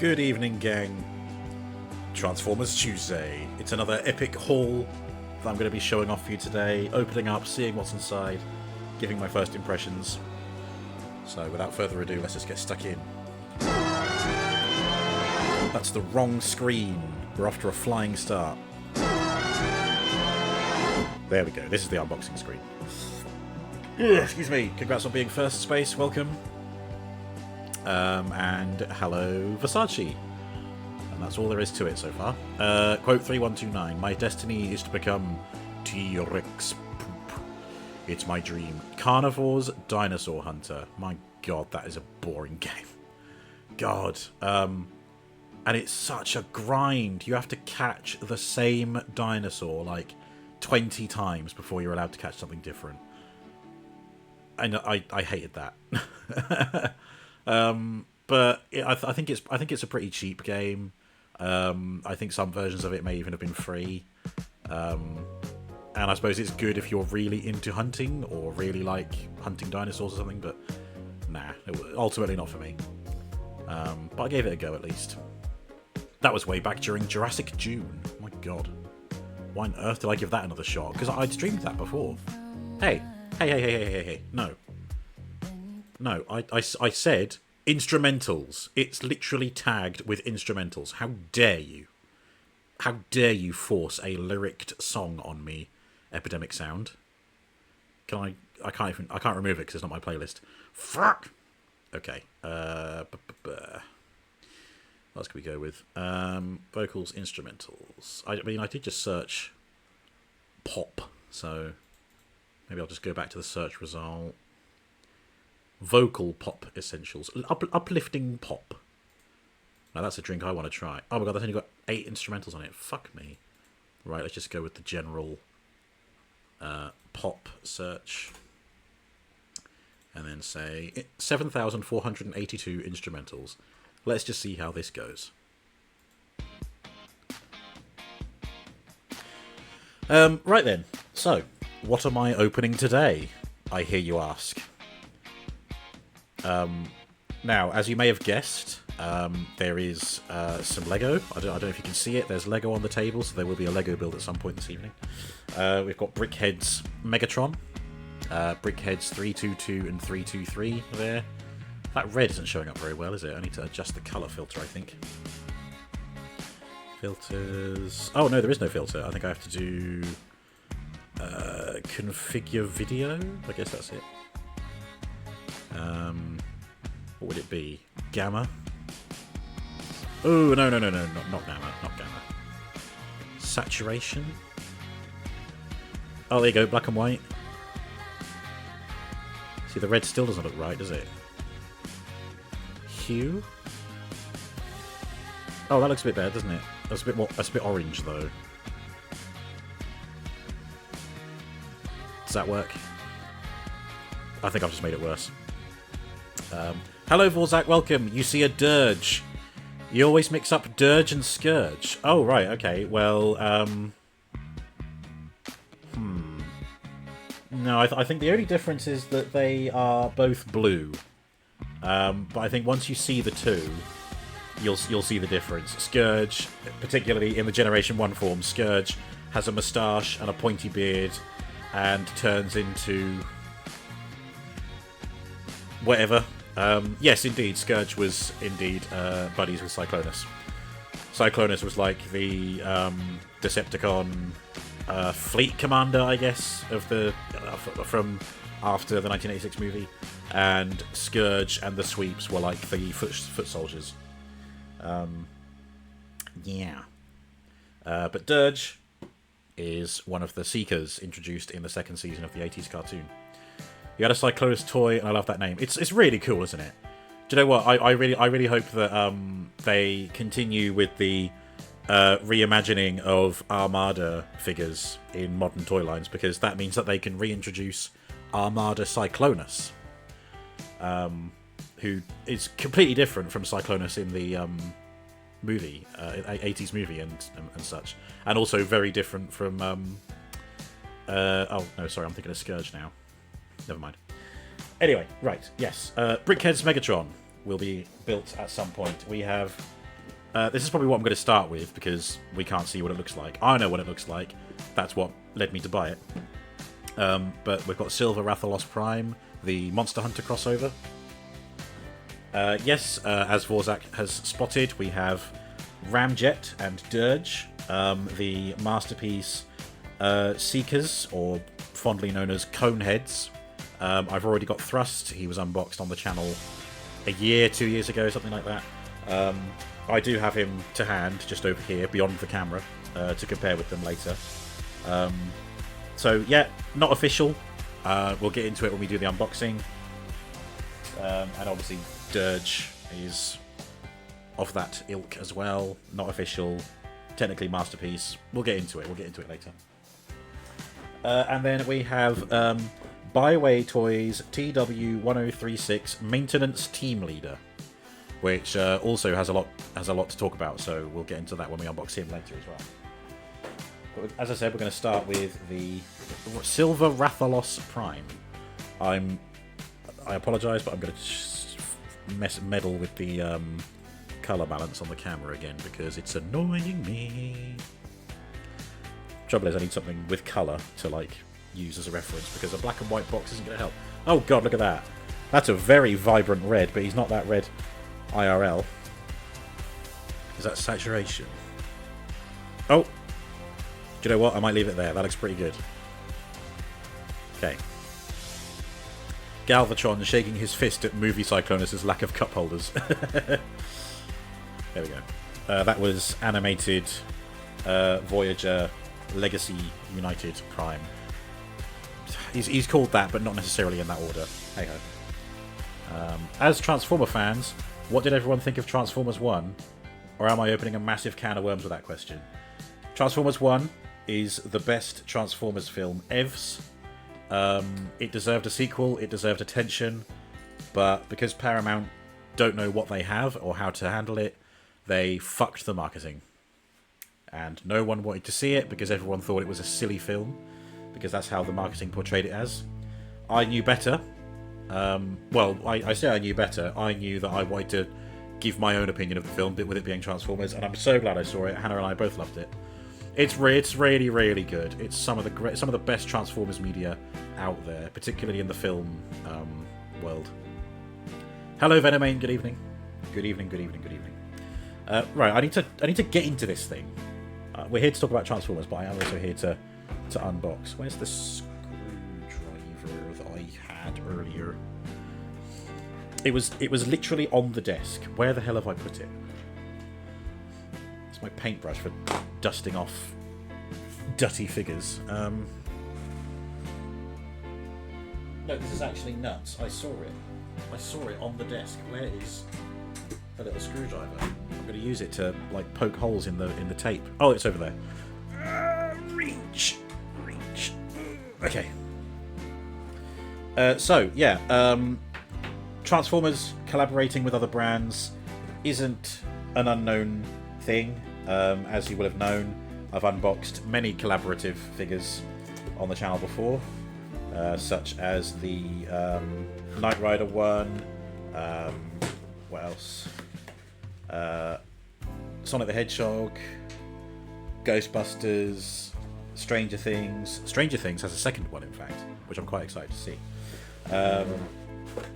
Good evening, gang. Transformers Tuesday. It's another epic haul that I'm going to be showing off for you today, opening up, seeing what's inside, giving my first impressions. So without further ado, let's just get stuck in. That's the wrong screen. We're off to a flying start. There we go. This is the unboxing screen. Excuse me. Congrats on being first, Space. Welcome. And hello, Versace. And that's all there is to it so far. Quote 3129. My destiny is to become T-Rex poop. It's my dream. Carnivore's Dinosaur Hunter. My god, that is a boring game. God. And it's such a grind. You have to catch the same dinosaur like 20 times before you're allowed to catch something different. And I hated that. But I think it's a pretty cheap game. I think some versions of it may even have been free. And I suppose it's good if you're really into hunting or really like hunting dinosaurs or something. But nah, ultimately not for me. But I gave it a go at least. That was way back during Jurassic June. Oh my god. Why on earth did I give that another shot? Because I'd streamed that before. Hey. Hey. No. No, I said instrumentals. It's literally tagged with instrumentals. How dare you? How dare you force a lyricked song on me, Epidemic Sound? I can't remove it because it's not my playlist. Fuck! Okay. What else can we go with? Vocals, instrumentals. I mean, I did just search pop, so maybe I'll just go back to the search result. Vocal pop essentials. Uplifting pop. Now that's a drink I want to try. Oh my god, that's only got 8 instrumentals on it. Fuck me. Right, let's just go with the general pop search. And then say 7,482 instrumentals. Let's just see how this goes. Right then. So, what am I opening today? I hear you ask. Now, as you may have guessed, there is some Lego. I don't know if you can see it. There's Lego on the table, so there will be a Lego build at some point this evening. We've got Brickheadz Megatron, Brickheadz 322 and 323 there. That red isn't showing up very well, is it? I need to adjust the colour filter, I think. Filters... Oh, no, there is no filter. I think I have to do... configure video? I guess that's it. What would it be? Gamma? Oh, no, not gamma. Not gamma. Saturation? Oh, there you go, black and white. See, the red still doesn't look right, does it? Hue? Oh, that looks a bit better, doesn't it? That's a bit orange, though. Does that work? I think I've just made it worse. Hello, Vorzak, welcome. You see a Dirge. You always mix up Dirge and Scourge. Oh, right, okay. Well, No, I think the only difference is that they are both blue. But I think once you see the two, you'll see the difference. Scourge, particularly in the Generation 1 form, Scourge has a moustache and a pointy beard and turns into... whatever. Yes, indeed, Scourge was indeed buddies with Cyclonus. Cyclonus was like the Decepticon fleet commander, I guess, of the from after the 1986 movie, and Scourge and the Sweeps were like the foot soldiers. Yeah. But Dirge is one of the Seekers introduced in the second season of the 80s cartoon. You had a Cyclonus toy, and I love that name. It's really cool, isn't it? Do you know what? I really hope that they continue with the reimagining of Armada figures in modern toy lines, because that means that they can reintroduce Armada Cyclonus, who is completely different from Cyclonus in the movie, 80s movie and such, and also very different from. Oh no, sorry, I'm thinking of Scourge now. Never mind. Anyway, right, yes. Brickheadz Megatron will be built at some point. We have This is probably what I'm going to start with, because we can't see what it looks like. I know what it looks like. That's what led me to buy it. But we've got Silver Rathalos Prime, the Monster Hunter crossover. Yes, as Vorzak has spotted, we have Ramjet and Dirge, the Masterpiece Seekers, or fondly known as Coneheads. I've already got Thrust. He was unboxed on the channel a year, 2 years ago, something like that. I do have him to hand, just over here, beyond the camera, to compare with them later. So, yeah, not official. We'll get into it when we do the unboxing. And obviously, Dirge is of that ilk as well. Not official. Technically Masterpiece. We'll get into it. We'll get into it later. And then we have Baiwei Toys TW1036 Maintenance Team Leader, which also has a lot to talk about. So we'll get into that when we unbox him later as well. But as I said, we're going to start with the Silver Rathalos Prime. I apologise, but I'm going to meddle with the colour balance on the camera again because it's annoying me. Trouble is, I need something with colour to like use as a reference because a black and white box isn't going to help. Oh god, look at that! That's a very vibrant red, but he's not that red IRL. Is that saturation? Oh, do you know what? I might leave it there. That looks pretty good. Okay. Galvatron shaking his fist at Movie Cyclonus' lack of cup holders. There we go. That was animated Voyager Legacy United Prime. He's called that, but not necessarily in that order. Hey ho. As Transformer fans, what did everyone think of Transformers 1? Or am I opening a massive can of worms with that question? Transformers 1 is the best Transformers film evs. It deserved a sequel, it deserved attention, but because Paramount don't know what they have or how to handle it, they fucked the marketing. And no one wanted to see it because everyone thought it was a silly film, because that's how the marketing portrayed it as. I knew better. Well, I say I knew better. I knew that I wanted to give my own opinion of the film, with it being Transformers, and I'm so glad I saw it. Hannah and I both loved it. It's really, really good. It's some of the best Transformers media out there, particularly in the film world. Hello, Venomane. Good evening. Good evening. Good evening. Good evening. Right, I need to get into this thing. We're here to talk about Transformers, but I am also here to unbox. Where's the screwdriver that I had earlier? It was literally on the desk. Where the hell have I put it? It's my paintbrush for dusting off dutty figures. No, this is actually nuts. I saw it on the desk. Where is the little screwdriver? I'm going to use it to like poke holes in the tape. Oh, it's over there. Reach. Okay. So yeah, Transformers collaborating with other brands isn't an unknown thing. As you will have known, I've unboxed many collaborative figures on the channel before, such as the Knight Rider one. What else? Sonic the Hedgehog, Ghostbusters, Stranger Things. Stranger Things has a second one, in fact, which I'm quite excited to see.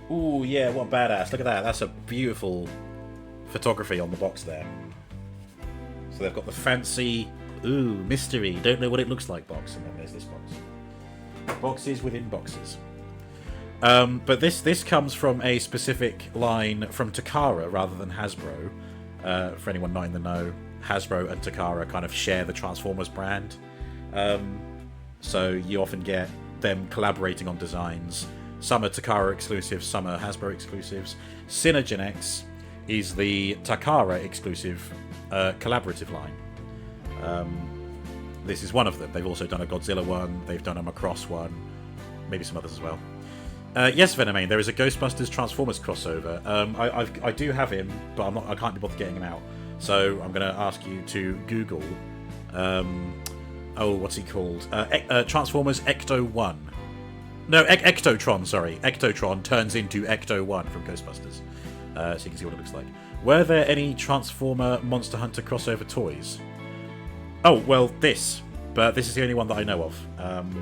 Ooh, yeah, what a badass. Look at that. That's a beautiful photography on the box there. So they've got the fancy, mystery, don't know what it looks like box, and then there's this box. Boxes within boxes. But this comes from a specific line from Takara rather than Hasbro. For anyone not in the know, Hasbro and Takara kind of share the Transformers brand. So you often get them collaborating on designs. Some are Takara exclusives, some are Hasbro exclusives. Synergen X is the Takara exclusive collaborative line. This is one of them. They've also done a Godzilla one, they've done a Macross one, maybe some others as well. Yes, Venomane, there is a Ghostbusters Transformers crossover. I do have him, but I can't be bothered getting him out. So I'm going to ask you to Google. What's he called? Transformers Ecto 1. No, Ectotron. Sorry, Ectotron turns into Ecto 1 from Ghostbusters. So you can see what it looks like. Were there any Transformer Monster Hunter crossover toys? Oh, well, this. But this is the only one that I know of.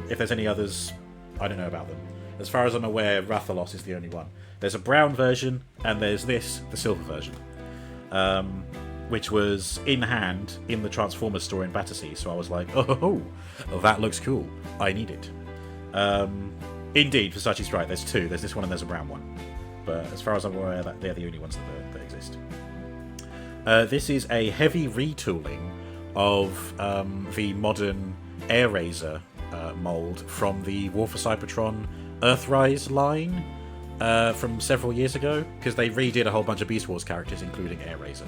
If there's any others, I don't know about them. As far as I'm aware, Rathalos is the only one. There's a brown version, and there's this, the silver version. Which was in hand in the Transformers store in Battersea, so I was like, oh, that looks cool. I need it. Indeed, Versace's right, there's two. There's this one and there's a brown one. But as far as I'm aware, they're the only ones that exist. This is a heavy retooling of the modern Air Razor mould from the War for Cybertron Earthrise line from several years ago, because they redid a whole bunch of Beast Wars characters, including Air Razor.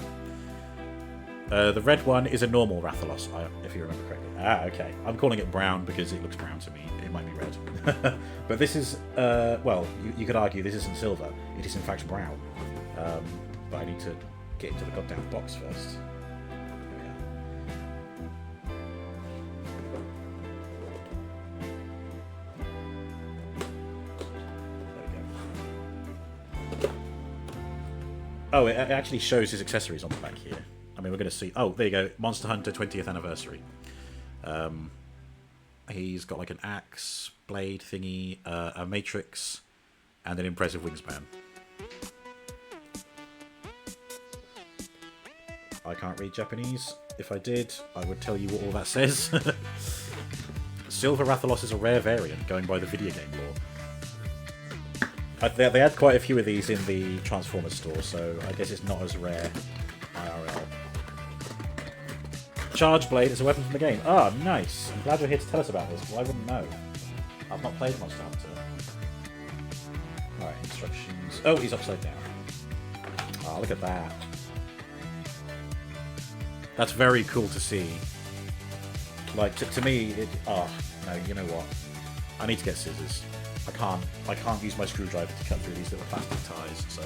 The red one is a normal Rathalos, if you remember correctly. Ah, okay. I'm calling it brown because it looks brown to me. It might be red. But this is, well, you could argue this isn't silver. It is in fact brown. But I need to get into the goddamn box first. There we go. Oh, it actually shows his accessories on the back here. I mean, we're going to see... Oh, there you go. Monster Hunter 20th anniversary. He's got like an axe, blade thingy, a matrix, and an impressive wingspan. I can't read Japanese. If I did, I would tell you what all that says. Silver Rathalos is a rare variant, going by the video game lore. They had quite a few of these in the Transformers store, so I guess it's not as rare IRL. Charge Blade is a weapon from the game. Ah, nice. I'm glad you're here to tell us about this. Well, I wouldn't know. I've not played Monster Hunter. Alright, instructions. Oh, he's upside down. Ah, look at that. That's very cool to see. Like, to me, it... Oh, no, you know what? I need to get scissors. I can't use my screwdriver to cut through these little plastic ties, so...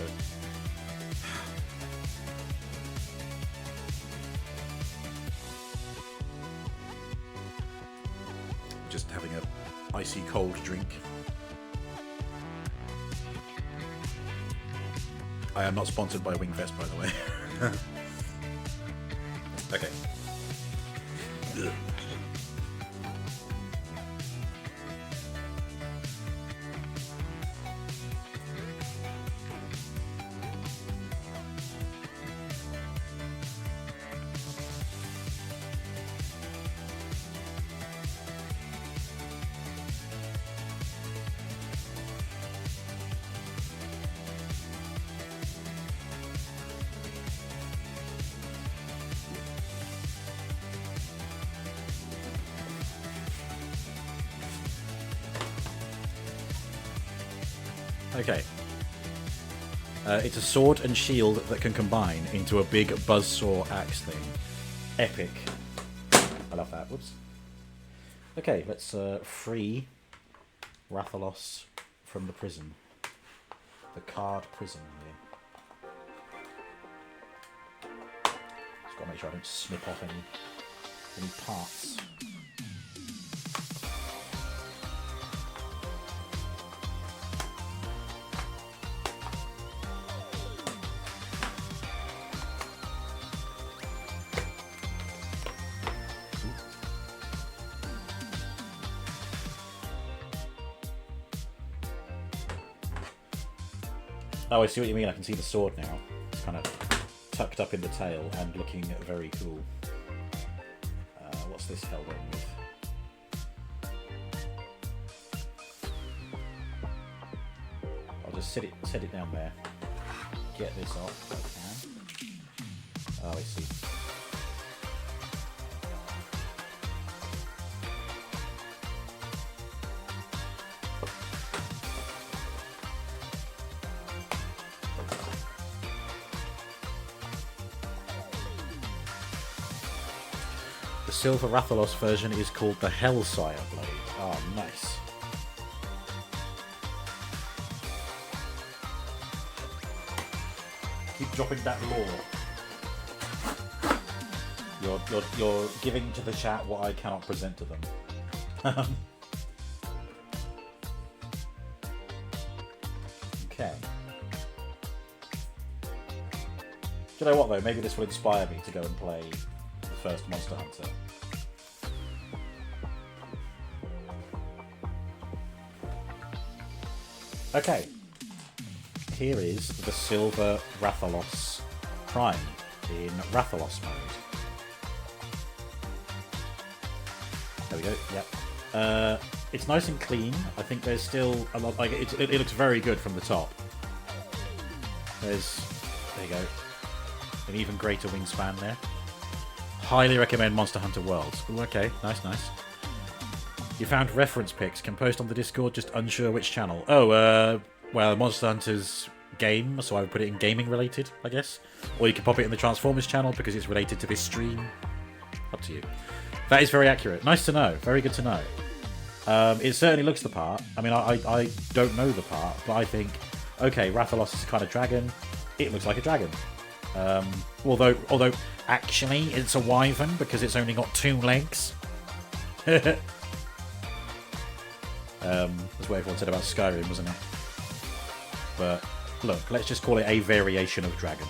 Just having a icy cold drink. I am not sponsored by Wingfest, by the way. Okay. Ugh. Okay. It's a sword and shield that can combine into a big buzzsaw axe thing. Epic. I love that. Whoops. Okay, let's free Rathalos from the prison. The card prison here. Just gotta make sure I don't snip off any parts. Oh, I see what you mean. I can see the sword now. It's kind of tucked up in the tail and looking very cool. What's this held on with? I'll just set it down there. Get this off if I can. Oh, I see. The Silver Rathalos version is called the Hellsire Blade. Oh, nice. Keep dropping that lore. You're giving to the chat what I cannot present to them. Okay. Do you know what, though? Maybe this will inspire me to go and play the first Monster Hunter. Okay. Here is the Silver Rathalos Prime in Rathalos mode. There we go, yep. It's nice and clean. I think there's still a lot, like, it looks very good from the top. There you go. An even greater wingspan there. Highly recommend Monster Hunter Worlds. Ooh, okay, nice. You found reference pics. Can post on the Discord, just unsure which channel. Oh, well, Monster Hunter's game, so I would put it in gaming related, I guess. Or you can pop it in the Transformers channel because it's related to this stream. Up to you. That is very accurate. Nice to know. Very good to know. It certainly looks the part. I mean, I don't know the part, but I think, okay, Rathalos is a kind of dragon. It looks like a dragon. Although actually it's a wyvern because it's only got 2 legs. That's what everyone said about Skyrim, wasn't it? But look, let's just call it a variation of dragon.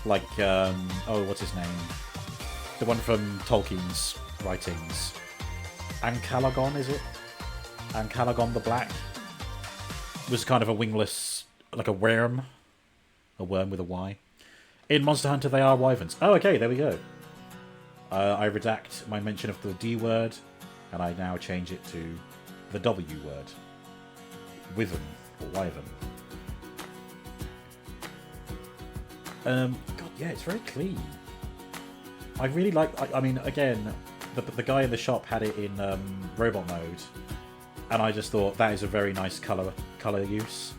Like, oh, what's his name? The one from Tolkien's writings. Ancalagon, is it? Ancalagon the Black? Was kind of a wingless, like a worm. A worm with a Y. In Monster Hunter, they are wyverns. Oh, okay, there we go. I redact my mention of the D word, and I now change it to the W word. Wyvern, or wyvern. God, yeah, it's very clean. I really like... I mean, again, the guy in the shop had it in robot mode, and I just thought that is a very nice colour use.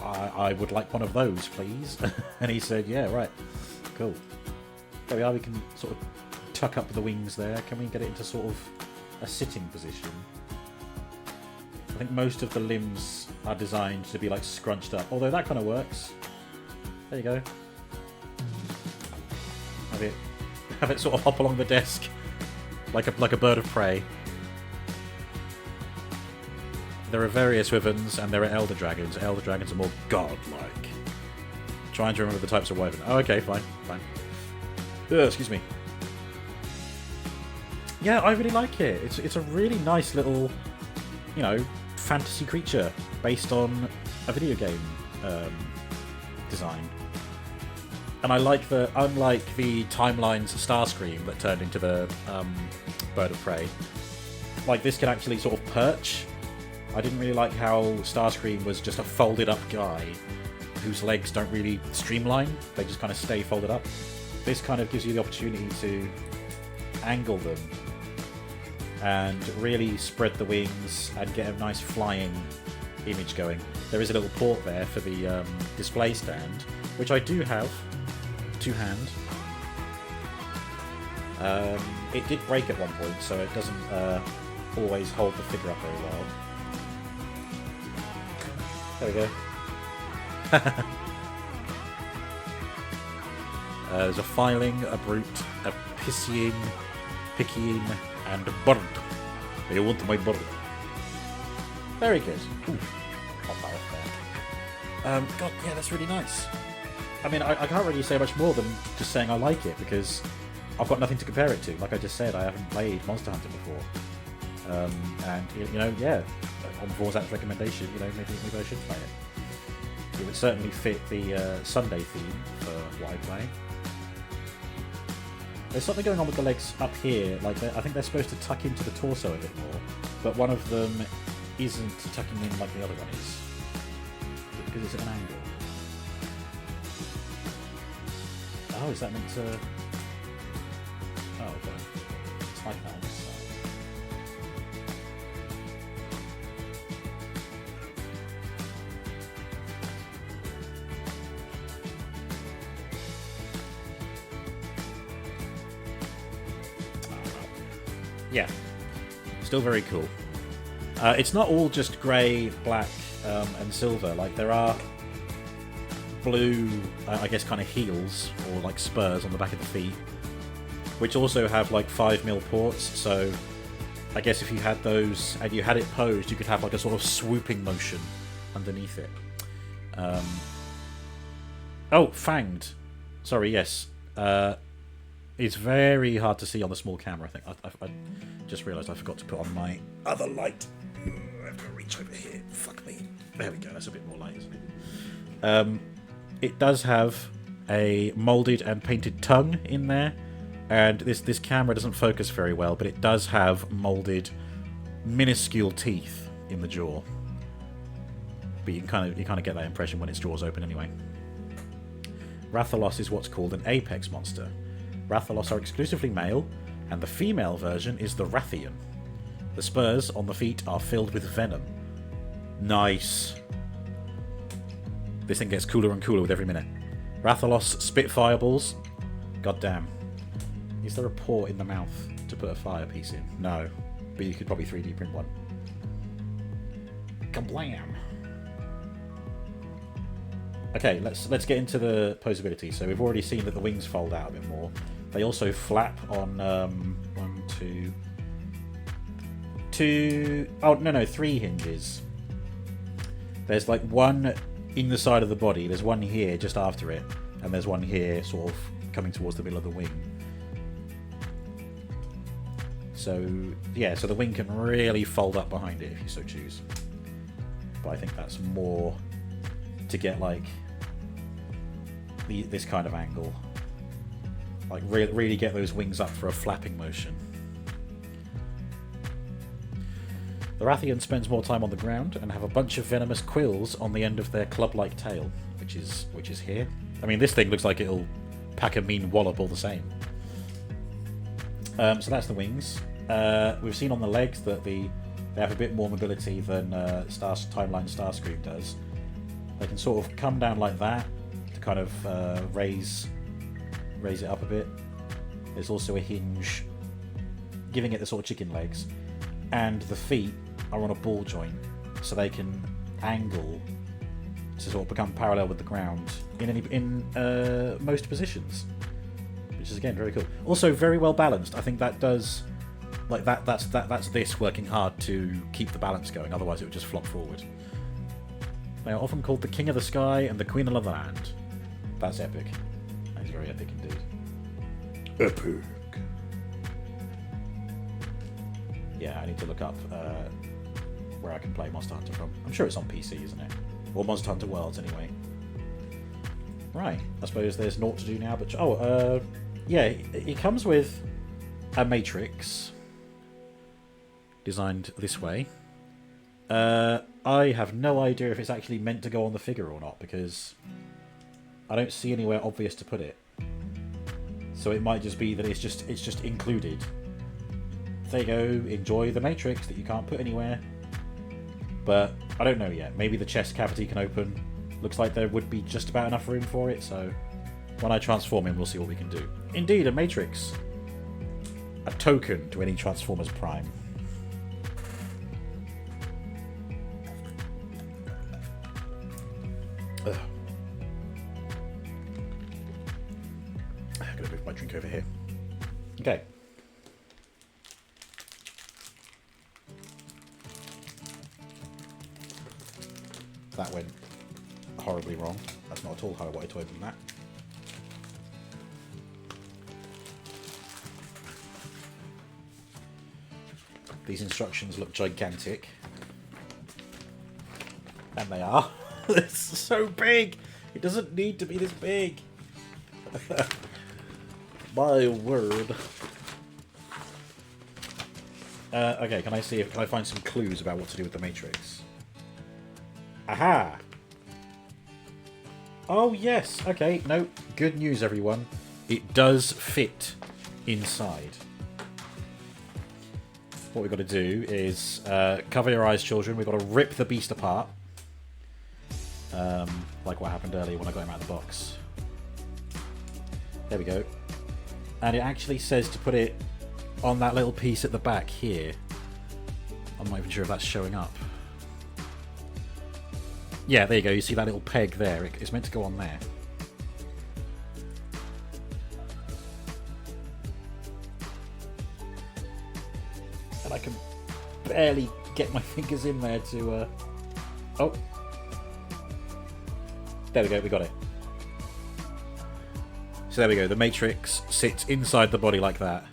I would like one of those, please. And he said, yeah, right. Cool. There we are. We can sort of tuck up the wings there. Can we get it into sort of a sitting position? I think most of the limbs are designed to be like scrunched up, although that kind of works. There you go. Have it sort of hop along the desk like a bird of prey. There are various wyverns and there are elder dragons. Elder dragons are more godlike. Trying to remember the types of wyvern. Oh, okay, fine. Excuse me. Yeah, I really like it. It's a really nice little, you know, fantasy creature based on a video game design. And I like that, unlike the Timeline's Starscream that turned into the bird of prey, like this can actually sort of perch. I didn't really like how Starscream was just a folded up guy whose legs don't really streamline, they just kind of stay folded up. This kind of gives you the opportunity to angle them and really spread the wings and get a nice flying image going. There is a little port there for the display stand, which I do have to hand. It did break at one point, so it doesn't always hold the figure up very well. There we go. There's a filing, a brute, a pissying, pickying, and a bird. They want my bird. Very good. Ooh, hot there. God, yeah, that's really nice. I mean, I can't really say much more than just saying I like it, because I've got nothing to compare it to. Like I just said, I haven't played Monster Hunter before. And, you know, yeah, on Vorzap's recommendation, you know, maybe I should play it. It would certainly fit the Sunday theme for what I play. There's something going on with the legs up here. Like, I think they're supposed to tuck into the torso a bit more, but one of them isn't tucking in like the other one is, because it's at an angle. Oh, is that meant to... Oh, okay. It's like that on this side. Yeah, still very cool. It's not all just grey, black, and silver. Like, there are blue, I guess, kind of heels, or like spurs on the back of the feet, which also have like 5mm ports, so I guess if you had those and you had it posed, you could have like a sort of swooping motion underneath it. Oh, fanged. Sorry, yes. It's very hard to see on the small camera. I think I just realised I forgot to put on my other light. I have to reach over here. Fuck me. There we go. That's a bit more light, isn't it? It does have a moulded and painted tongue in there, and this camera doesn't focus very well, but it does have moulded, minuscule teeth in the jaw. But you kind of get that impression when its jaw's open anyway. Rathalos is what's called an apex monster. Rathalos are exclusively male, and the female version is the Rathian. The spurs on the feet are filled with venom. Nice. This thing gets cooler and cooler with every minute. Rathalos spit fireballs. God damn. Is there a port in the mouth to put a fire piece in? No. But you could probably 3D print one. Kablam! Okay, let's get into the posability. So we've already seen that the wings fold out a bit more. They also flap on 3 hinges. There's like one in the side of the body, there's one here just after it, and there's one here sort of coming towards the middle of the wing. So yeah, so the wing can really fold up behind it if you so choose. But I think that's more to get like this kind of angle. Like really get those wings up for a flapping motion. The Rathian spends more time on the ground and have a bunch of venomous quills on the end of their club-like tail, which is here. I mean, this thing looks like it'll pack a mean wallop all the same. So that's the wings. We've seen on the legs that they have a bit more mobility than Timeline Starscream does. They can sort of come down like that to kind of raise it up a bit. There's also a hinge giving it the sort of chicken legs, and the feet are on a ball joint so they can angle to sort of become parallel with the ground in most positions, which is again very cool. Also very well balanced. I think that does like that's this working hard to keep the balance going, otherwise it would just flop forward. They are often called the King of the Sky and the Queen of the Land. That's epic. That is very epic indeed. Epic. Yeah, I need to look up where I can play Monster Hunter from. I'm sure it's on PC, isn't it? Or Monster Hunter Worlds, anyway. Right, I suppose there's naught to do now, but... yeah, it comes with a matrix designed this way. I have no idea if it's actually meant to go on the figure or not, because I don't see anywhere obvious to put it. So it might just be that it's just included. There you go, enjoy the matrix that you can't put anywhere. But I don't know yet. Maybe the chest cavity can open. Looks like there would be just about enough room for it, so when I transform him, we'll see what we can do. Indeed, a matrix. A token to any Transformers Prime. Ugh. I'm gonna move my drink over here. Okay. That went horribly wrong. That's not at all how I wanted to open that. These instructions look gigantic. And they are. It's so big! It doesn't need to be this big! My word. Okay, can I find some clues about what to do with the Matrix? Aha! Oh yes, okay, no, good news everyone. It does fit inside. What we've got to do is cover your eyes, children. We've got to rip the beast apart. Like what happened earlier when I got him out of the box. There we go. And it actually says to put it on that little piece at the back here. I'm not even sure if that's showing up. Yeah, there you go. You see that little peg there? It's meant to go on there. And I can barely get my fingers in there to... Oh. There we go. We got it. So there we go. The matrix sits inside the body like that.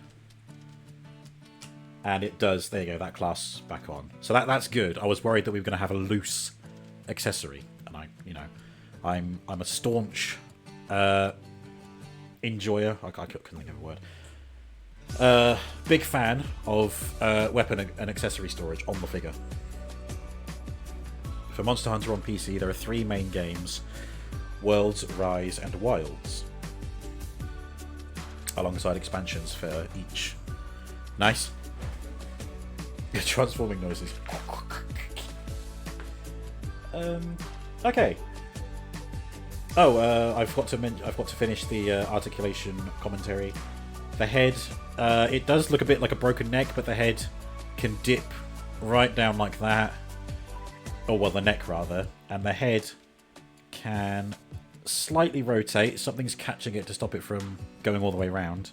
And it does, there you go, that class back on. So that's good. I was worried that we were going to have a loose accessory. And I'm a staunch enjoyer. I couldn't think of a word. Big fan of weapon and accessory storage on the figure. For Monster Hunter on PC, there are 3 main games: Worlds, Rise, and Wilds, alongside expansions for each. Nice. Transforming noises. Okay. Oh, I've got to finish the articulation commentary. The head, it does look a bit like a broken neck, but the head can dip right down like that. Oh, well, the neck rather. And the head can slightly rotate. Something's catching it to stop it from going all the way around.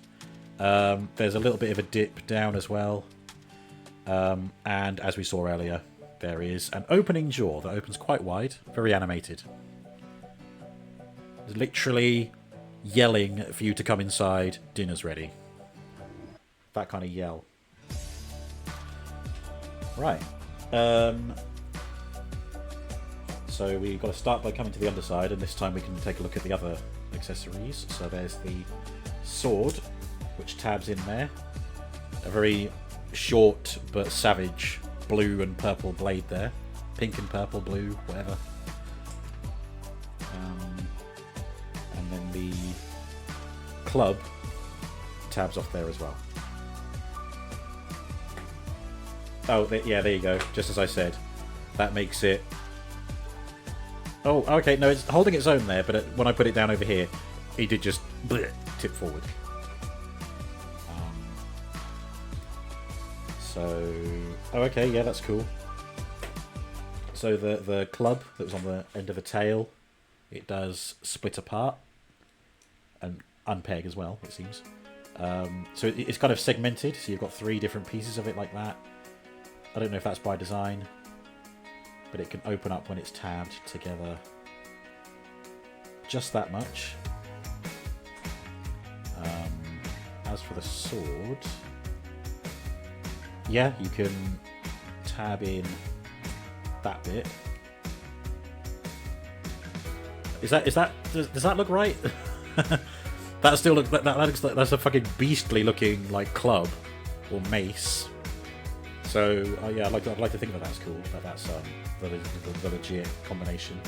There's a little bit of a dip down as well. And as we saw earlier, there is an opening jaw that opens quite wide, very animated. It's literally yelling for you to come inside, dinner's ready. That kind of yell. Right. So we've got to start by coming to the underside, and this time we can take a look at the other accessories. So there's the sword, which tabs in there. A very short but savage blue and purple blade there. Pink and purple, blue, whatever. And then the club tabs off there as well. Oh, yeah, there you go. Just as I said. That makes it... Oh, okay, no, it's holding its own there, but when I put it down over here, it did just tip forward. So... Oh, okay, yeah, that's cool. So the club that was on the end of the tail, it does split apart. And unpeg as well, it seems. So it's kind of segmented, so you've got 3 different pieces of it like that. I don't know if that's by design, but it can open up when it's tabbed together. Just that much. As for the sword, yeah, you can tab in that bit. Does that look right? That still looks that looks like that's a fucking beastly looking like club or mace. So yeah, I'd like to think that that's cool. That that's the legit combination.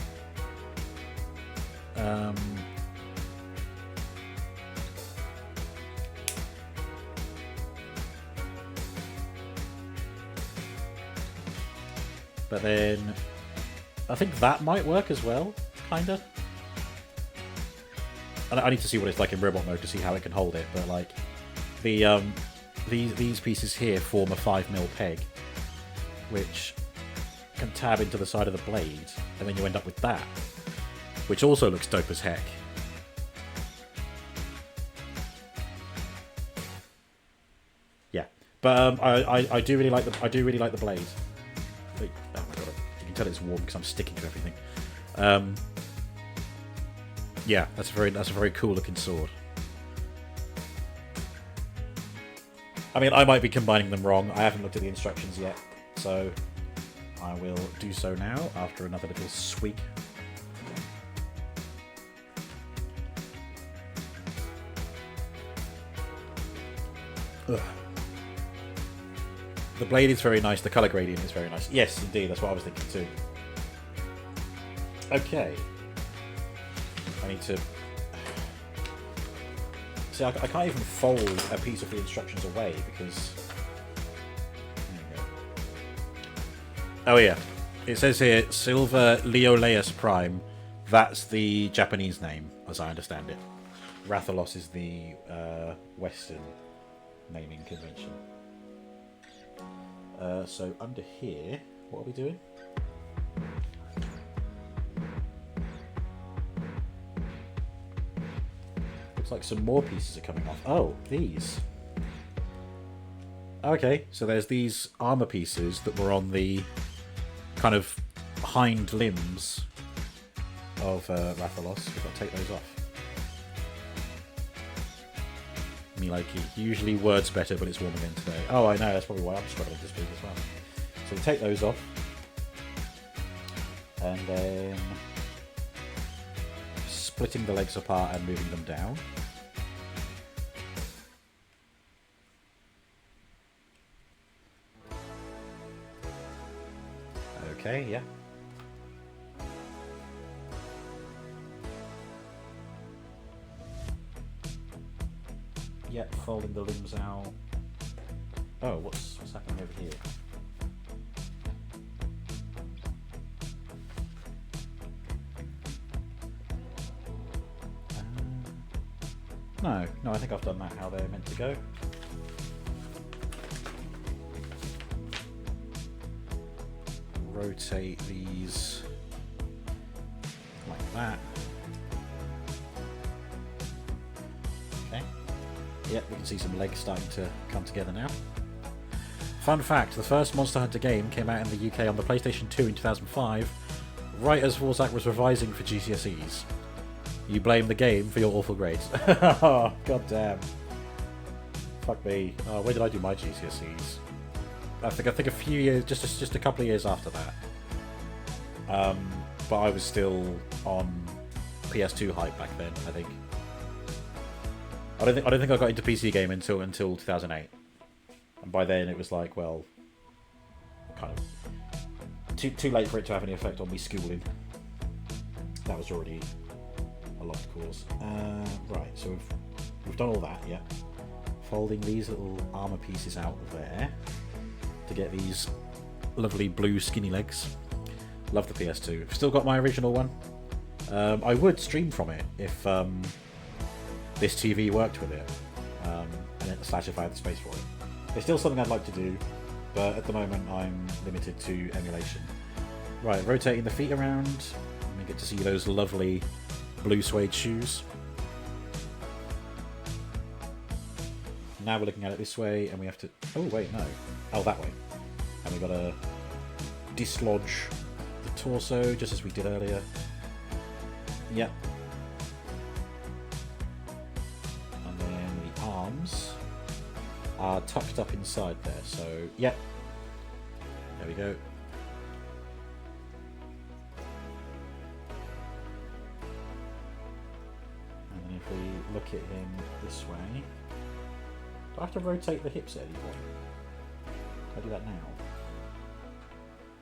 But then I think that might work as well, kinda. I need to see what it's like in robot mode to see how it can hold it, but like the these pieces here form a 5mm peg, which can tab into the side of the blade, and then you end up with that, which also looks dope as heck. Yeah, but I do really like the blade. Oh my god, you can tell it's warm because I'm sticking to everything. Yeah, that's a very cool looking sword. I mean, I might be combining them wrong. I haven't looked at the instructions yet, so I will do so now after another little swig. Ugh. The blade is very nice. The color gradient is very nice. Yes, indeed. That's what I was thinking too. Okay. I need to... See, I can't even fold a piece of the instructions away because... There you go. Oh yeah. It says here, Silver Leoleus Prime. That's the Japanese name, as I understand it. Rathalos is the Western naming convention. So under here, what are we doing? Looks like some more pieces are coming off. Oh, these. Okay, so there's these armor pieces that were on the kind of hind limbs of Rathalos. We've got to take those off. Me likey. Usually words better, but it's warm again today. Oh, I know. That's probably why I'm struggling to speak as well. So we take those off. And then splitting the legs apart and moving them down. Okay, yeah. Yep, folding the limbs out. Oh, what's happening over here? No, I think I've done that how they're meant to go. Rotate these like that. Okay. Yep, we can see some legs starting to come together now. Fun fact, the first Monster Hunter game came out in the UK on the PlayStation 2 in 2005, right as Warzak was revising for GCSEs. You blame the game for your awful grades. Oh, god damn. Fuck me. Oh, where did I do my GCSEs? I think a few years, just a couple of years after that. But I was still on PS2 hype back then, I think. I don't think I got into PC game until 2008. And by then it was like, well, kind of too late for it to have any effect on me schooling. That was already a lost cause. Right, so we've done all that, yeah. Folding these little armor pieces out of there to get these lovely blue skinny legs. Love the PS2. Still got my original one. I would stream from it if this TV worked with it, and slash if I had the space for it. It's still something I'd like to do, but at the moment I'm limited to emulation. Right, rotating the feet around, and we get to see those lovely blue suede shoes. Now we're looking at it this way, and we have to... Oh, wait, no. Oh, that way. And we've got to dislodge the torso, just as we did earlier. Yep. And then the arms are tucked up inside there, so, yep. There we go. And then if we look at him this way... Do I have to rotate the hips at any point? Can I do that now?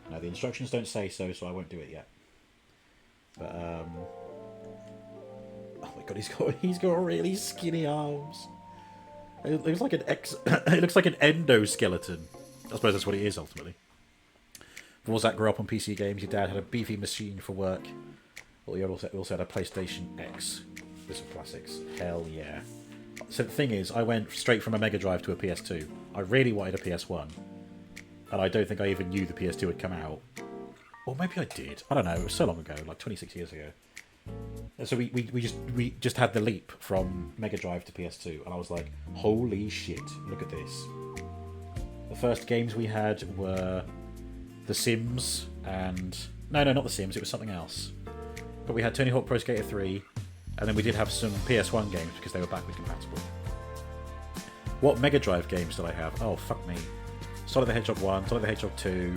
No, the instructions don't say so, so I won't do it yet. But, oh my god, he's got really skinny arms. It looks like it looks like an endoskeleton. I suppose that's what it is, ultimately. Warzak grew up on PC games. Your dad had a beefy machine for work. Well, he also had a PlayStation X with some classics. Hell yeah. So the thing is, I went straight from a Mega Drive to a PS2. I really wanted a PS1. And I don't think I even knew the PS2 had come out. Or maybe I did. I don't know. It was so long ago, like 26 years ago. And so we just had the leap from Mega Drive to PS2. And I was like, holy shit, look at this. The first games we had were The Sims and... No, not The Sims. It was something else. But we had Tony Hawk Pro Skater 3... And then we did have some PS1 games because they were backward compatible. What Mega Drive games did I have? Oh, fuck me. Sonic the Hedgehog 1, Sonic the Hedgehog 2,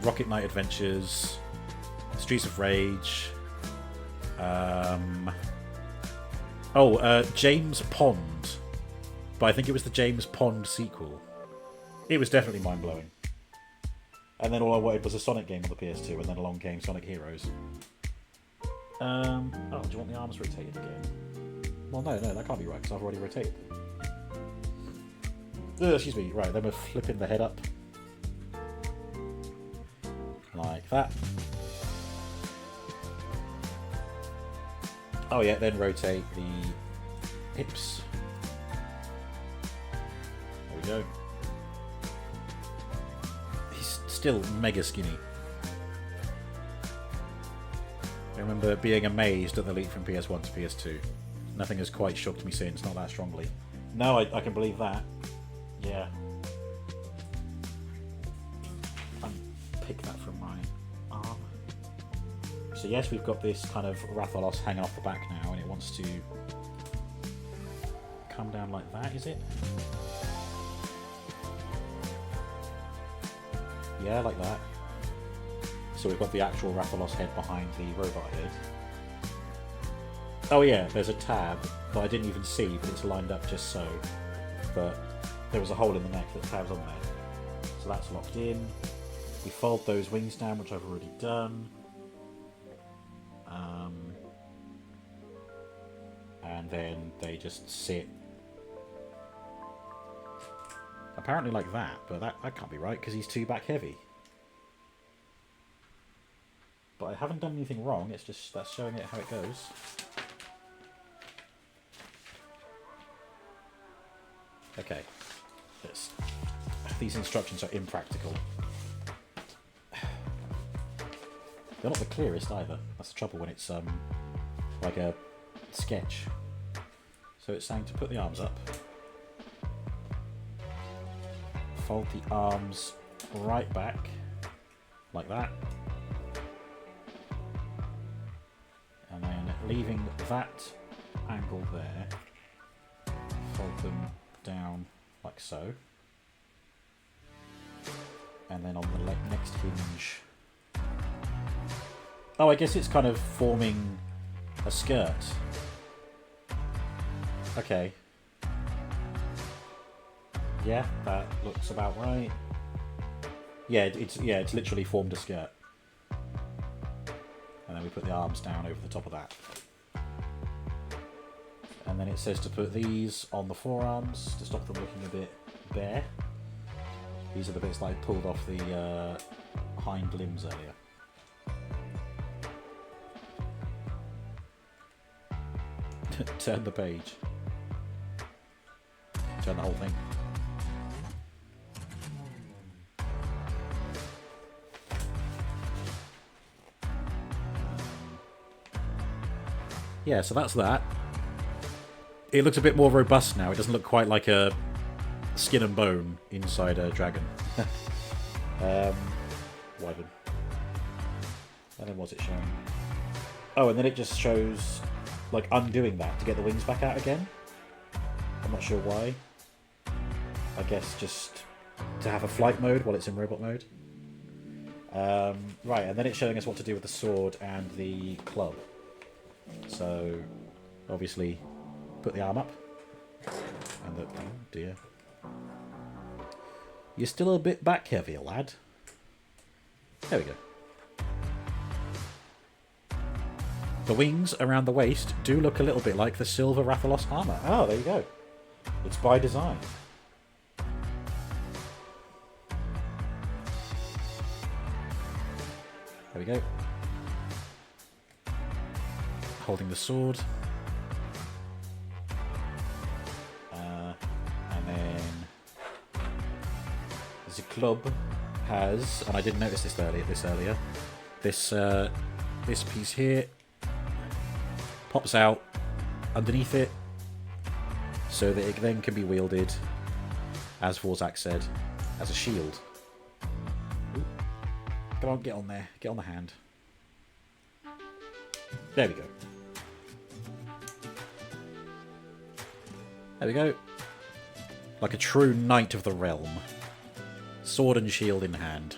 Rocket Knight Adventures, Streets of Rage, James Pond. But I think it was the James Pond sequel. It was definitely mind-blowing. And then all I wanted was a Sonic game on the PS2, and then along came Sonic Heroes. Oh, do you want the arms rotated again? Well, no, that can't be right, because I've already rotated them. Excuse me, right, then we're flipping the head up. Like that. Oh yeah, then rotate the hips. There we go. He's still mega skinny. I remember being amazed at the leap from PS1 to PS2. Nothing has quite shocked me since, not that strongly. No, I can believe that. Yeah. Unpick that from my arm. So yes, we've got this kind of Rathalos hanging off the back now, and it wants to come down like that, is it? Yeah, like that. So we've got the actual Rathalos head behind the robot head. Oh yeah, there's a tab that I didn't even see, but it's lined up just so. But there was a hole in the neck that tabs on there. So that's locked in. We fold those wings down, which I've already done. And then they just sit apparently like that, but that can't be right because he's too back heavy. But I haven't done anything wrong, it's just that's showing it how it goes. Okay, these instructions are impractical. They're not the clearest either. That's the trouble when it's like a sketch. So it's saying to put the arms up, fold the arms right back like that, and then leaving that angle there, fold them down like so, and then on the next hinge. Oh, I guess it's kind of forming a skirt. Okay. Yeah, that looks about right. Yeah, it's literally formed a skirt. And then we put the arms down over the top of that. And then it says to put these on the forearms to stop them looking a bit bare. These are the bits that I pulled off the hind limbs earlier. Turn the page. Turn the whole thing. Yeah, so that's that. It looks a bit more robust now. It doesn't look quite like a skin and bone inside a dragon. Widen. And then what's it showing? Oh, and then it just shows like undoing that to get the wings back out again. I'm not sure why. I guess just to have a flight mode while it's in robot mode. Right, and then it's showing us what to do with the sword and the club. So, obviously, put the arm up. And the... Oh, dear. You're still a bit back heavy, lad. There we go. The wings around the waist do look a little bit like the silver Rathalos armour. Oh, there you go. It's by design. There we go. Holding the sword. And then the club has, and I didn't notice this earlier, this piece here pops out underneath it so that it then can be wielded, as Vorzak said, as a shield. Ooh. Come on, get on there. Get on the hand. There we go. There we go. Like a true knight of the realm. Sword and shield in hand.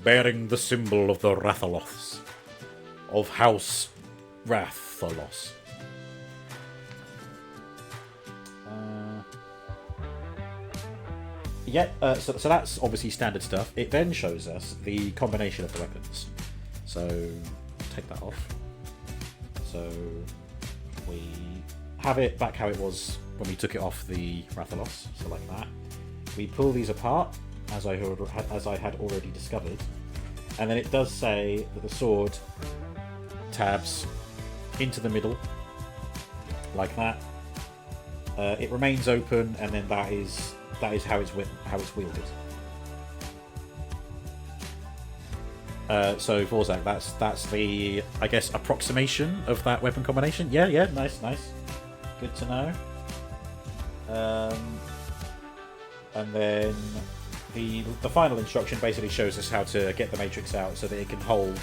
Bearing the symbol of the Rathalos. Of House Rathalos. So that's obviously standard stuff. It then shows us the combination of the weapons. So, take that off. So, we have it back how it was when we took it off the Rathalos. So like that. We pull these apart, as I had already discovered. And then it does say that the sword tabs into the middle, like that. It remains open, and then that is how it's wielded. So Vorzak, that's the, I guess, approximation of that weapon combination. Yeah, nice. Good to know. And then the final instruction basically shows us how to get the matrix out so that it can hold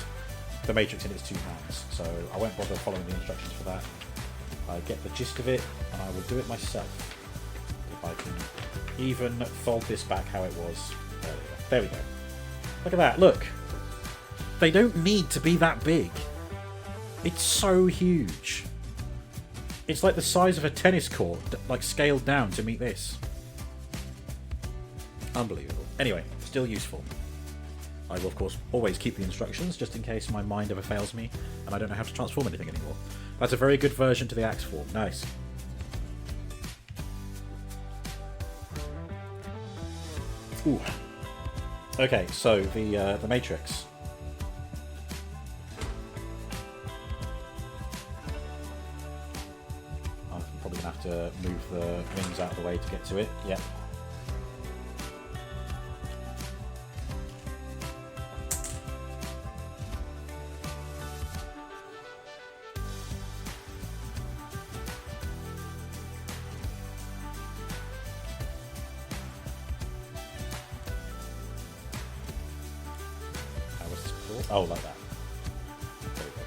the matrix in its two hands. So I won't bother following the instructions for that. I get the gist of it, and I will do it myself. If I can even fold this back how it was. There we go. Look at that, look! They don't need to be that big. It's so huge. It's like the size of a tennis court, like scaled down to meet this. Unbelievable. Anyway, still useful. I will, of course, always keep the instructions, just in case my mind ever fails me and I don't know how to transform anything anymore. That's a very good version to the axe form. Nice. Ooh. Okay, so the Matrix. I'm probably going to have to move the wings out of the way to get to it. Yep. Oh, like that. There we go.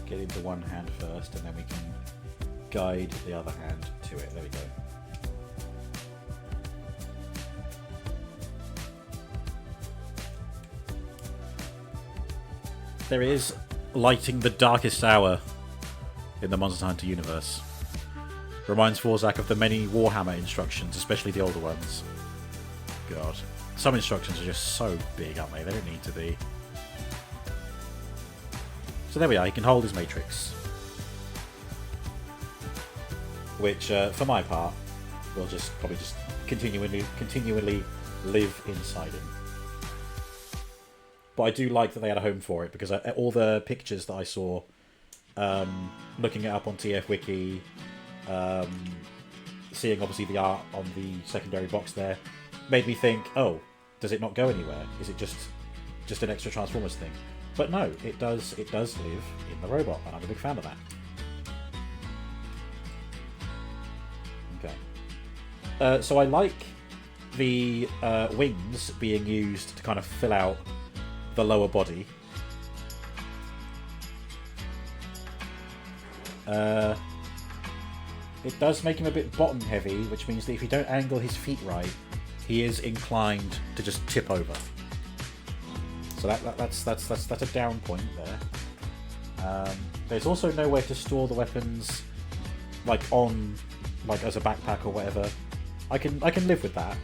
Get into one hand first, and then we can guide the other hand to it. There we go. There is lighting the darkest hour in the Monster Hunter universe. Reminds Vorzak of the many Warhammer instructions, especially the older ones. God. Some instructions are just so big, aren't they? They don't need to be. So there we are, he can hold his Matrix. Which, for my part, will just probably just continually live inside him. But I do like that they had a home for it, because all the pictures that I saw looking it up on TF Wiki, seeing obviously the art on the secondary box there, made me think, oh, does it not go anywhere? Is it just an extra Transformers thing? But no, it does live in the robot, and I'm a big fan of that. Okay. So I like the wings being used to kind of fill out the lower body. It does make him a bit bottom heavy, which means that if you don't angle his feet right, he is inclined to just tip over. So that's a down point there. There's also nowhere to store the weapons, like as a backpack or whatever. I can live with that,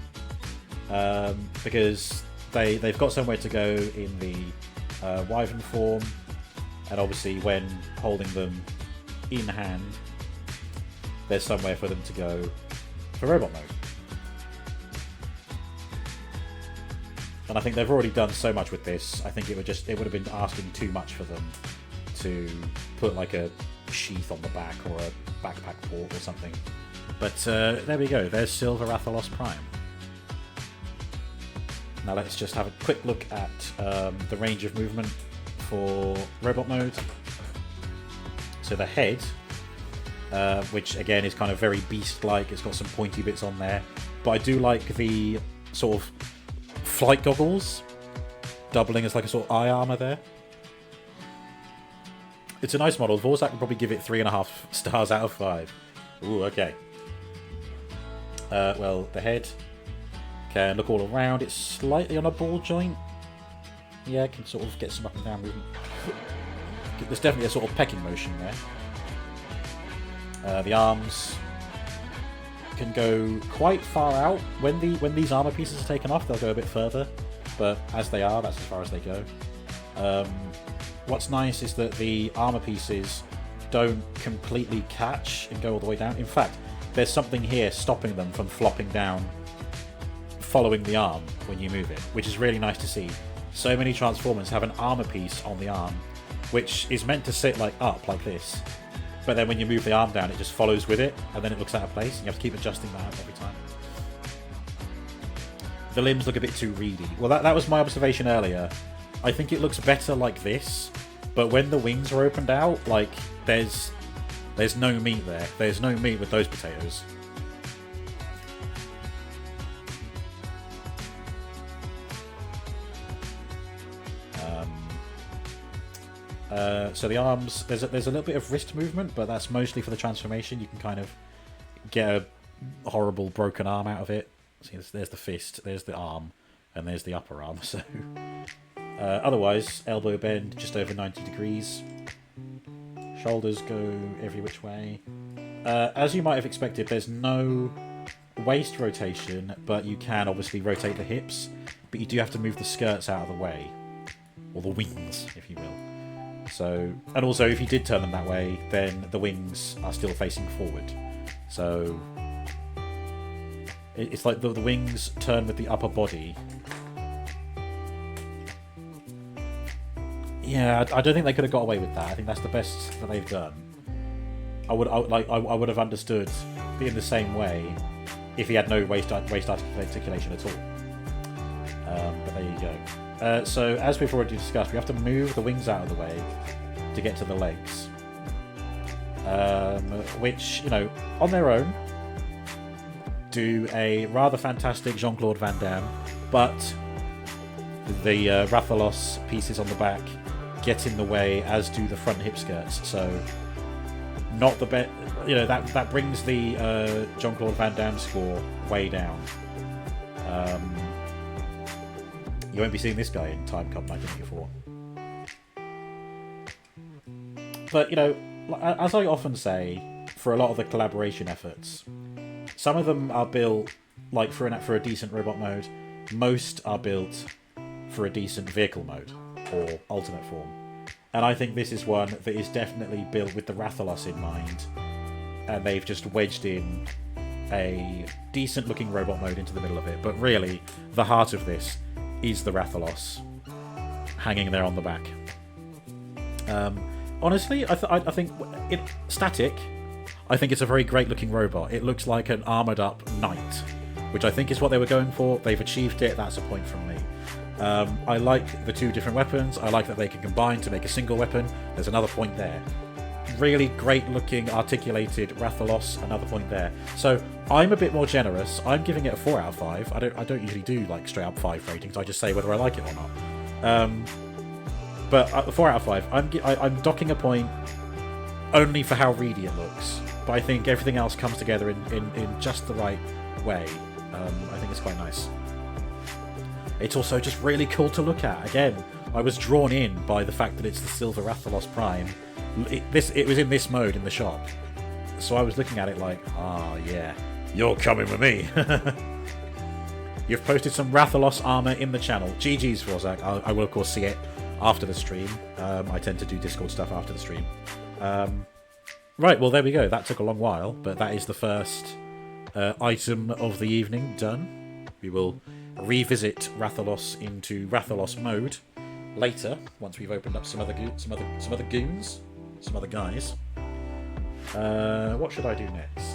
because they've got somewhere to go in the Wyvern form, and obviously when holding them in hand, there's somewhere for them to go for robot mode. And I think they've already done so much with this. I think it would have been asking too much for them to put like a sheath on the back or a backpack port or something. But there we go. There's Silver Rathalos Prime. Now let's just have a quick look at the range of movement for robot mode. So the head, which again is kind of very beast-like, it's got some pointy bits on there, but I do like the sort of flight goggles, doubling as like a sort of eye armor there. It's a nice model. Vorzak would probably give it 3.5 stars out of 5. Ooh, okay. Well, the head can look all around. It's slightly on a ball joint. Yeah, it can sort of get some up and down movement. There's definitely a sort of pecking motion there. The arms can go quite far out. When these armor pieces are taken off, they'll go a bit further. But as they are, that's as far as they go. What's nice is that the armor pieces don't completely catch and go all the way down. In fact, there's something here stopping them from flopping down, following the arm when you move it, which is really nice to see. So many Transformers have an armor piece on the arm, which is meant to sit like up like this, but then when you move the arm down, it just follows with it, and then it looks out of place, and you have to keep adjusting that every time. The limbs look a bit too reedy. Well, that was my observation earlier. I think it looks better like this, but when the wings are opened out, like, there's no meat there. There's no meat with those potatoes. So the arms, there's a little bit of wrist movement, but that's mostly for the transformation. You can kind of get a horrible broken arm out of it. See, there's the fist, there's the arm, and there's the upper arm. So otherwise, elbow bend just over 90 degrees. Shoulders go every which way. As you might have expected, there's no waist rotation, but you can obviously rotate the hips. But you do have to move the skirts out of the way, or the wings, if you will. So, and also, if you did turn them that way, then the wings are still facing forward. So it's like the wings turn with the upper body. Yeah, I don't think they could have got away with that. I think that's the best that they've done. I would have understood being the same way if he had no waist articulation at all. But there you go. So as we've already discussed, we have to move the wings out of the way to get to the legs. Which, you know, on their own, do a rather fantastic Jean-Claude Van Damme, but the Rathalos pieces on the back get in the way, as do the front hip skirts. So not the best, you know, that brings the Jean-Claude Van Damme score way down. You won't be seeing this guy in Time Cup 1984. But, you know, as I often say, for a lot of the collaboration efforts, some of them are built like for a decent robot mode. Most are built for a decent vehicle mode or alternate form. And I think this is one that is definitely built with the Rathalos in mind, and they've just wedged in a decent looking robot mode into the middle of it. But really, the heart of this is the Rathalos hanging there on the back. Honestly, I think it static. I think it's a very great looking robot. It looks like an armoured up knight, which I think is what they were going for. They've achieved it. That's a point from me. I like the two different weapons. I like that they can combine to make a single weapon. There's another point there. Really great looking articulated Rathalos. Another point there. So I'm a bit more generous. I'm giving it a 4 out of 5. I don't usually do like straight up 5 ratings. I just say whether I like it or not. But 4 out of 5. I'm docking a point only for how reedy it looks. But I think everything else comes together in just the right way. I think it's quite nice. It's also just really cool to look at. Again, I was drawn in by the fact that it's the Silver Rathalos Prime. It was in this mode in the shop. So I was looking at it like, yeah, you're coming with me. You've posted some Rathalos armor in the channel. GG's, Rozak. I will, of course, see it after the stream. I tend to do Discord stuff after the stream. Right, well, there we go. That took a long while, but that is the first item of the evening done. We will revisit Rathalos into Rathalos mode later, once we've opened up some other goons, some other guys. What should I do next?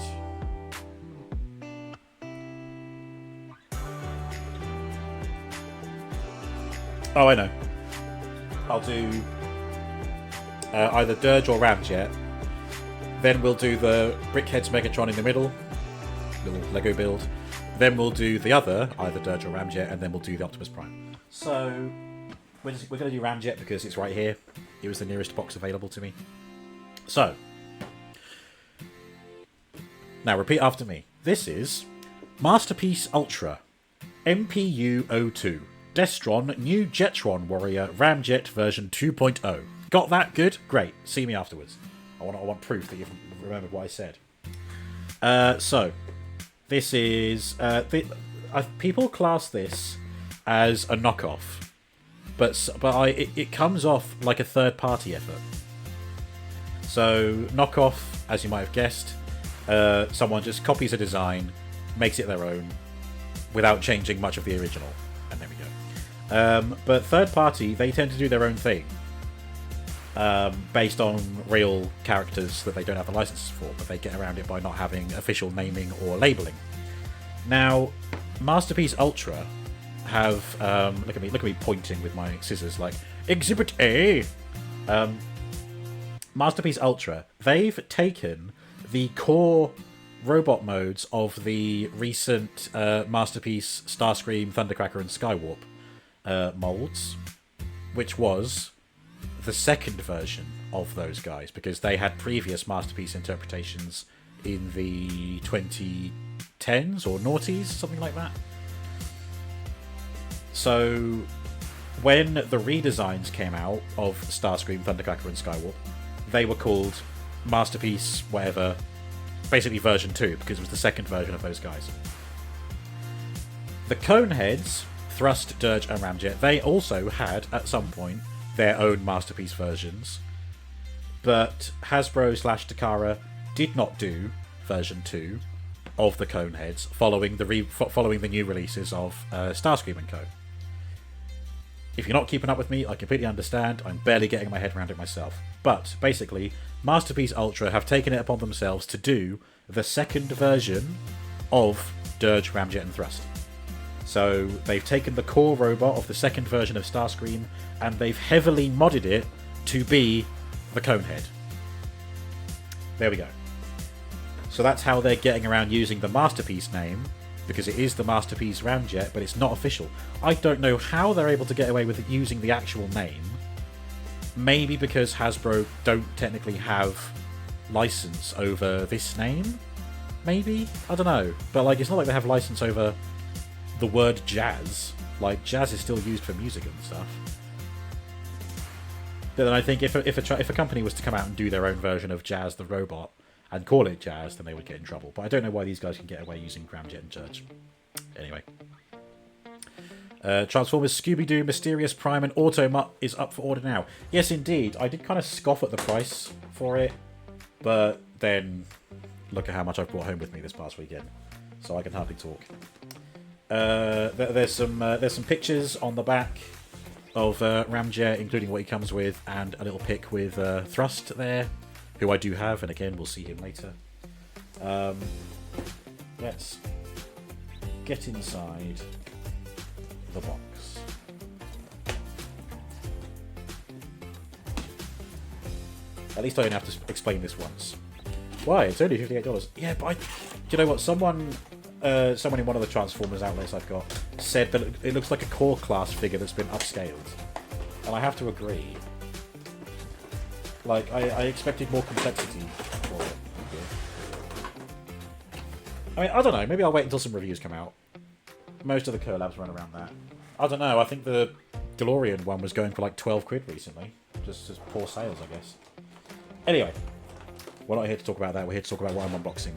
Oh, I know. I'll do either Dirge or Ramjet. Then we'll do the Brickheadz Megatron in the middle, little Lego build. Then we'll do the other, either Dirge or Ramjet, and then we'll do the Optimus Prime. So we're going to do Ramjet because it's right here. It was the nearest box available to me. So now repeat after me. This is Masterpiece Ultra, MPU 02, Destron New Jetron Warrior Ramjet version 2.0. Got that? Good? Great. See me afterwards. I want proof that you've remembered what I said. So this is people class this as a knockoff, but it comes off like a third-party effort. So knockoff, as you might have guessed, someone just copies a design, makes it their own, without changing much of the original, and there we go. But third-party, they tend to do their own thing, based on real characters that they don't have the licenses for, but they get around it by not having official naming or labeling. Now, Masterpiece Ultra have look at me pointing with my scissors like Exhibit A. Masterpiece Ultra, they've taken the core robot modes of the recent Masterpiece Starscream, Thundercracker, and Skywarp molds, which was the second version of those guys, because they had previous Masterpiece interpretations in the 2010s or noughties, something like that. So when the redesigns came out of Starscream, Thundercracker, and Skywarp, they were called Masterpiece whatever, basically version 2, because it was the second version of those guys. The Coneheads, Thrust, Dirge, and Ramjet, they also had, at some point, their own Masterpiece versions, but Hasbro/Takara did not do version 2 of the Coneheads following the new releases of Starscream and Co. If you're not keeping up with me, I completely understand. I'm barely getting my head around it myself. But basically, Masterpiece Ultra have taken it upon themselves to do the second version of Dirge, Ramjet, and Thrust. So they've taken the core robot of the second version of Starscream and they've heavily modded it to be the Conehead. There we go. So that's how they're getting around using the Masterpiece name, because it is the Masterpiece Ramjet, but it's not official. I don't know how they're able to get away with using the actual name. Maybe because Hasbro don't technically have license over this name? Maybe? I don't know. But like, it's not like they have license over the word jazz. Like, jazz is still used for music and stuff. But then I think if a company was to come out and do their own version of Jazz the robot and call it Jazz, then they would get in trouble. But I don't know why these guys can get away using Ramjet and Dirge. Anyway. Transformers Scooby-Doo, Mysterious Prime, and Automutt is up for order now. Yes, indeed. I did kind of scoff at the price for it, but then look at how much I've brought home with me this past weekend, so I can hardly talk. There's some pictures on the back of Ramjet, including what he comes with, and a little pic with Thrust there, who I do have, and again, we'll see him later. Let's get inside the box. At least I don't have to explain this once. Why? It's only $58. Yeah, but do you know what? Someone in one of the Transformers outlets I've got said that it looks like a core class figure that's been upscaled. And I have to agree. Like, I expected more complexity for it. I mean, I don't know. Maybe I'll wait until some reviews come out. Most of the collabs run around that. I don't know. I think the DeLorean one was going for like 12 quid recently. Just poor sales, I guess. Anyway, we're not here to talk about that. We're here to talk about what I'm unboxing.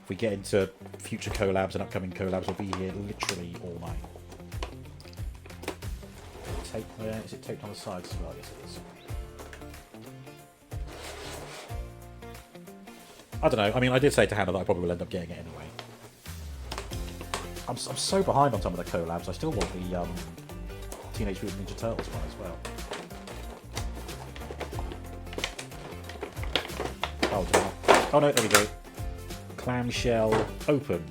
If we get into future collabs and upcoming collabs, we'll be here literally all night. Tape there. Is it taped on the sides as well? Yes, it is. I don't know. I mean, I did say to Hannah that I probably will end up getting it anyway. I'm so behind on some of the collabs. I still want the Teenage Mutant Ninja Turtles one as well. Oh no, there we go. Clamshell open.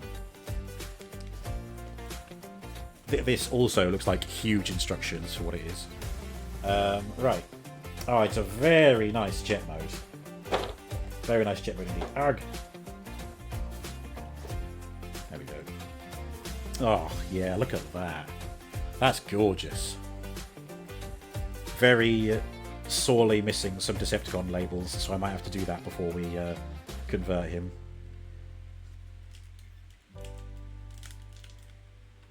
This also looks like huge instructions for what it is. Right. Oh, it's a very nice jet mode. Very nice jet mode indeed. Arg. There we go. Oh, yeah, look at that. That's gorgeous. Very sorely missing some Decepticon labels, so I might have to do that before we convert him.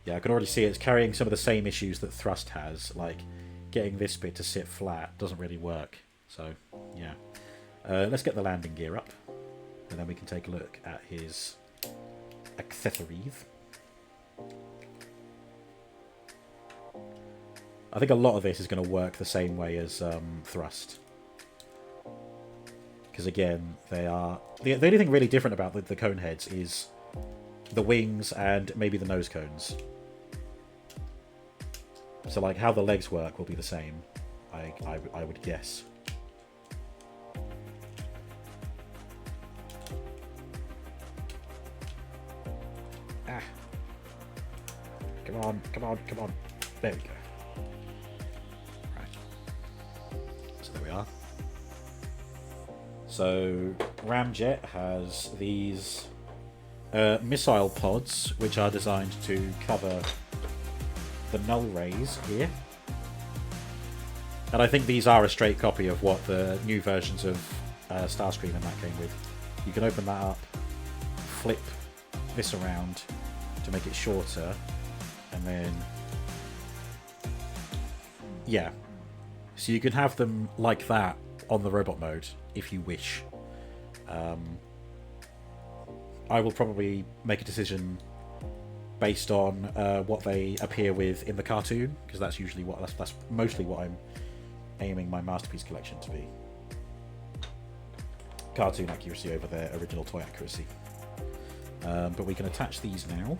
Yeah, I can already see it's carrying some of the same issues that Thrust has, like getting this bit to sit flat doesn't really work. So, yeah. Let's get the landing gear up, and then we can take a look at his accessories. I think a lot of this is going to work the same way as Thrust. Because again, they are... The only thing really different about the cone heads is the wings and maybe the nose cones. So like how the legs work will be the same, I would guess. Ah. Come on, come on, come on. There we go. So Ramjet has these missile pods, which are designed to cover the null rays here. And I think these are a straight copy of what the new versions of Starscream and that came with. You can open that up, flip this around to make it shorter, and then yeah. So you can have them like that on the robot mode if you wish. I will probably make a decision based on what they appear with in the cartoon, because that's usually that's mostly what I'm aiming my Masterpiece collection to be. Cartoon accuracy over their original toy accuracy. But we can attach these now.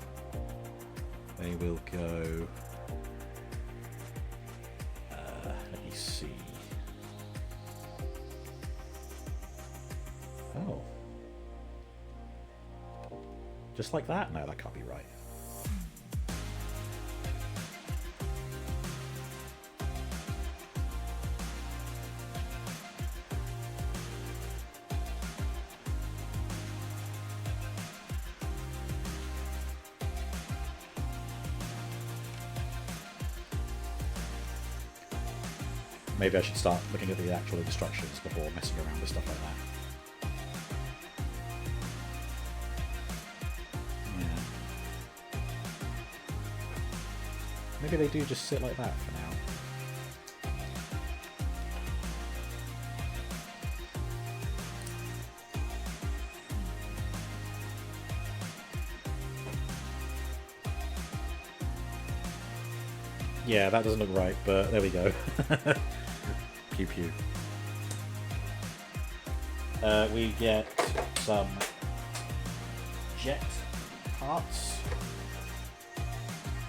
They will go... let me see. Oh. Just like that? No, that can't be right. Maybe I should start looking at the actual instructions before messing around with stuff like that. Yeah. Maybe they do just sit like that for now. Yeah, that doesn't look right, but there we go. Pew pew. We get some jet parts,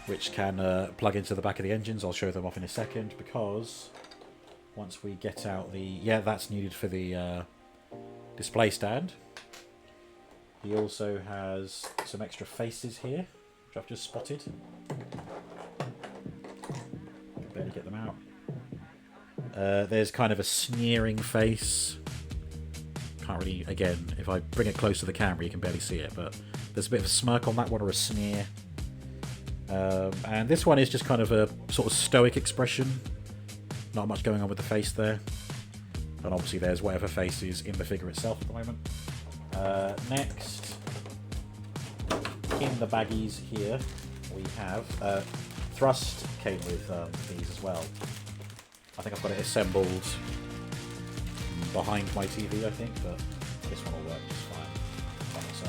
which can plug into the back of the engines. I'll show them off in a second, because once we get out the... Yeah, that's needed for the display stand. He also has some extra faces here, which I've just spotted. Barely get them out. There's kind of a sneering face. Can't really, again, if I bring it close to the camera you can barely see it, but there's a bit of a smirk on that one, or a sneer. And this one is just kind of a sort of stoic expression. Not much going on with the face there. And obviously there's whatever face is in the figure itself at the moment. Next, in the baggies here, we have... Thrust came with these as well. I think I've got it assembled behind my TV, I think, but this one will work just fine on its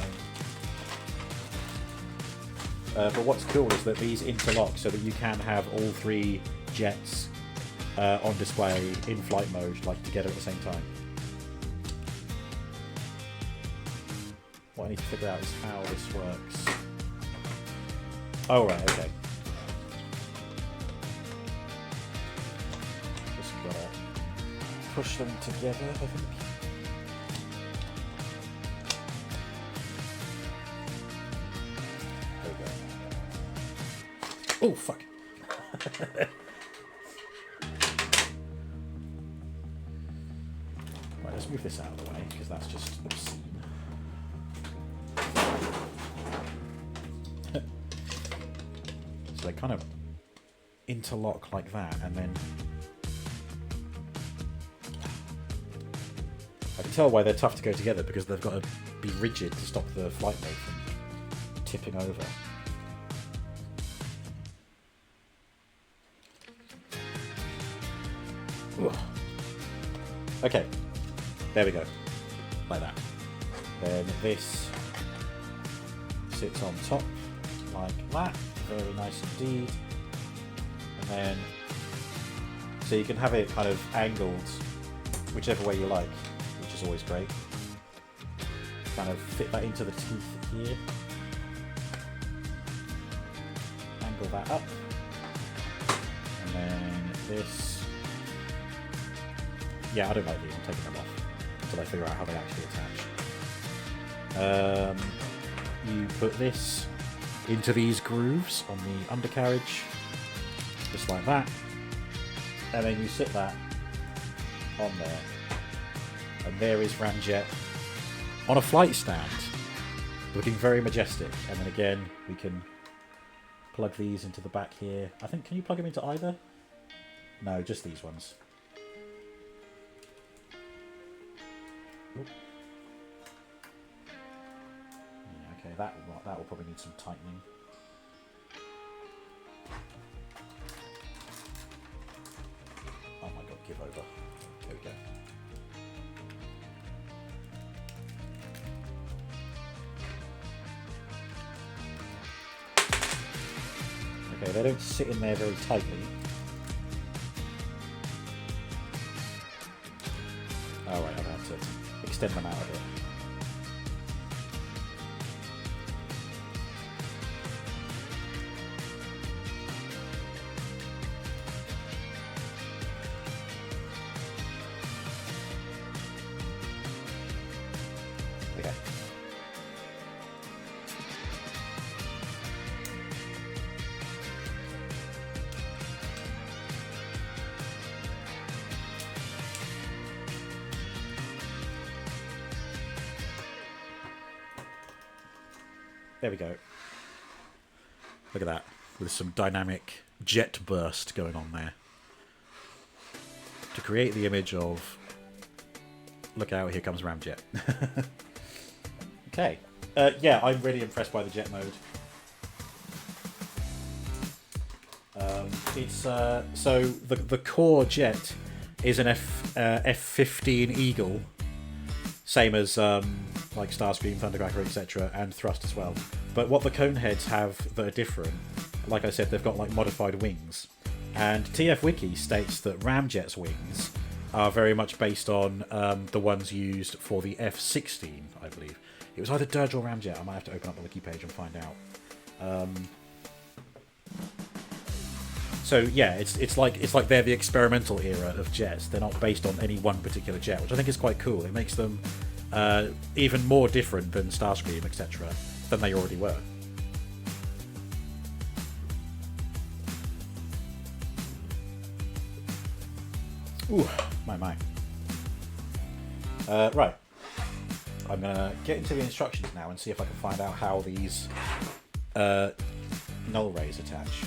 own. But what's cool is that these interlock so that you can have all three jets on display in flight mode, like together at the same time. What I need to figure out is how this works. Oh, right, okay. Push them together, I think. There we go. Oh, fuck. Right, let's move this out of the way, because that's just obscene. So they kind of interlock like that, and then... I can tell why they're tough to go together, because they've got to be rigid to stop the flight mode from tipping over. Ooh. Okay, there we go, like that. Then this sits on top like that, very nice indeed. And then, so you can have it kind of angled whichever way you like, which is always great. Kind of fit that into the teeth here. Angle that up. And then this. Yeah, I don't like these, I'm taking them off until I figure out how they actually attach. You put this into these grooves on the undercarriage, just like that. And then you sit that on there. And there is Ramjet on a flight stand, looking very majestic. And then again, we can plug these into the back here. I think, can you plug them into either? No, just these ones. Yeah, okay, that will probably need some tightening. Oh my god, give over. There we go. Okay, they don't sit in there very tightly. Oh right, I'm going to have to extend them out a bit. Okay. There we go. Look at that, with some dynamic jet burst going on there. To create the image of, look out, here comes Ramjet. Okay. Yeah, I'm really impressed by the jet mode. It's so the core jet is an F-15 Eagle, same as like Starscream, Thundercracker, etc., and Thrust as well. But what the Coneheads have that are different, like I said, they've got like modified wings. And TF Wiki states that Ramjet's wings are very much based on the ones used for the F-16, I believe. It was either Dirge or Ramjet. I might have to open up the wiki page and find out. So yeah, it's like they're the experimental era of jets. They're not based on any one particular jet, which I think is quite cool. It makes them even more different than Starscream, etc., than they already were. Ooh, my. Right. I'm going to get into the instructions now and see if I can find out how these null rays attach.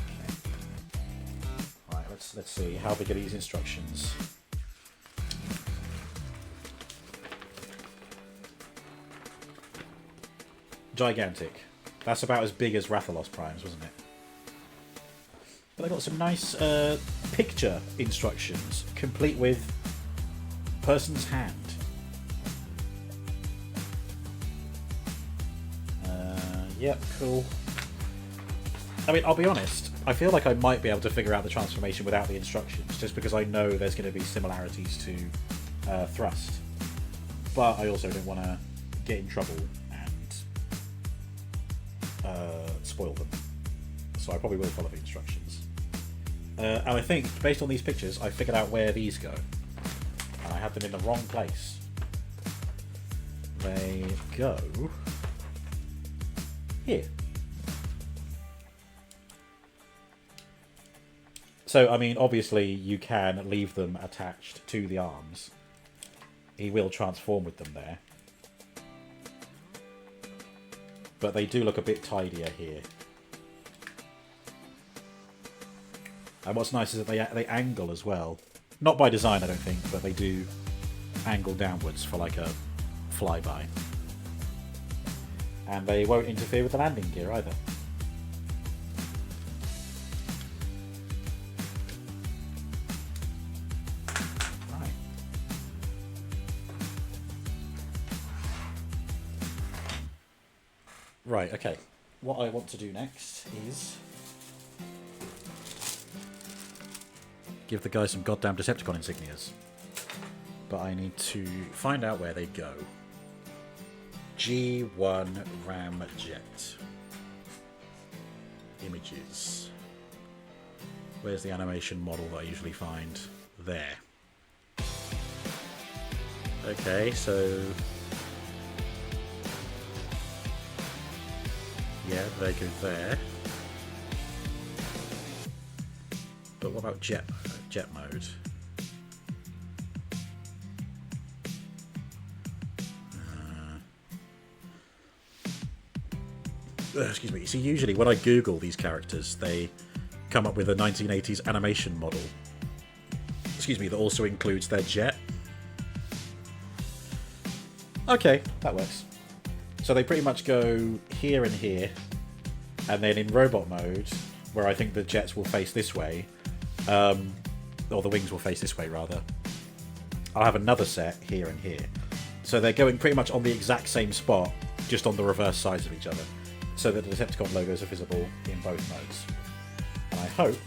Okay. Right, let's see. How big are these instructions? Gigantic. That's about as big as Rathalos Primes, wasn't it? But I got some nice picture instructions, complete with person's hand. Yep, cool. I mean, I'll be honest, I feel like I might be able to figure out the transformation without the instructions, just because I know there's going to be similarities to Thrust. But I also don't want to get in trouble and spoil them. So I probably will follow the instructions. And I think, based on these pictures, I figured out where these go. And I have them in the wrong place. They go here. So, I mean, obviously you can leave them attached to the arms. He will transform with them there. But they do look a bit tidier here. And what's nice is that they angle as well. Not by design, I don't think, but they do angle downwards for like a flyby. And they won't interfere with the landing gear either. Right. Right, okay. What I want to do next is give the guy some goddamn Decepticon insignias. But I need to find out where they go. G1 Ramjet. Images. Where's the animation model that I usually find? There. Okay, so yeah, they go there. But what about jet mode? Excuse me. See, usually when I Google these characters, they come up with a 1980s animation model. Excuse me, that also includes their jet. Okay, that works. So they pretty much go here and here, and then in robot mode, where I think the jets will face this way, or the wings will face this way rather, I'll have another set here and here. So they're going pretty much on the exact same spot, just on the reverse sides of each other, so that the Decepticon logos are visible in both modes. And I hope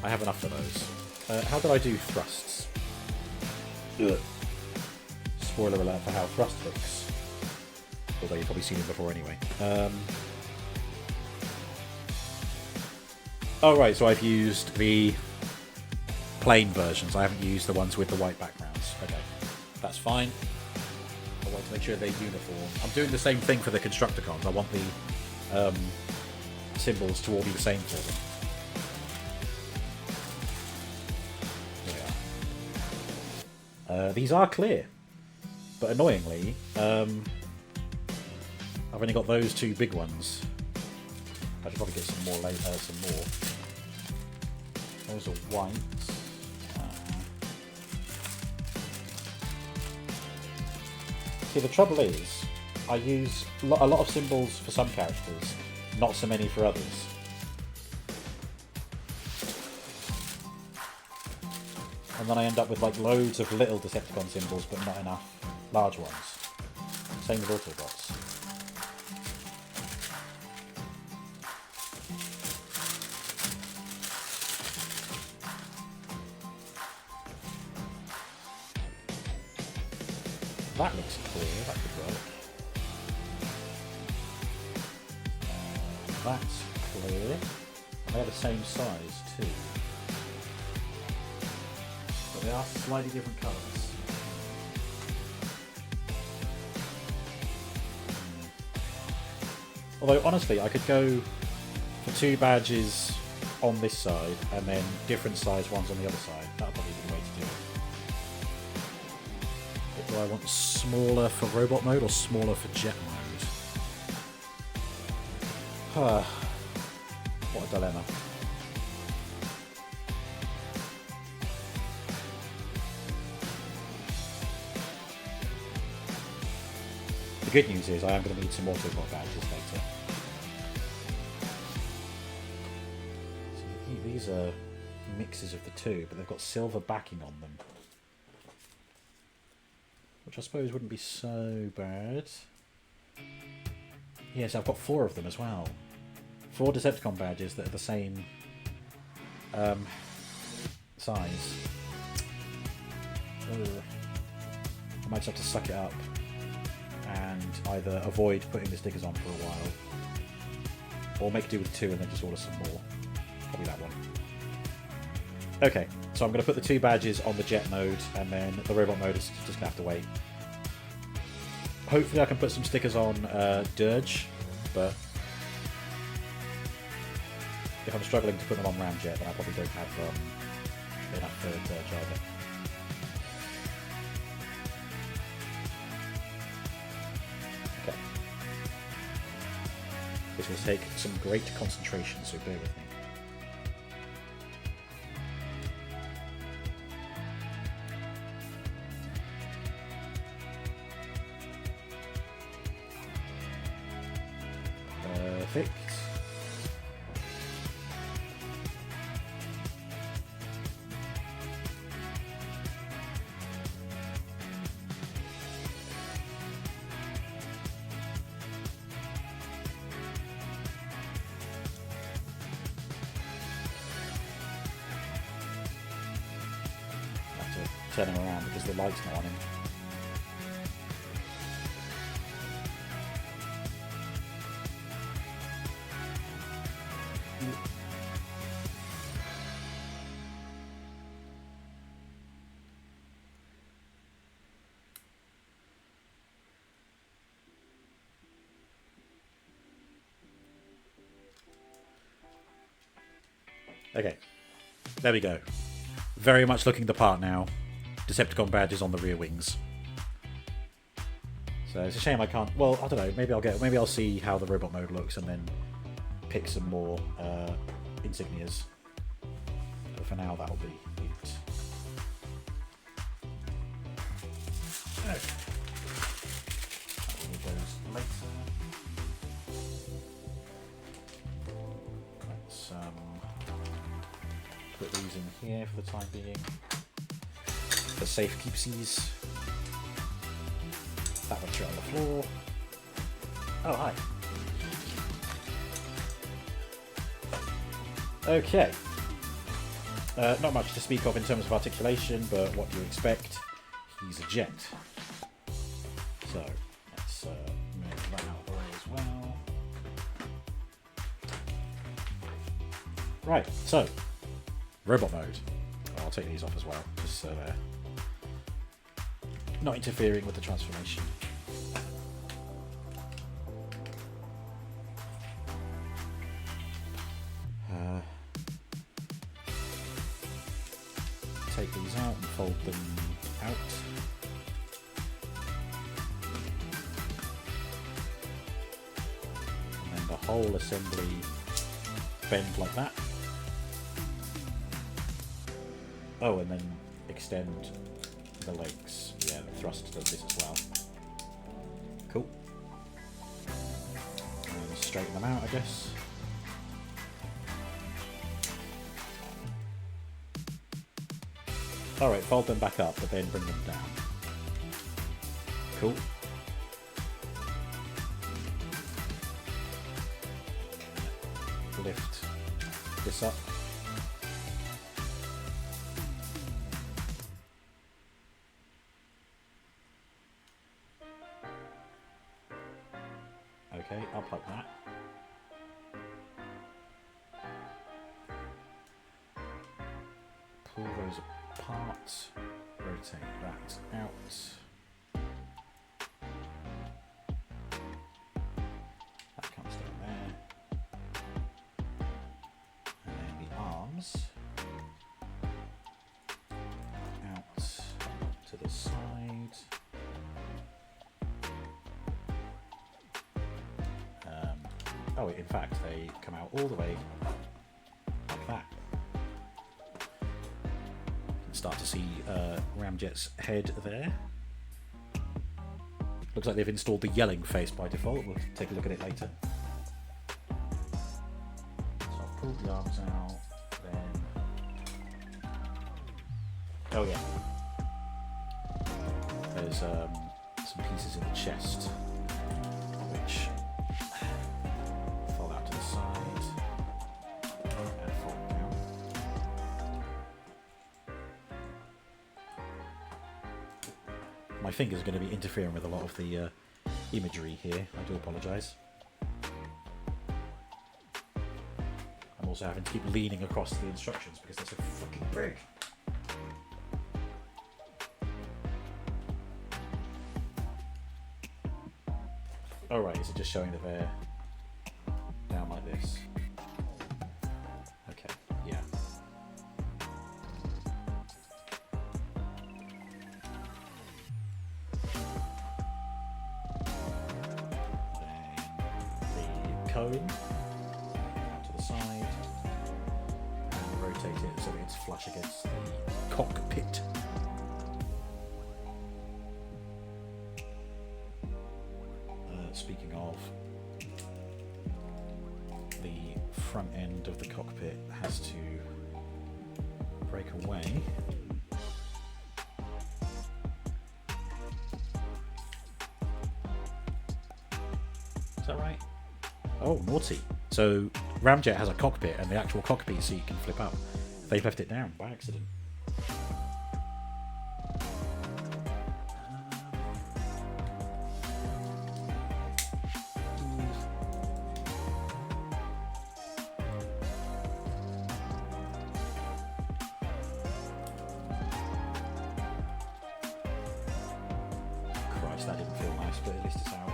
I have enough of those. How did I do thrusts? Ugh. Spoiler alert for how thrust looks. Although you've probably seen it before anyway. Oh right, so I've used the plain versions. I haven't used the ones with the white backgrounds. Okay, that's fine. I want to make sure they're uniform. I'm doing the same thing for the Constructicons. I want the symbols to all be the same for them. These are clear, but annoyingly, I've only got those two big ones. I should probably get some more later. Some more. Those are white. See, the trouble is, I use a lot of symbols for some characters, not so many for others. And then I end up with like loads of little Decepticon symbols, but not enough large ones. Same with Autobots. That looks clear, that could work. That's clear. And they're the same size too. But they are slightly different colours. Although honestly, I could go for 2 badges on this side and then different size ones on the other side. That would probably be the way to do it. Do I want smaller for robot mode or smaller for jet mode? What a dilemma. The good news is I am going to need some Autobot badges later. So these are mixes of the two, but they've got silver backing on them. Which I suppose wouldn't be so bad. Yes, I've got 4 of them as well. 4 Decepticon badges that are the same size. Ugh. I might just have to suck it up and either avoid putting the stickers on for a while, or make do with 2 and then just order some more. Probably that one. Okay, so I'm going to put the 2 badges on the jet mode, and then the robot mode is just going to have to wait. Hopefully I can put some stickers on Dirge, but if I'm struggling to put them on Ramjet, then I probably don't have enough for Dirge either. Okay. This will take some great concentration, so bear with me. Perfect. I have to turn him around because the light's not on him. Okay, there we go. Very much looking the part now. Decepticon badges on the rear wings. So it's a shame I can't. Well, I don't know. Maybe I'll see how the robot mode looks and then pick some more insignias. But for now, that'll be it. Okay. I'll need those later. Let's put these in here for the time being. For safe keepsies. That one's right on the floor. Oh, hi. Okay. Not much to speak of in terms of articulation, but what do you expect? He's a jet. So, let's move that out of the way as well. Right, so, robot mode. I'll take these off as well, just so they're not interfering with the transformation. Take these out and fold them out. And then the whole assembly bend like that. Oh, and then extend the legs. Yeah, the thrust does this as well. Cool. And straighten them out, I guess. Alright, fold them back up, but then bring them down. Cool. Lift this up. Okay, up like that. Pull those apart, rotate that out. That comes down there. And then the arms out to the side. Oh, in fact, they come out all the way like that. Start to see Ramjet's head there. Looks like they've installed the yelling face by default. We'll take a look at it later. So I'll pull the arms out, then... Oh yeah. There's some pieces in the chest, which fall out to the side and fall down. My finger's going to be interfering with a lot of the imagery here. I do apologise. I'm also having to keep leaning across the instructions because they're so fucking big. Oh right, is it just showing that they're down like this? Okay, yeah. Then the cone out to the side and rotate it so it's flush against the cockpit. Speaking of, the front end of the cockpit has to break away. Is that right? Oh, naughty. So Ramjet has a cockpit and the actual cockpit seat can flip up. They've left it down by accident. That didn't feel nice, but at least it's out.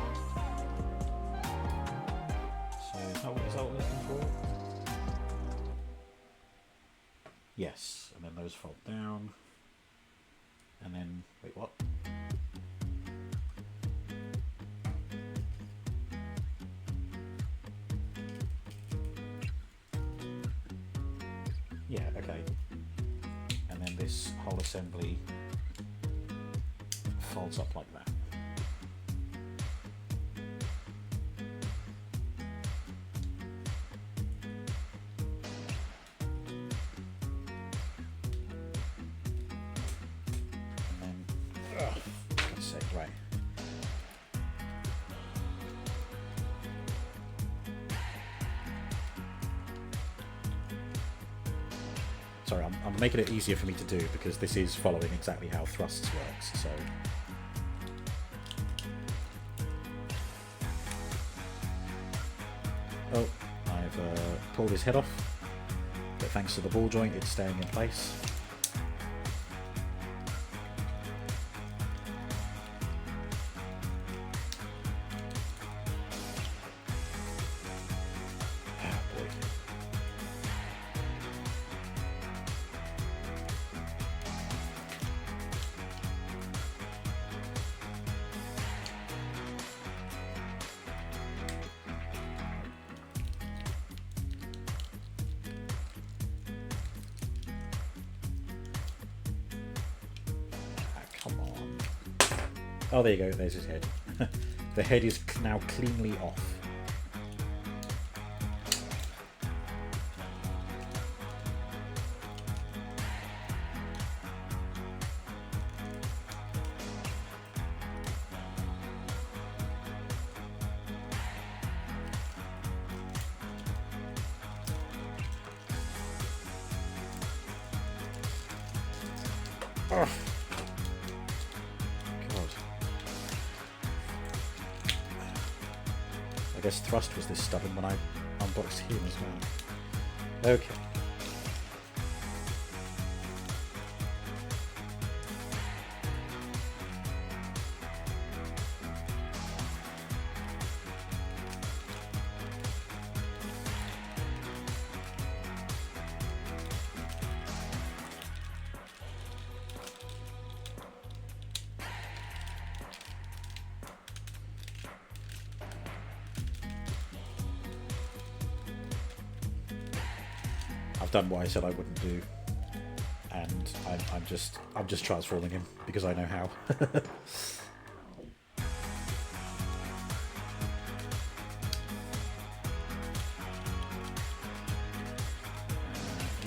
So is that what we're looking for? Yes, and then those fold down. And then, wait, what? Yeah, okay. And then this whole assembly folds up like that. And then, for God's sake, right. Sorry, I'm making it easier for me to do because this is following exactly how thrusts works, so... Oh, I've pulled his head off, but thanks to the ball joint it's staying in place. Oh, there you go, there's his head. The head is now cleanly off. Oh. I guess Thrust was this stubborn when I unboxed him as well. Okay. I've done what I said I wouldn't do, and I'm just transforming him because I know how.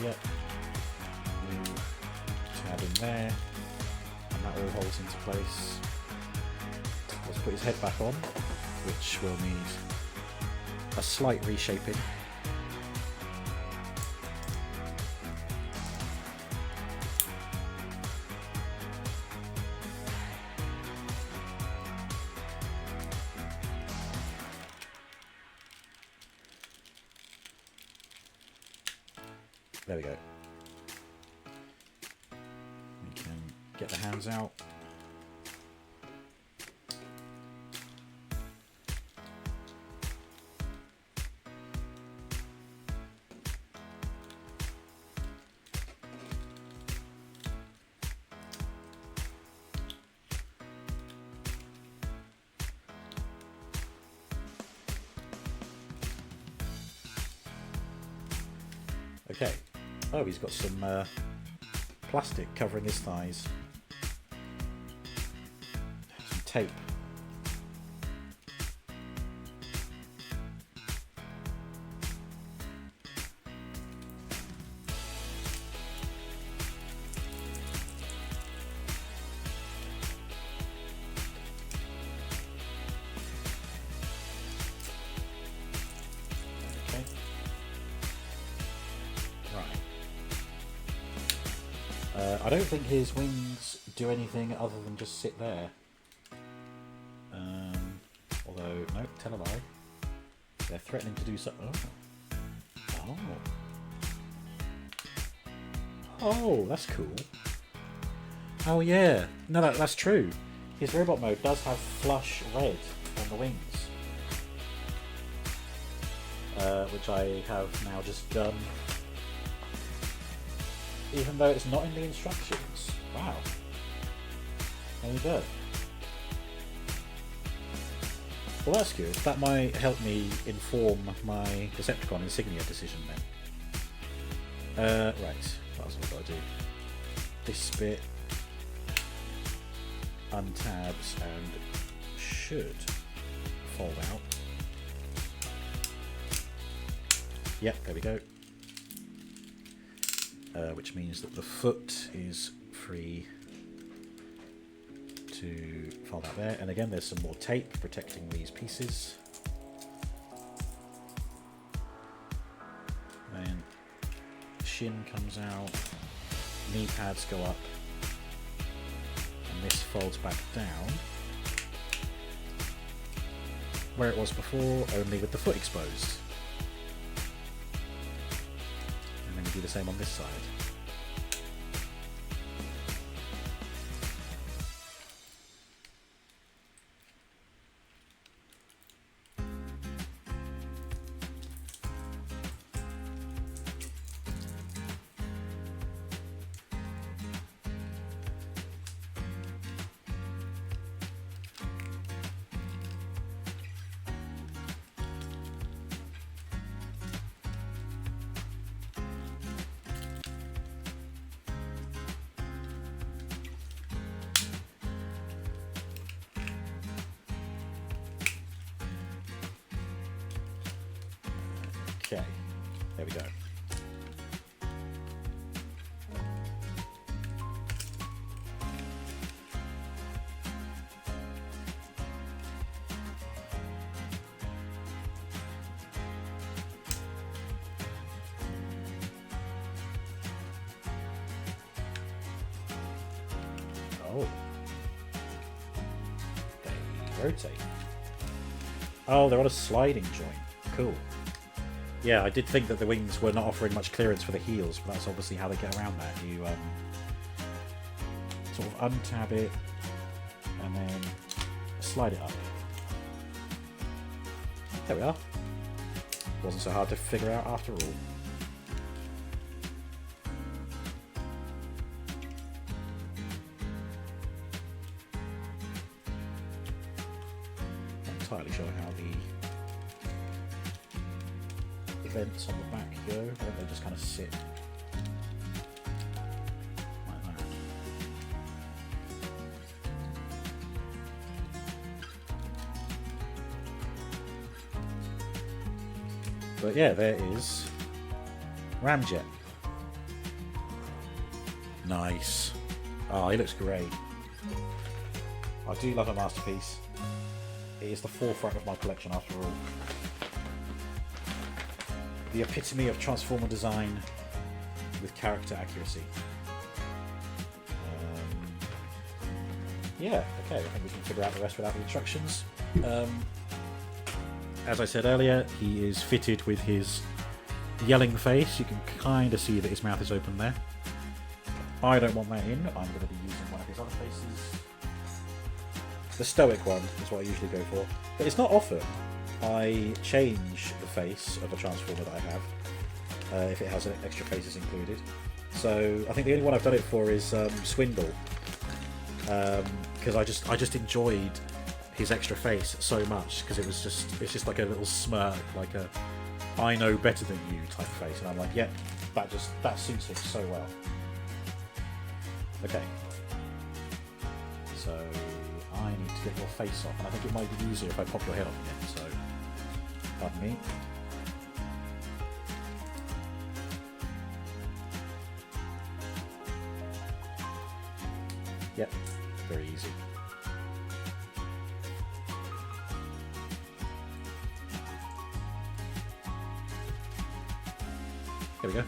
Yep. Tab in there, and that all holds into place. Let's put his head back on, which will need a slight reshaping. There we go. We can get the hands out. Okay. Oh, he's got some plastic covering his thighs. Some tape. I don't think his wings do anything other than just sit there. Although, no, tell a lie. They're threatening to do so. Oh. Oh, that's cool. Oh yeah, no, that's true. His robot mode does have flush red on the wings. Which I have now just done. Even though it's not in the instructions. Wow. There you go. Well, that's good. That might help me inform my Decepticon insignia decision then. Right, what else have I got to do? This bit untabs and should fold out. Yep, there we go. Which means that the foot is free to fold out there. And again, there's some more tape protecting these pieces. Then shin comes out, knee pads go up, and this folds back down where it was before, only with the foot exposed. And then we do the same on this side. Okay, there we go. Oh. They rotate. Oh, they're on a sliding joint. Cool. Yeah, I did think that the wings were not offering much clearance for the heels, but that's obviously how they get around that. You sort of untab it and then slide it up. There we are. Wasn't so hard to figure out after all. Not entirely sure how the vents on the back go. I think they just kind of sit like that. But yeah, there is Ramjet. Nice. Oh, he looks great. I do love a masterpiece. It is the forefront of my collection after all. The epitome of Transformer design with character accuracy. Yeah, okay, I think we can figure out the rest without the instructions. As I said earlier, he is fitted with his yelling face. You can kind of see that his mouth is open there. I don't want that in. I'm going to be using one of his other faces. The stoic one is what I usually go for. But it's not often I change the face of a Transformer that I have, if it has extra faces included. So I think the only one I've done it for is Swindle, because I just enjoyed his extra face so much, because it's just like a little smirk, like a I know better than you type face, and I'm like, yeah, that suits him so well. Okay, so I need to get your face off, and I think it might be easier if I pop your head off again, so pardon me. Yep, very easy. There we go.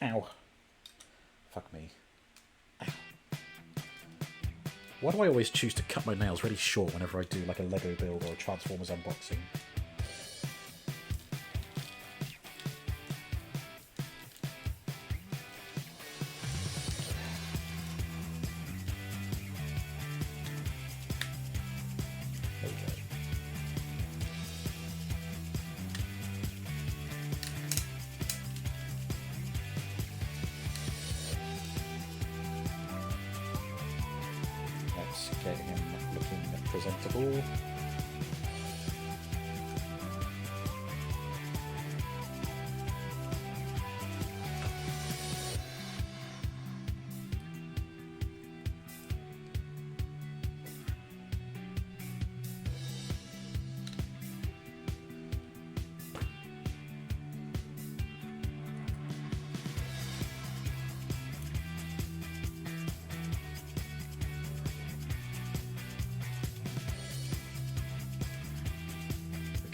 Ow. Fuck me. Ow. Why do I always choose to cut my nails really short whenever I do like a Lego build or a Transformers unboxing? There we go. get him looking presentable.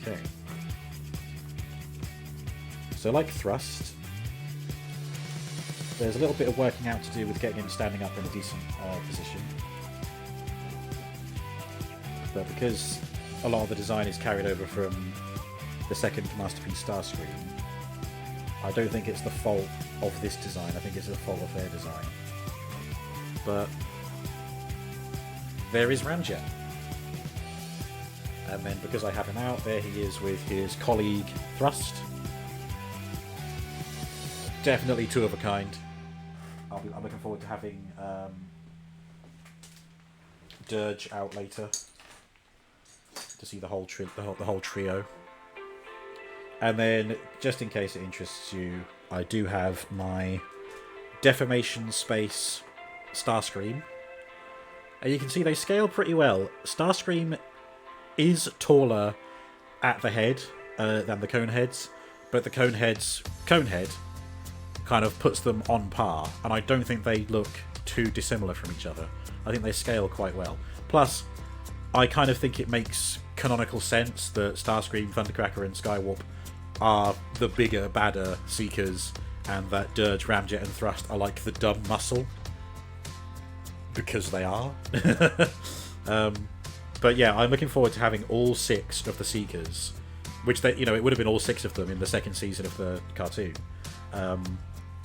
Okay. So like thrust, there's a little bit of working out to do with getting him standing up in a decent position. But because a lot of the design is carried over from the second Masterpiece Starscream, I don't think it's the fault of this design, I think it's the fault of their design. But there is Ramjet. And then because I have him out, there he is with his colleague Thrust. Definitely two of a kind. I'm looking forward to having Dirge out later to see the whole trio. And then, just in case it interests you, I do have my Deformation Space Starscream. And you can see they scale pretty well. Starscream is taller at the head than the Coneheads, but the Conehead kind of puts them on par, and I don't think they look too dissimilar from each other. I think they scale quite well. Plus, I kind of think it makes canonical sense that Starscream, Thundercracker, and Skywarp are the bigger, badder Seekers, and that Dirge, Ramjet, and Thrust are like the dumb muscle. Because they are. But yeah, I'm looking forward to having all 6 of the Seekers, which they, it would have been all 6 of them in the second season of the cartoon.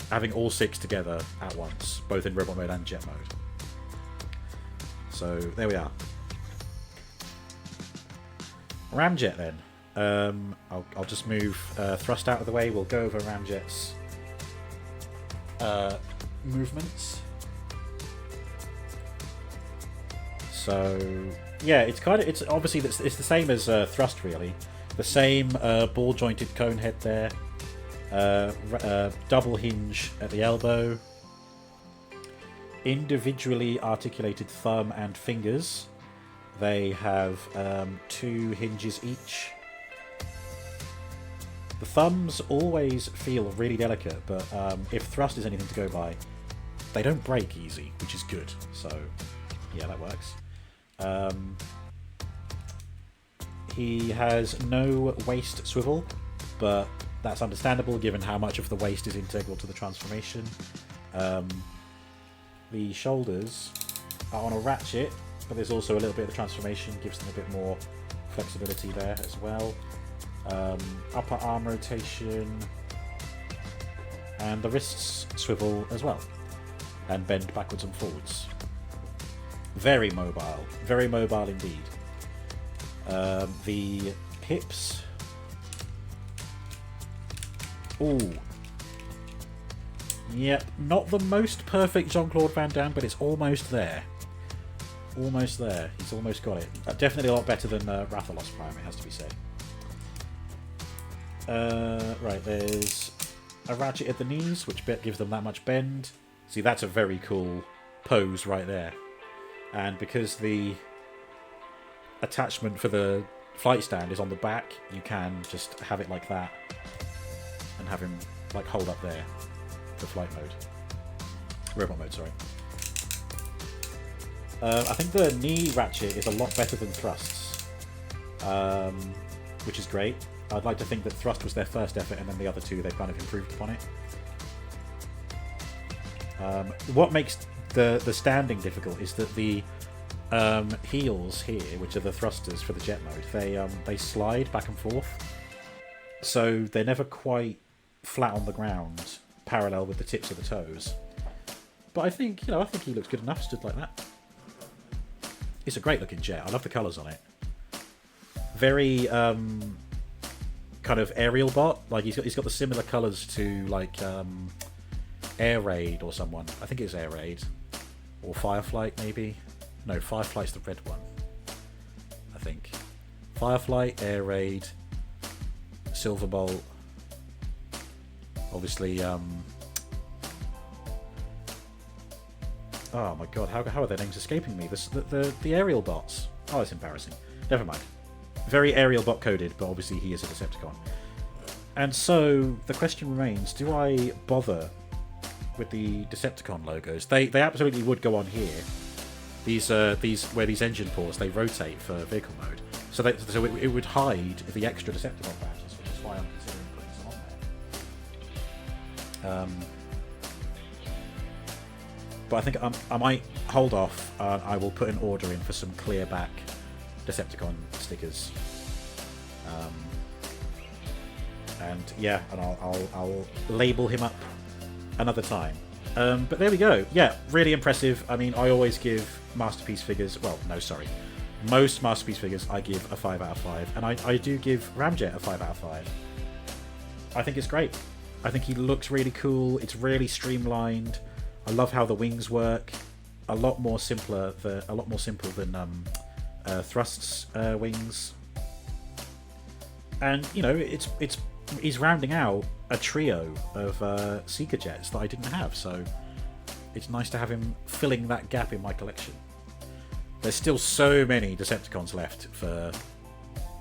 Having all 6 together at once, both in robot mode and jet mode. So there we are. Ramjet then. I'll just move Thrust out of the way. We'll go over Ramjet's movements. So yeah, it's obviously it's the same as Thrust really. The same ball jointed cone head there. Double hinge at the elbow. Individually articulated thumb and fingers. They have 2 hinges each. The thumbs always feel really delicate, but if Thrust is anything to go by, they don't break easy, which is good. So yeah, that works. He has no waist swivel, but that's understandable given how much of the waist is integral to the transformation. The shoulders are on a ratchet, but there's also a little bit of the transformation, gives them a bit more flexibility there as well. Upper arm rotation, and the wrists swivel as well, and bend backwards and forwards. Very mobile indeed. The hips. Ooh. Yep, not the most perfect Jean-Claude Van Damme, but it's almost there. Almost there. He's almost got it. Definitely a lot better than Rathalos Prime, it has to be said. Right, there's a ratchet at the knees, which gives them that much bend. See, that's a very cool pose right there. And because the attachment for the flight stand is on the back, you can just have it like that and have him like hold up there for flight mode. Robot mode, sorry. I think the knee ratchet is a lot better than Thrust's, which is great. I'd like to think that Thrust was their first effort, and then the other two they've kind of improved upon it. What makes the standing difficult is that the heels here, which are the thrusters for the jet mode, they slide back and forth, so they're never quite flat on the ground, parallel with the tips of the toes. But I think he looks good enough stood like that. It's a great looking jet. I love the colours on it. Very kind of aerial bot. Like he's got the similar colours to like Air Raid or someone. I think it's Air Raid or Fireflight maybe. No, Firefly's the red one, I think. Firefly, Air Raid, Silverbolt. Obviously, oh my god, how are their names escaping me? The aerial bots. Oh, it's embarrassing. Never mind. Very aerial bot coded, but obviously he is a Decepticon. And so the question remains: do I bother with the Decepticon logos? They absolutely would go on here. These where these engine ports, they rotate for vehicle mode, so it would hide the extra Decepticon badges, which is why I'm considering putting some on there. But I think I might hold off. I will put an order in for some clear back Decepticon stickers. And yeah, and I'll label him up another time. But there we go. Yeah, really impressive. I mean, I always give Masterpiece figures... Well, no, sorry. Most Masterpiece figures I give a 5 out of 5. And I do give Ramjet a 5 out of 5. I think it's great. I think he looks really cool. It's really streamlined. I love how the wings work. A lot more simple than Thrust's wings. And, you know, he's rounding out a trio of Seeker jets that I didn't have, so it's nice to have him filling that gap in my collection. There's still so many Decepticons left for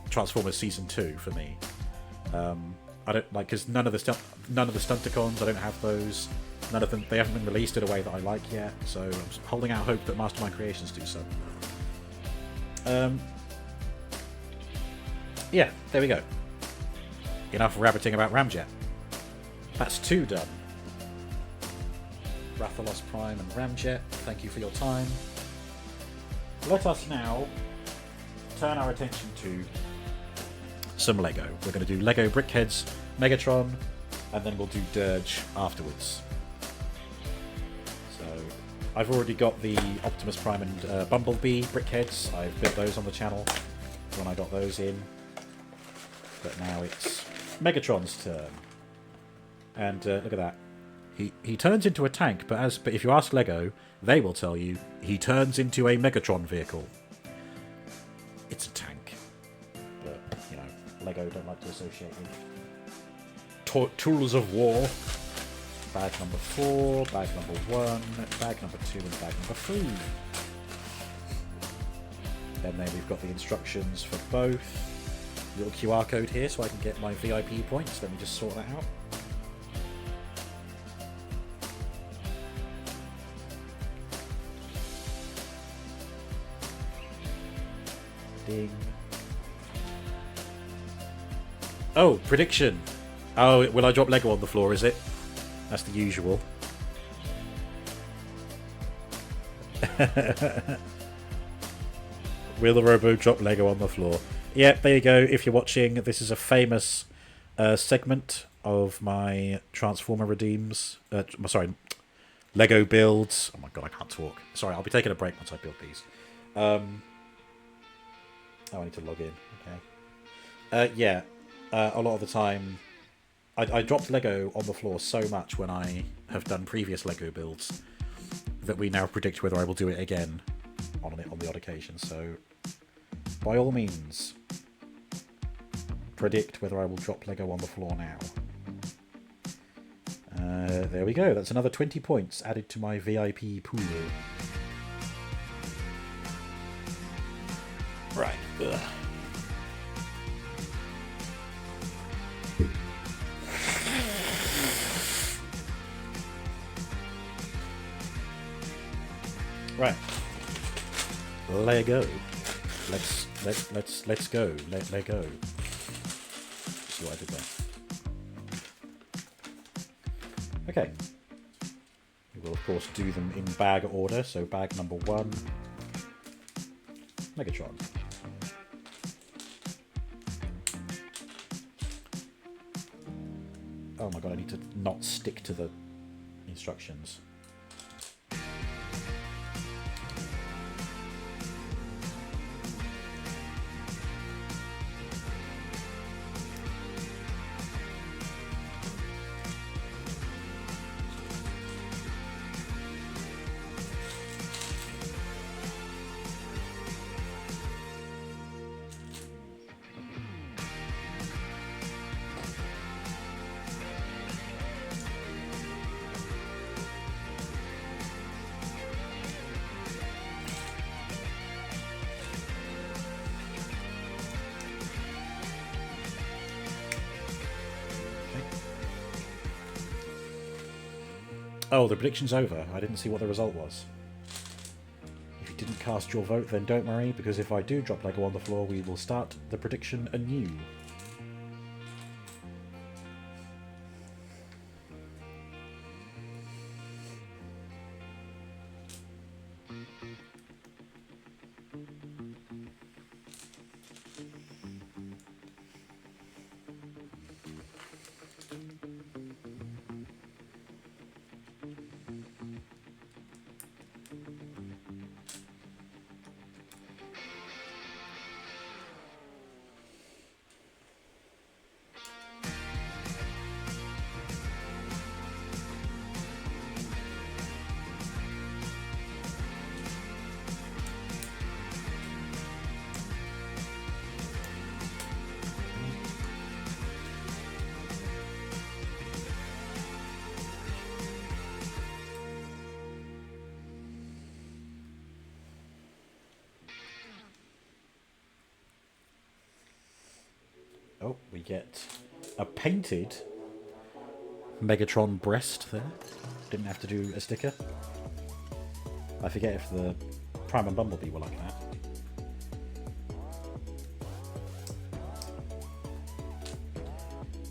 Transformers Season 2 for me. I don't like, because none of the Stunticons, I don't have those. None of them, they haven't been released in a way that I like yet, so I'm holding out hope that Mastermind Creations do so. Yeah, there we go. Enough rabbiting about Ramjet. That's 2 done. Rathalos Prime and Ramjet, thank you for your time. Let us now turn our attention to some Lego. We're going to do Lego Brickheadz Megatron, and then we'll do Dirge afterwards. So, I've already got the Optimus Prime and Bumblebee Brickheads. I've built those on the channel when I got those in. But now it's Megatron's turn. And look at that. He turns into a tank, but if you ask Lego, they will tell you he turns into a Megatron vehicle. It's a tank. But, you know, Lego don't like to associate with tools of war. Bag number 4, bag number 1, bag number 2, and bag number 3. And then we've got the instructions for both. Little QR code here so I can get my VIP points. Let me just sort that out. Ding. Oh, prediction. Oh, will I drop Lego on the floor, is it? That's the usual. Will the Robo drop Lego on the floor? Yeah, there you go. If you're watching, this is a famous segment of my Transformer redeems. Lego builds. Oh my god, I can't talk. Sorry, I'll be taking a break once I build these. Oh, I need to log in. Okay. Yeah, a lot of the time, I dropped Lego on the floor so much when I have done previous Lego builds that we now predict whether I will do it again on the odd occasion. So, by all means, predict whether I will drop Lego on the floor now. There we go. That's another 20 points added to my VIP pool. Right. Ugh. Right. Lego. Let's go. Let go. See what I did there. Okay. We will of course do them in bag order. So bag number 1, Megatron. Oh my god, I need to not stick to the instructions. Oh, the prediction's over. I didn't see what the result was. If you didn't cast your vote, then don't worry, because if I do drop Lego on the floor, we will start the prediction anew. Oh, we get a painted Megatron breast there. Didn't have to do a sticker. I forget if the Prime and Bumblebee were like that.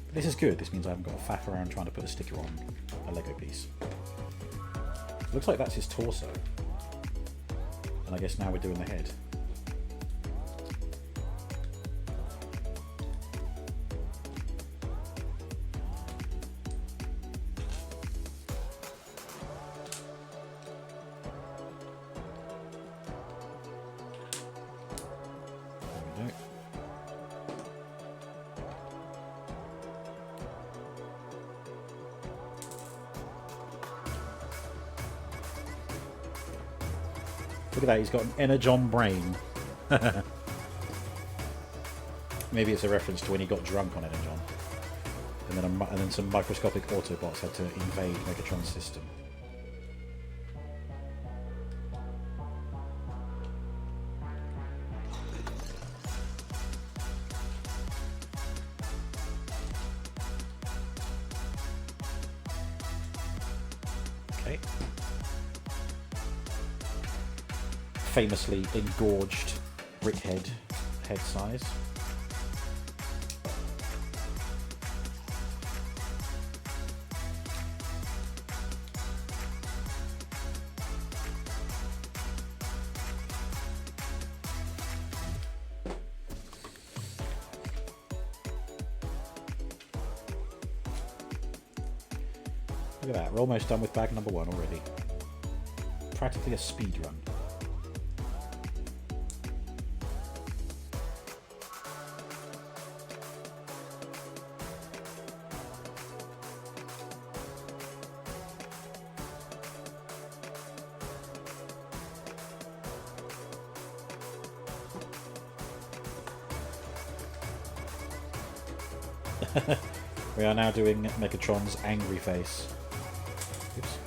But this is good. This means I haven't got to faff around trying to put a sticker on a Lego piece. Looks like that's his torso. And I guess now we're doing the head. Look at that, he's got an Energon brain. Maybe it's a reference to when he got drunk on Energon. And then some microscopic Autobots had to invade Megatron's system. Okay. Famously engorged Brickhead head size. Look at that, we're almost done with bag number 1 already. Practically a speed run. We are now doing Megatron's angry face. Oops.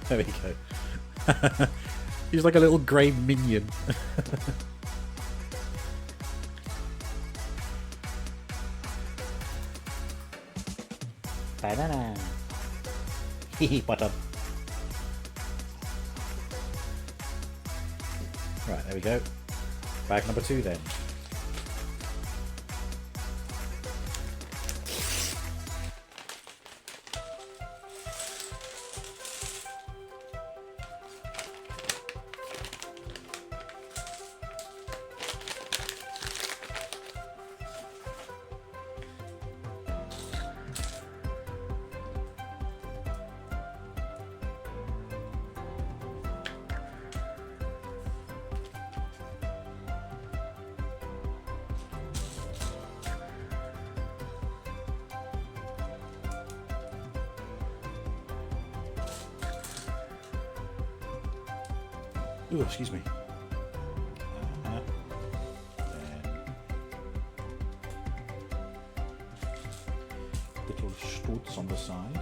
There we go. He's like a little grey minion. Banana. Hehe, bottom. Right, there we go. Bag number 2 then. Ooh, excuse me. Then little struts on the side.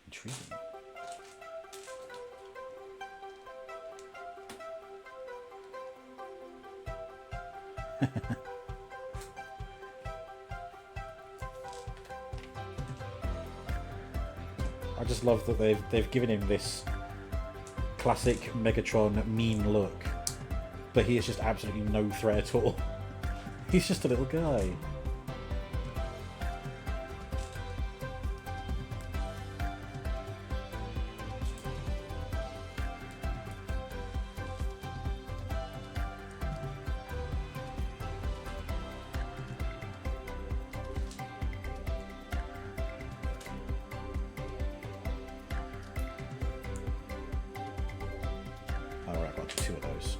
Intriguing. I just love that they've given him this classic Megatron mean look, but he is just absolutely no threat at all. He's just a little guy. Alright, got two of those.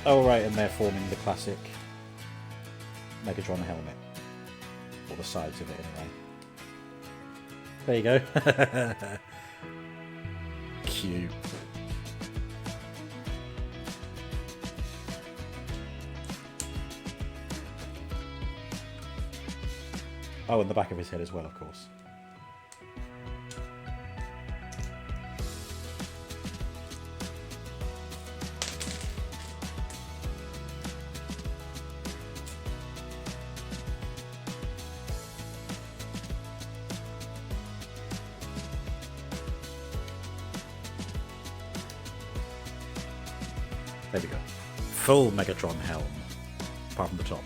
Oh right, and they're forming the classic Megatron helmet. Or the sides of it anyway. There you go. Cute. Oh, and the back of his head as well, of course. There we go. Full Megatron helm, apart from the top.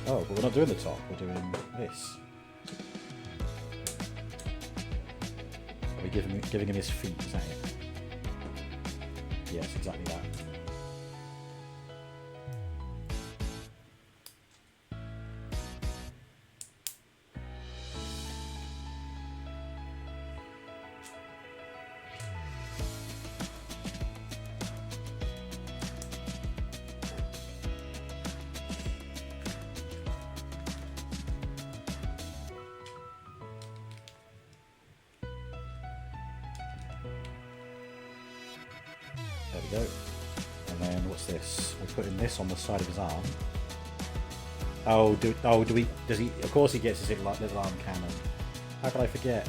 Oh, but we're not doing the top, we're doing this. Are we giving him his feet, is that it? Yes, exactly that. There we go. And then what's this? We're putting this on the side of his arm. Oh, do we? Does he? Of course he gets his little arm cannon. How could I forget?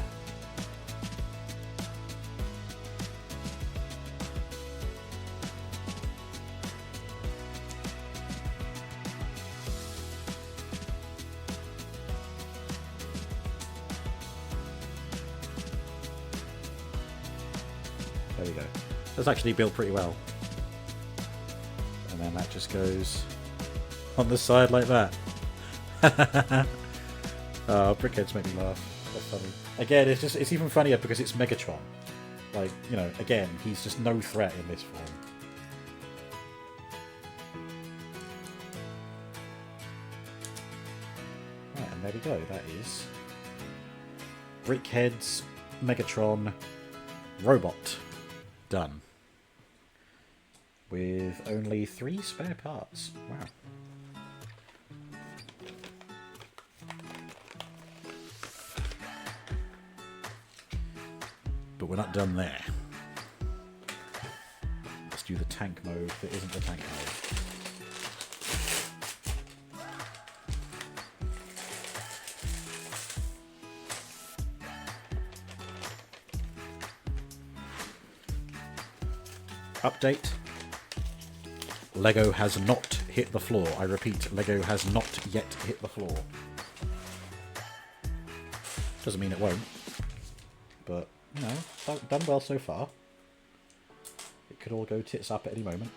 There we go. That's actually built pretty well. And then that just goes on the side like that. Oh, Brickheadz make me laugh. That's funny. Again, it's even funnier because it's Megatron. Like, you know, again, he's just no threat in this form. Right, and there we go. That is Brickheadz Megatron Robot. Done. With only 3 spare parts. Wow. But we're not done there. Let's do the tank mode that isn't the tank mode. Update. Lego has not hit the floor. I repeat, Lego has not yet hit the floor. Doesn't mean it won't. But, you know, done well so far. It could all go tits up at any moment.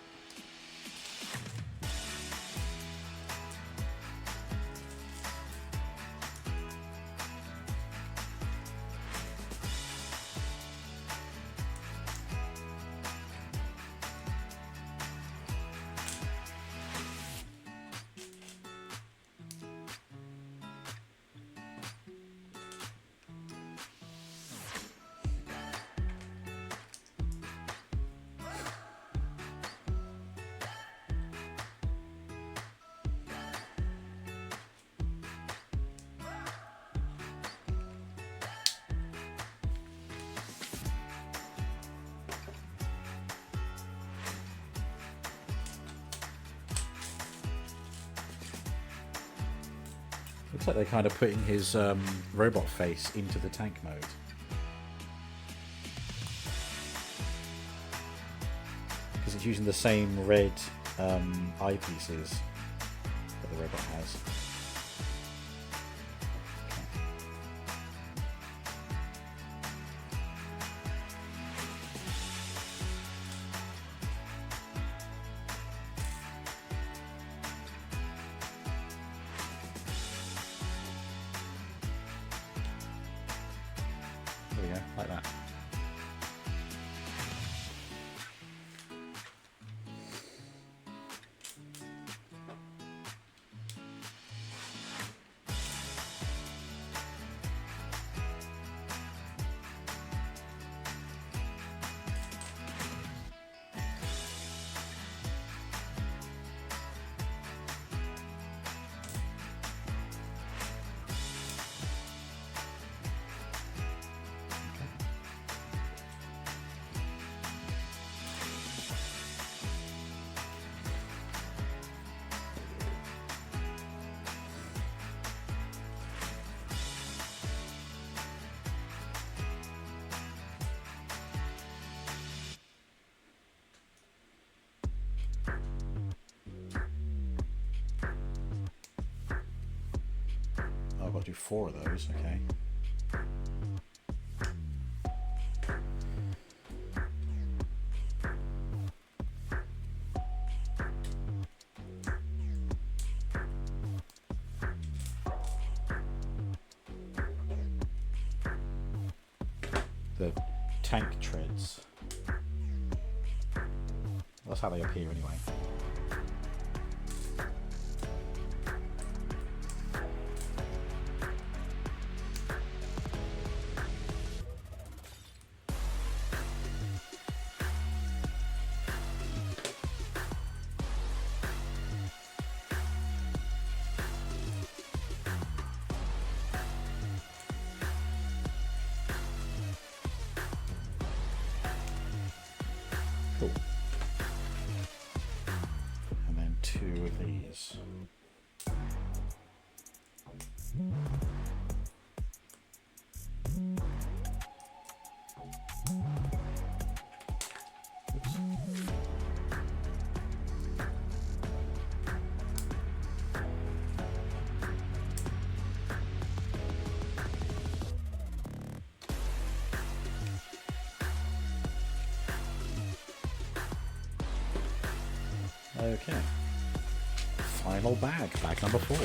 Looks like they're kind of putting his robot face into the tank mode. Because it's using the same red eyepieces that the robot has. Like that. I've got to do 4 of those, okay. The tank treads. That's how they appear anyway. Cool. And then 2 of these. Okay. Final bag. Bag number 4.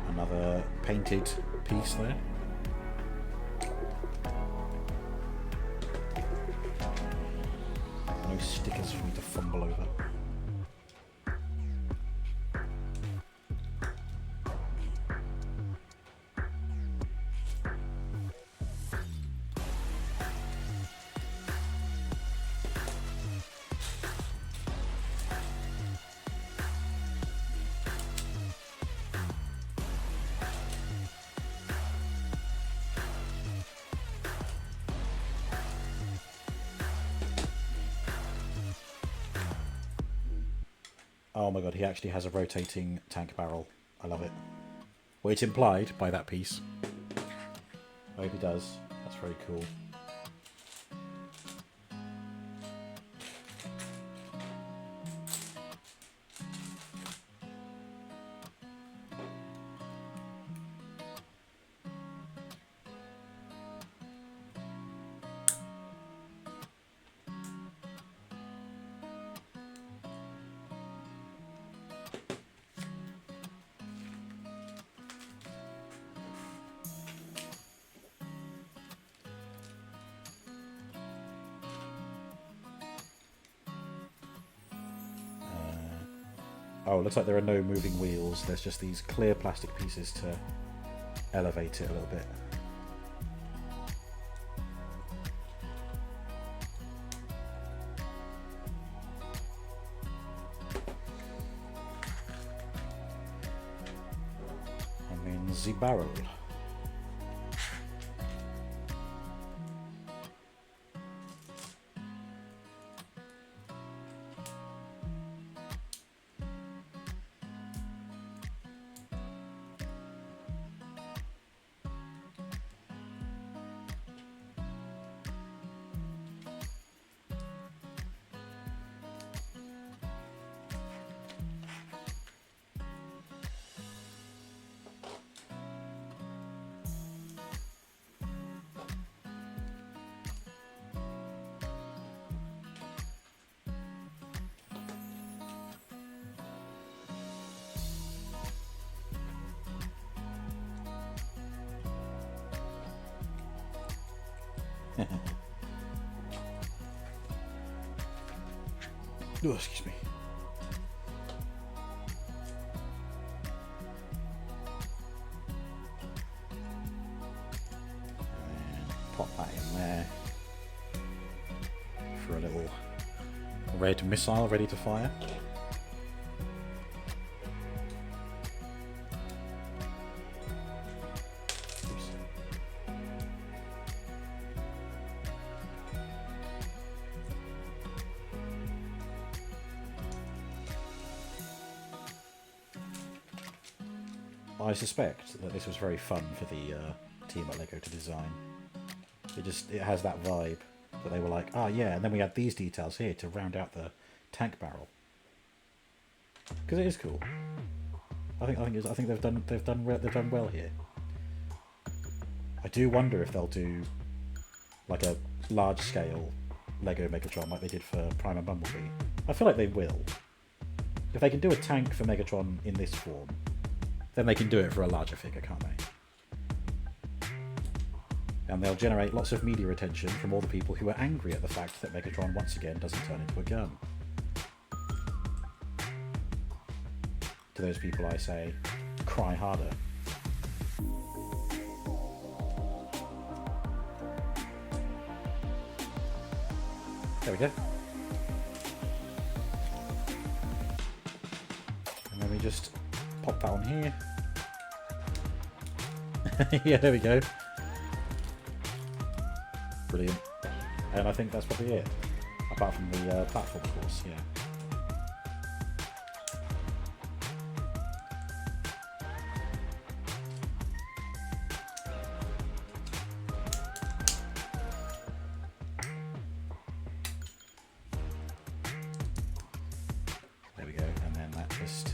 Another painted piece there. Stickers for me to fumble over. Oh my god, he actually has a rotating tank barrel. I love it. Well, it's implied by that piece. I hope he does. That's very cool. Oh, it looks like there are no moving wheels. There's just these clear plastic pieces to elevate it a little bit. I mean, the barrel. Oh, excuse me. And pop that in there for a little red missile ready to fire. I suspect that this was very fun for the team at LEGO to design. It has that vibe that they were like, ah, yeah, and then we had these details here to round out the tank barrel, because it is cool. I think they've done well here. I do wonder if they'll do like a large scale LEGO Megatron like they did for Prime and Bumblebee. I feel like they will. If they can do a tank for Megatron in this form, then they can do it for a larger figure, can't they? And they'll generate lots of media attention from all the people who are angry at the fact that Megatron once again doesn't turn into a gun. To those people I say, cry harder. There we go. And then we just pop that on here. Yeah, there we go. Brilliant. And I think that's probably it. Apart from the platform course, yeah. There we go, and then that just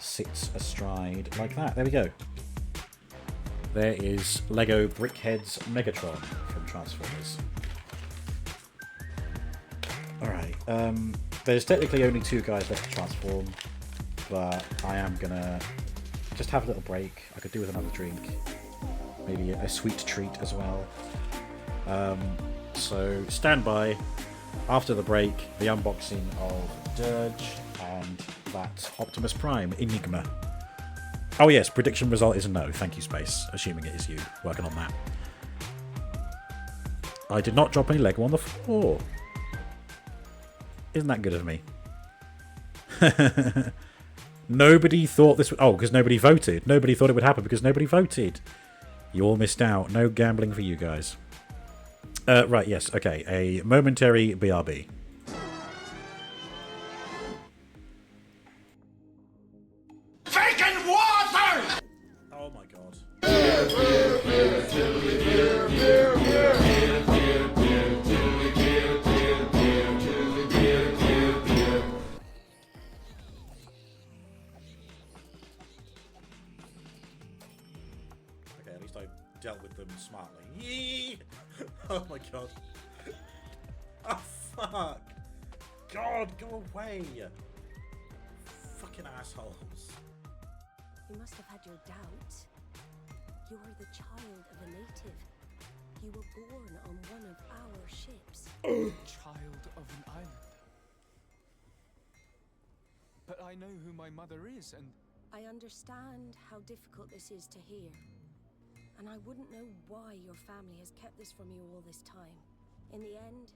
sits astride like that. There we go. There is LEGO Brickheadz Megatron from Transformers. Alright, there's technically only 2 guys left to transform, but I am gonna just have a little break. I could do with another drink, maybe a sweet treat as well. So stand by. After the break, the unboxing of Dirge and that Optimus Prime Enigma. Oh yes, prediction result is a no. Thank you, Space. Assuming it is you working on that. I did not drop any Lego on the floor. Isn't that good of me? Nobody thought this would... Oh, because nobody voted. Nobody thought it would happen because nobody voted. You all missed out. No gambling for you guys. Right, yes. Okay, a momentary BRB. Okay, at least I dealt with them smartly. Yee! Oh my god. Oh fuck! God, go away! Fucking assholes. You must have had your doubts. You are the child of a native. You were born on one of our ships. Child of an island. But I know who my mother is, and... I understand how difficult this is to hear. And I wouldn't know why your family has kept this from you all this time. In the end,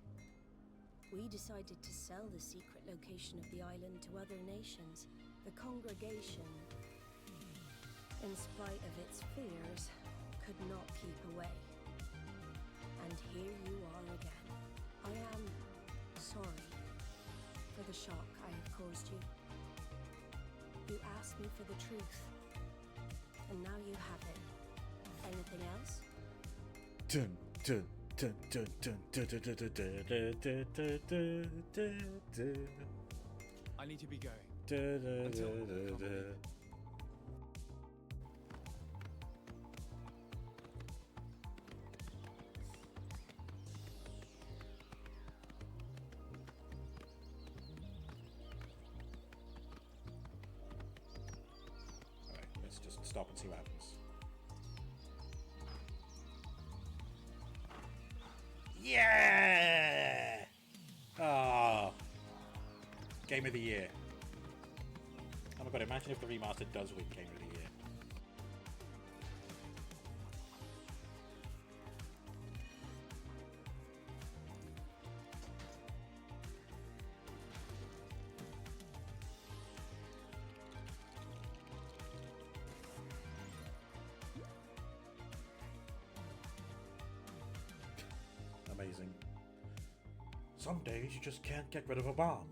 we decided to sell the secret location of the island to other nations. The congregation, in spite of its fears, could not keep away. And here you are again. I am sorry for the shock I have caused you. You asked me for the truth, and now you have it. Anything else? Dun, dun, dun, dun, dun, dun, dun, dun, dun, dun, dun. I need to be going. Until Alright, let's just stop and see what happens. Yeah! Ah, Game of the Year. Oh my god, imagine if the remaster does win Game of the Year. Amazing. Some days you just can't get rid of a bomb.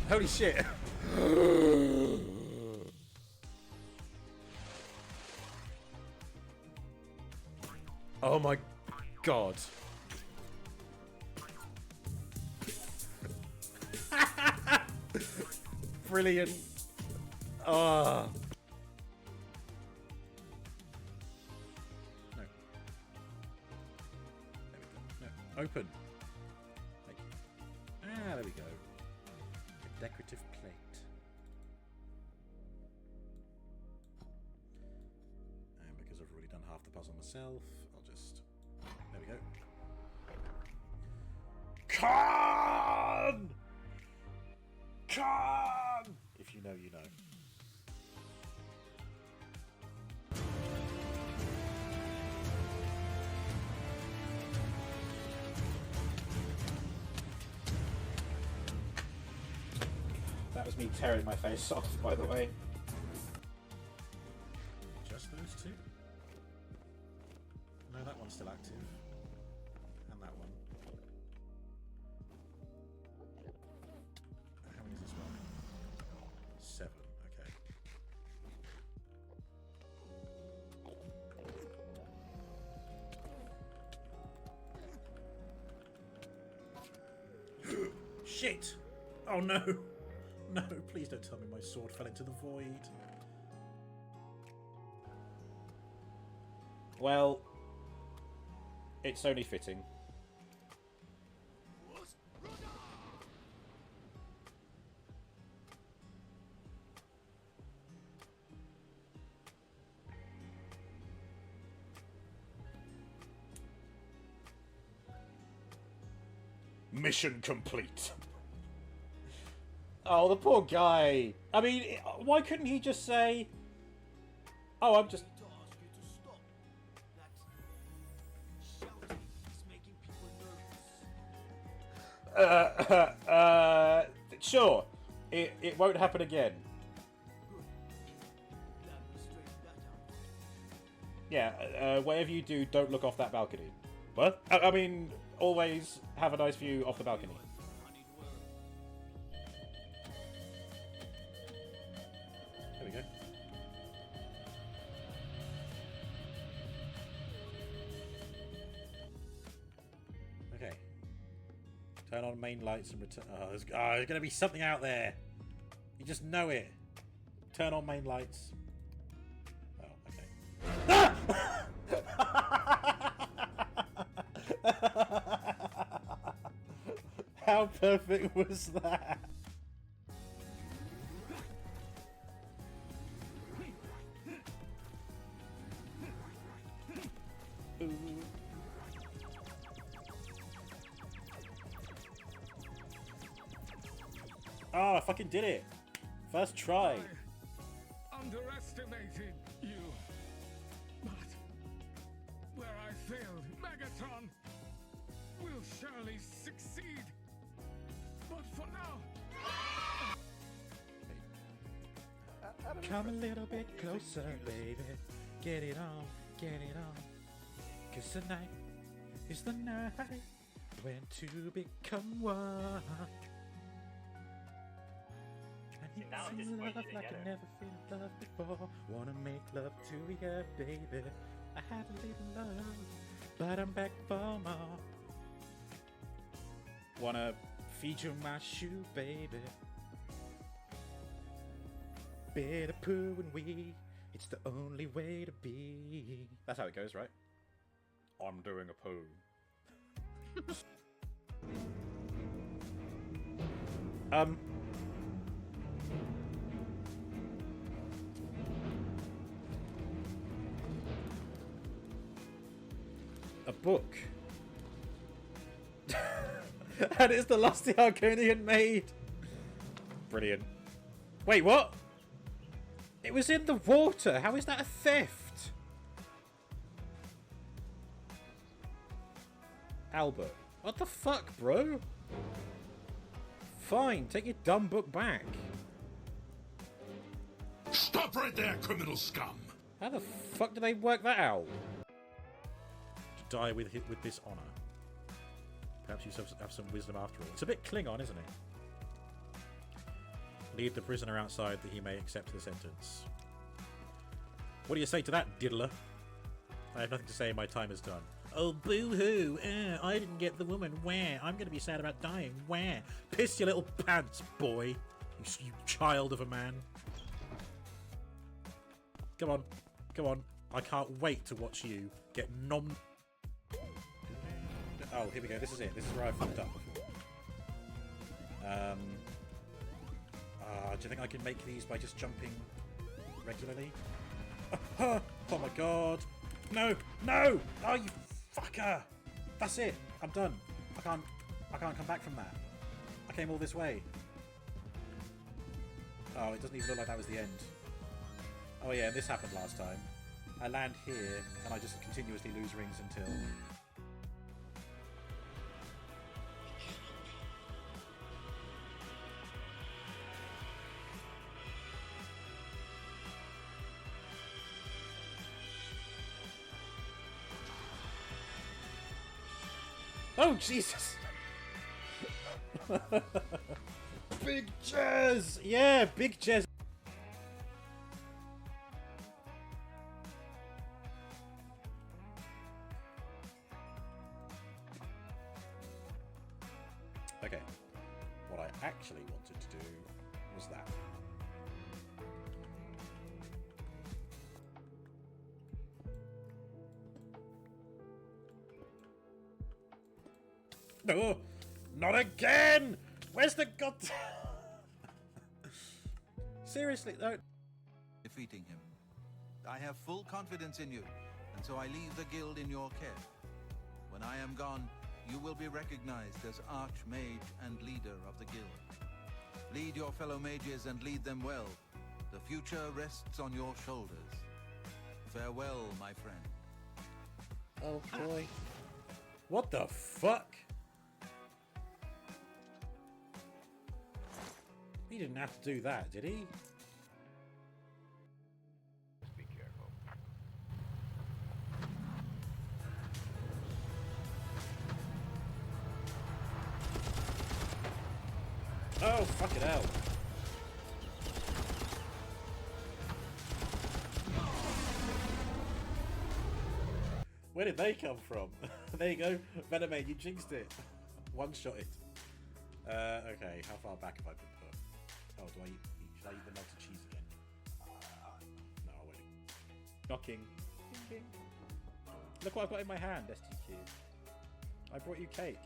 Holy shit! Oh my god. Brilliant. Ah. No. There we go. No. Open. Thank you. Ah, there we go. A decorative plate. And because I've already done half the puzzle myself, I'll just... There we go. Khan! Khan! If you know, you know. That was me tearing my face off, by the way. Just those two? No, that one's still active. And that one. How many is this one? 7, okay. Shit! Oh no! No, please don't tell me my sword fell into the void. Well, it's only fitting. Mission complete. Oh, the poor guy. I mean, why couldn't he just say, "Oh, I'm just..." Sure. It won't happen again. Yeah, whatever you do, don't look off that balcony. What? I mean, always have a nice view off the balcony. There we go. Okay. Turn on main lights and return. Oh, there's going to be something out there. You just know it. Turn on main lights. Oh, okay. How perfect was that? Ooh. Oh, I fucking did it! First try. I underestimated you. But where I failed, Megatron will surely succeed. But for now, Come a little bit closer, baby. Get it on, get it on. 'Cause tonight is the night when two become one. Now I Feel just want love you like I together. never felt love before. Wanna make love to you, baby. I had a little love, but I'm back for more. Wanna feed you my shoe, baby. Better poo and wee. It's the only way to be. That's how it goes, right? I'm doing a poo. A book. And it's the last the Argonian made. Brilliant. Wait, what? It was in the water. How is that a theft? Albert. What the fuck, bro? Fine, take your dumb book back. Stop right there, criminal scum! How the fuck do they work that out? To die with this honor. Perhaps you have some wisdom after all. It's a bit Klingon, isn't it? Leave the prisoner outside that he may accept the sentence. What do you say to that, diddler? I have nothing to say, my time is done. Oh, boo-hoo! I didn't get the woman. Where? I'm going to be sad about dying. Where? Piss your little pants, boy. You child of a man. Come on. Come on. I can't wait to watch you get nom... Oh, here we go. This is it. This is where I fucked up before. Do you think I can make these by just jumping regularly? Oh my god! No! No! Oh, you fucker! That's it! I'm done. I can't come back from that. I came all this way. Oh, it doesn't even look like that was the end. Oh yeah, this happened last time. I land here, and I just continuously lose rings until... Oh, Jesus! Big jazz! Yeah, big jazz! Okay, what I actually wanted to do was that. No, not again! Where's the god? Seriously, no. Defeating him. I have full confidence in you, and so I leave the guild in your care. When I am gone, you will be recognized as Archmage and leader of the guild. Lead your fellow mages and lead them well. The future rests on your shoulders. Farewell, my friend. Oh boy. What the fuck? He didn't have to do that, did he? Be careful. Oh, fucking hell. Where did they come from? There you go. Venomade, you jinxed it. One-shot it. Okay, how far back have I been put? Oh, should I eat the melted cheese again? No, I won't. Knocking. Ding, ding. Look what I've got in my hand, STQ. I brought you cake.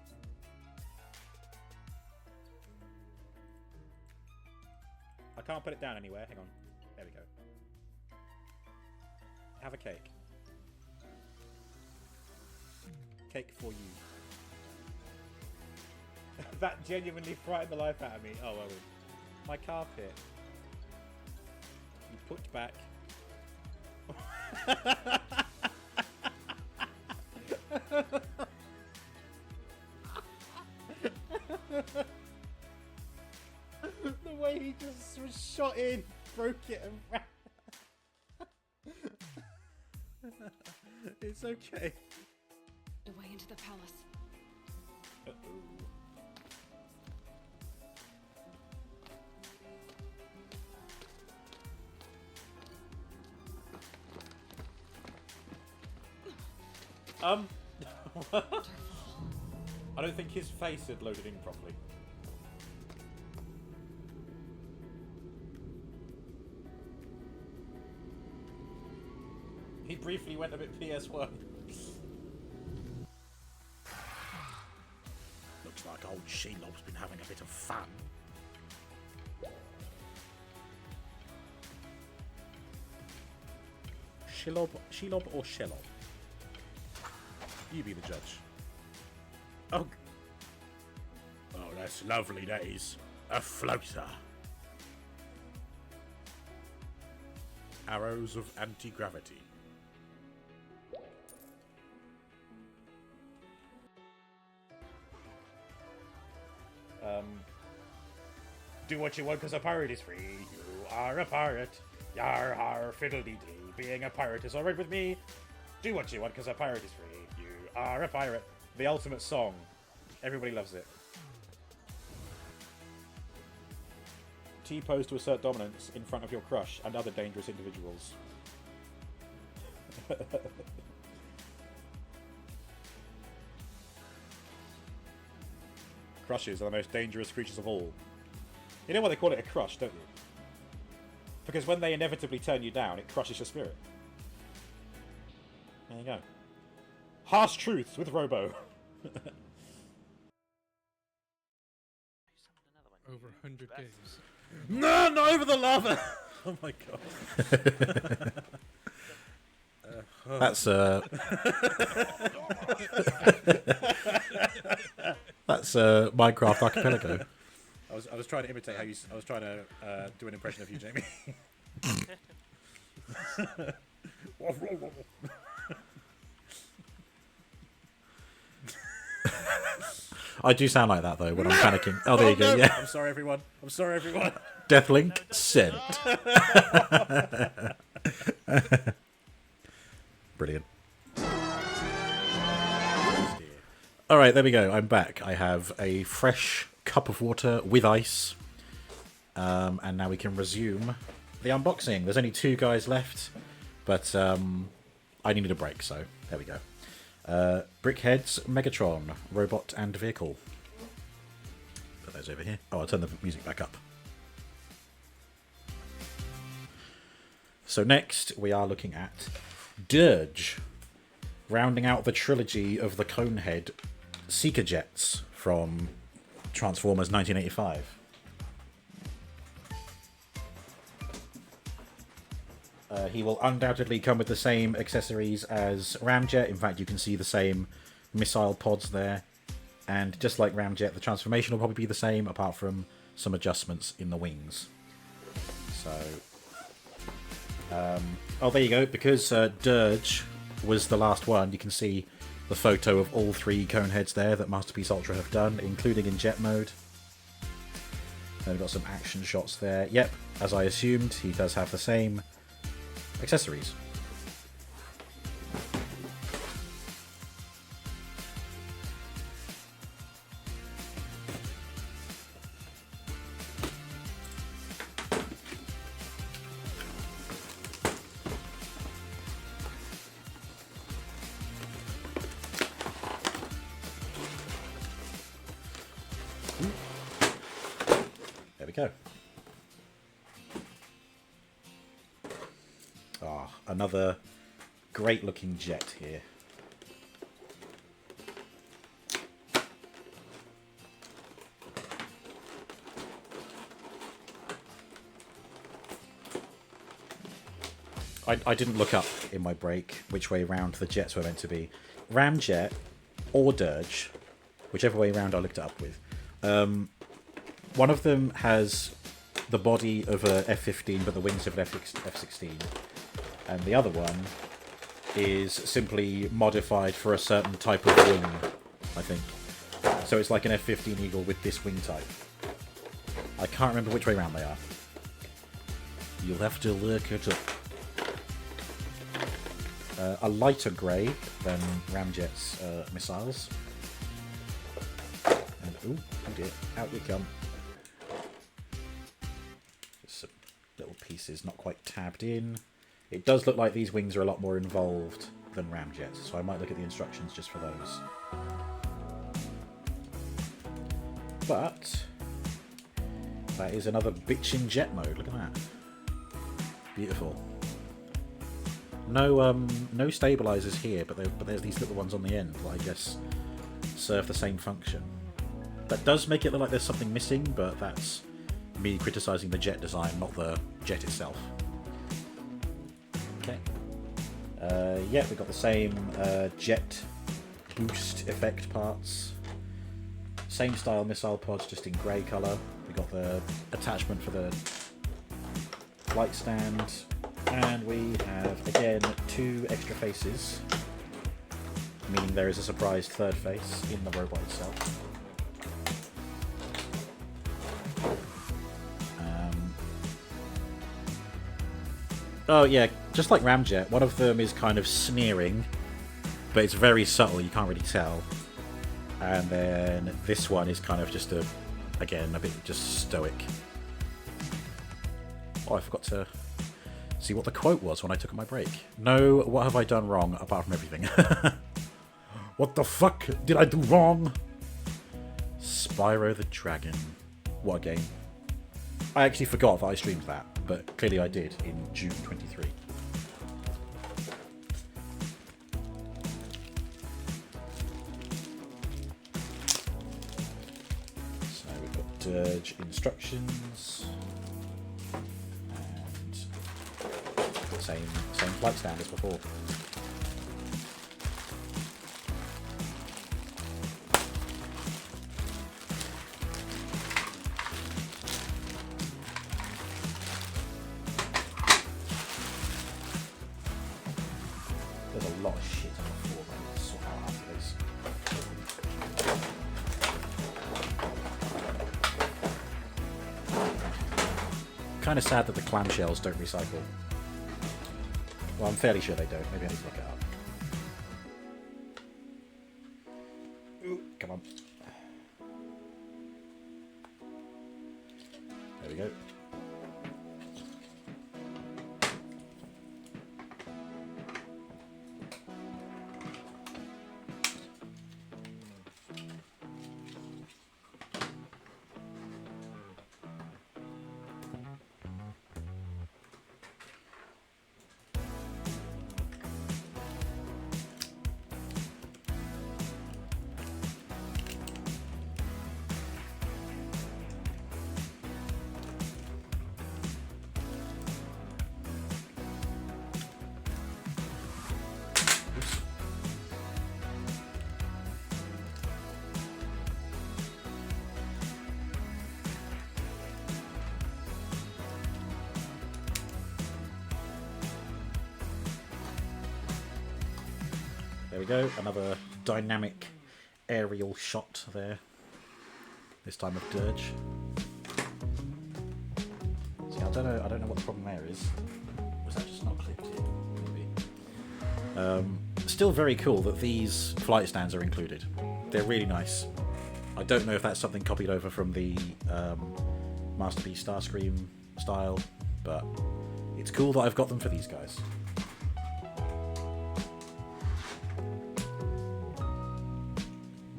I can't put it down anywhere. Hang on. There we go. Have a cake. Cake for you. That genuinely frightened the life out of me. Oh, Owen. My carpet. You put back. The way he just was shot in, broke it and ran. It's okay. The way into the palace. I don't think his face had loaded in properly. He briefly went a bit PS1. Looks like old Shelob's been having a bit of fun. Shelob or Shelob? You be the judge. Oh. Oh, that's lovely, that is. A floater. Arrows of anti-gravity. Do what you want because a pirate is free. You are a pirate. Yar har fiddle-dee-dee. Being a pirate is alright with me. Do what you want because a pirate is free. You are a pirate. The ultimate song. Everybody loves it. T-pose to assert dominance in front of your crush and other dangerous individuals. Crushes are the most dangerous creatures of all. You know why they call it a crush, don't you? Because when they inevitably turn you down, it crushes your spirit. There you go. Harsh truths with Robo. Over 100 games. No, not over the lava! Oh my god. That's That's Minecraft Archipelago. I was trying to imitate how you. I was trying to do an impression of you, Jamie. I do sound like that though when I'm panicking. Oh, there you go. No. Yeah. I'm sorry, everyone. I'm sorry, everyone. Deathlink sent. Brilliant. All right, there we go. I'm back. I have a fresh cup of water with ice, and now we can resume the unboxing. There's only 2 guys left, but I needed a break, so there we go. Brickheadz Megatron, robot and vehicle. Put those over here. Oh, I'll turn the music back up. So next we are looking at Dirge, rounding out the trilogy of the Conehead Seeker Jets from Transformers 1985. He will undoubtedly come with the same accessories as Ramjet. In fact, you can see the same missile pods there. And just like Ramjet, the transformation will probably be the same, apart from some adjustments in the wings. So... oh, there you go. Because Dirge was the last one, you can see the photo of all 3 Coneheads there that Masterpiece Ultra have done, including in jet mode. And we've got some action shots there. Yep, as I assumed, he does have the same accessories. Ah, another great looking jet here. I didn't look up in my break which way round the jets were meant to be. Ramjet or Dirge, whichever way round I looked it up with. One of them has the body of a F-15 but the wings of an F-16. And the other one is simply modified for a certain type of wing, I think. So it's like an F-15 Eagle with this wing type. I can't remember which way round they are. You'll have to look it up. A lighter grey than Ramjet's missiles. And ooh, oh dear, out you come. Just some little pieces not quite tabbed in. It does look like these wings are a lot more involved than Ramjet's, so I might look at the instructions just for those. But that is another bitchin' jet mode. Look at that. Beautiful. No stabilizers here, but there's these little ones on the end that I guess serve the same function. That does make it look like there's something missing, but that's me criticizing the jet design, not the jet itself. Okay. Yeah, we've got the same jet boost effect parts. Same style missile pods, just in grey colour. We got the attachment for the flight stand. And we have, again, 2 extra faces, meaning there is a surprise third face in the robot itself. Oh yeah, just like Ramjet, one of them is kind of sneering, but it's very subtle, you can't really tell. And then this one is kind of just again, a bit just stoic. Oh, I forgot to see what the quote was when I took my break. No, what have I done wrong apart from everything? What the fuck did I do wrong? Spyro the Dragon. What a game. I actually forgot that I streamed that, but clearly I did in June 23. So we've got Dirge instructions. Same flight stand as before. There's a lot of shit on the floor that I need to sort out after this. Kind of sad that the clamshells don't recycle. Well, I'm fairly sure they don't. Maybe I need to look it up. Ooh, come on. There we go. There we go, another dynamic aerial shot there. This time of Dirge. See, I don't know what the problem there is. Was that just not clipped here? Maybe. Still very cool that these flight stands are included. They're really nice. I don't know if that's something copied over from the Masterpiece Starscream style, but it's cool that I've got them for these guys.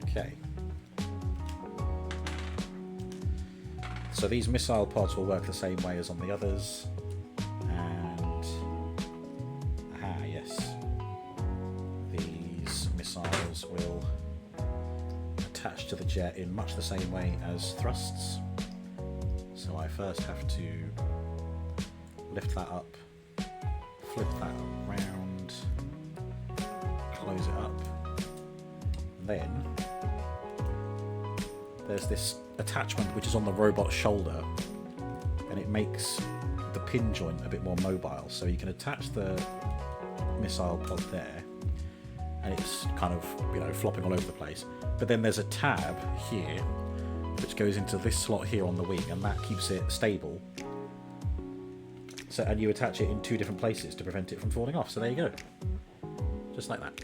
Okay. So these missile pods will work the same way as on the others, and missiles will attach to the jet in much the same way as thrusts. So I first have to lift that up, flip that round, close it up. Then there's this attachment which is on the robot's shoulder, and it makes the pin joint a bit more mobile, so you can attach the missile pod there, and it's kind of, you know, flopping all over the place. But then there's a tab here which goes into this slot here on the wing, and that keeps it stable. So, and you attach it in 2 different places to prevent it from falling off. So there you go, just like that.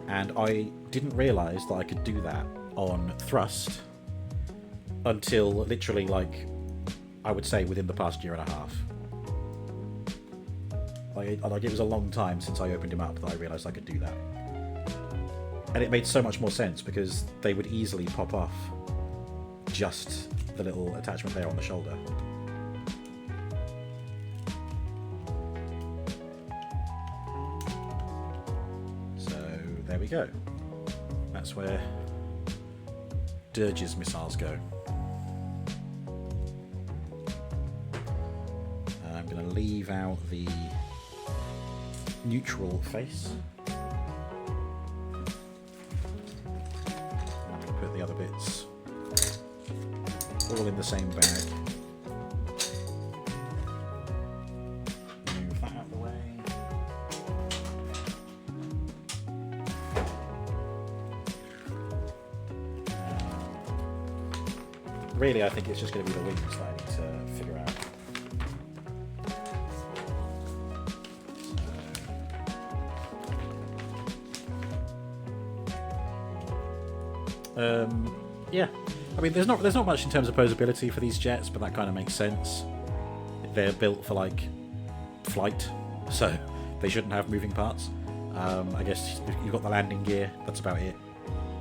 And I didn't realise that I could do that on thrust until literally, like, I would say within the past year and a half. Like, it was a long time since I opened him up that I realised I could do that. And it made so much more sense because they would easily pop off just the little attachment there on the shoulder. There we go. That's where Dirge's missiles go. I'm going to leave out the neutral face. I'm going to put the other bits all in the same bag. Move that out of the way. Really, I think it's just going to be the wings that I need to figure out. Yeah, I mean, there's not much in terms of posability for these jets, but that kind of makes sense. They're built for, like, flight, so they shouldn't have moving parts. I guess you've got the landing gear, that's about it,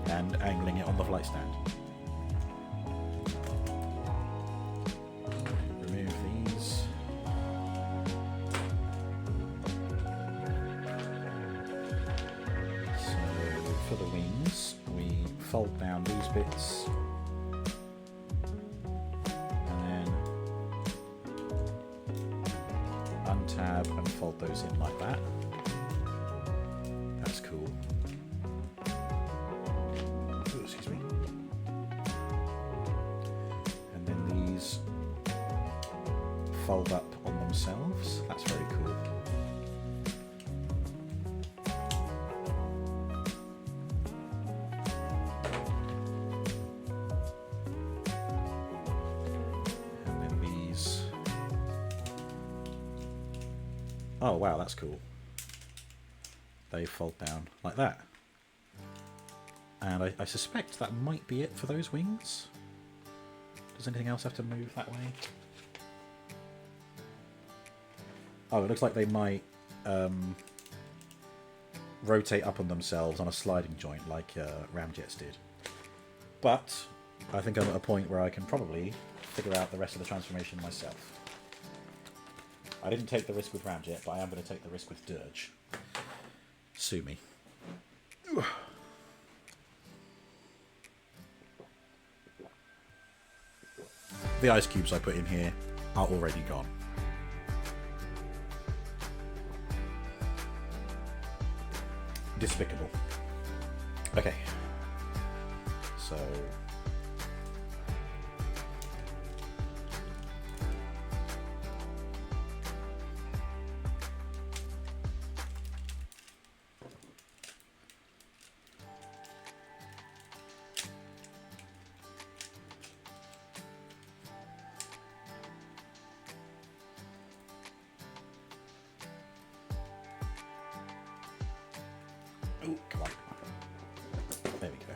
and angling it on the flight stand. Remove these. So for the wings, we fold down these bits, and then untab and fold those in like that. That's cool. Ooh, excuse me. And then these fold up on themselves. That's very cool. And then these. Oh wow, that's cool. They fold down like that. And I suspect that might be it for those wings. Does anything else have to move that way? Oh, it looks like they might rotate up on themselves on a sliding joint like Ramjets did. But I think I'm at a point where I can probably figure out the rest of the transformation myself. I didn't take the risk with Ramjet, but I am going to take the risk with Dirge. Sue me. The ice cubes I put in here are already gone. Despicable. Okay. So... oh, come on. There we go.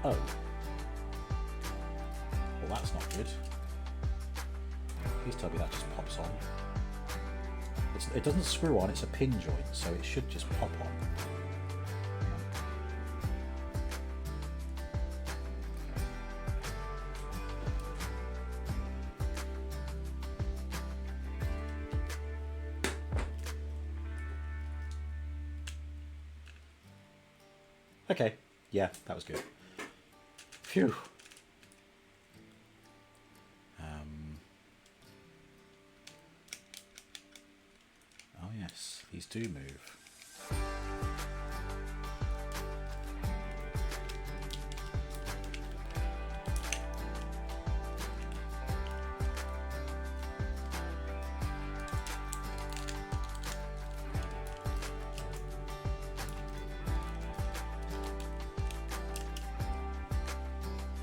Oh. Well, that's not good. Please tell me that just pops on. It doesn't screw on, it's a pin joint, so it should just pop on. Okay, yeah, that was good. Phew. Oh yes, these do move.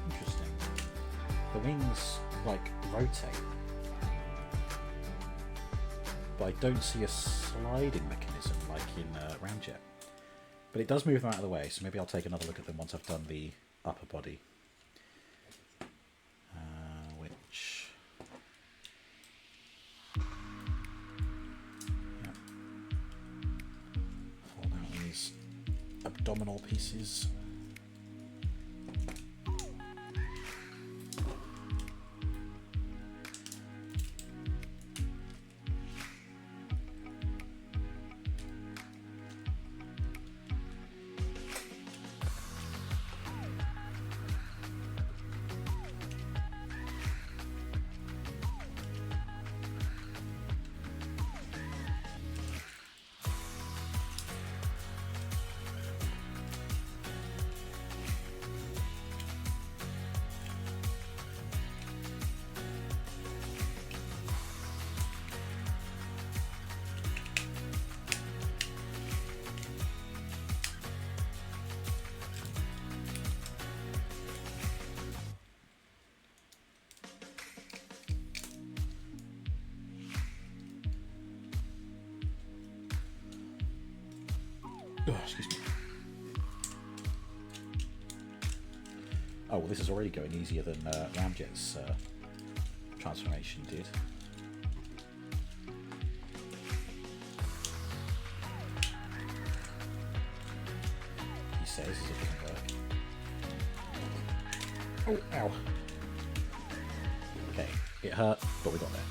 Interesting. The wings, like, rotate. But I don't see a sliding mechanism like in Ramjet. But it does move them out of the way, so maybe I'll take another look at them once I've done the upper body. Which... yeah. Fold out these abdominal pieces. Oh, excuse me. Oh, well, this is already going easier than Ramjet's transformation did. He says as it doesn't work. Oh, ow. Okay, it hurt, but we got there.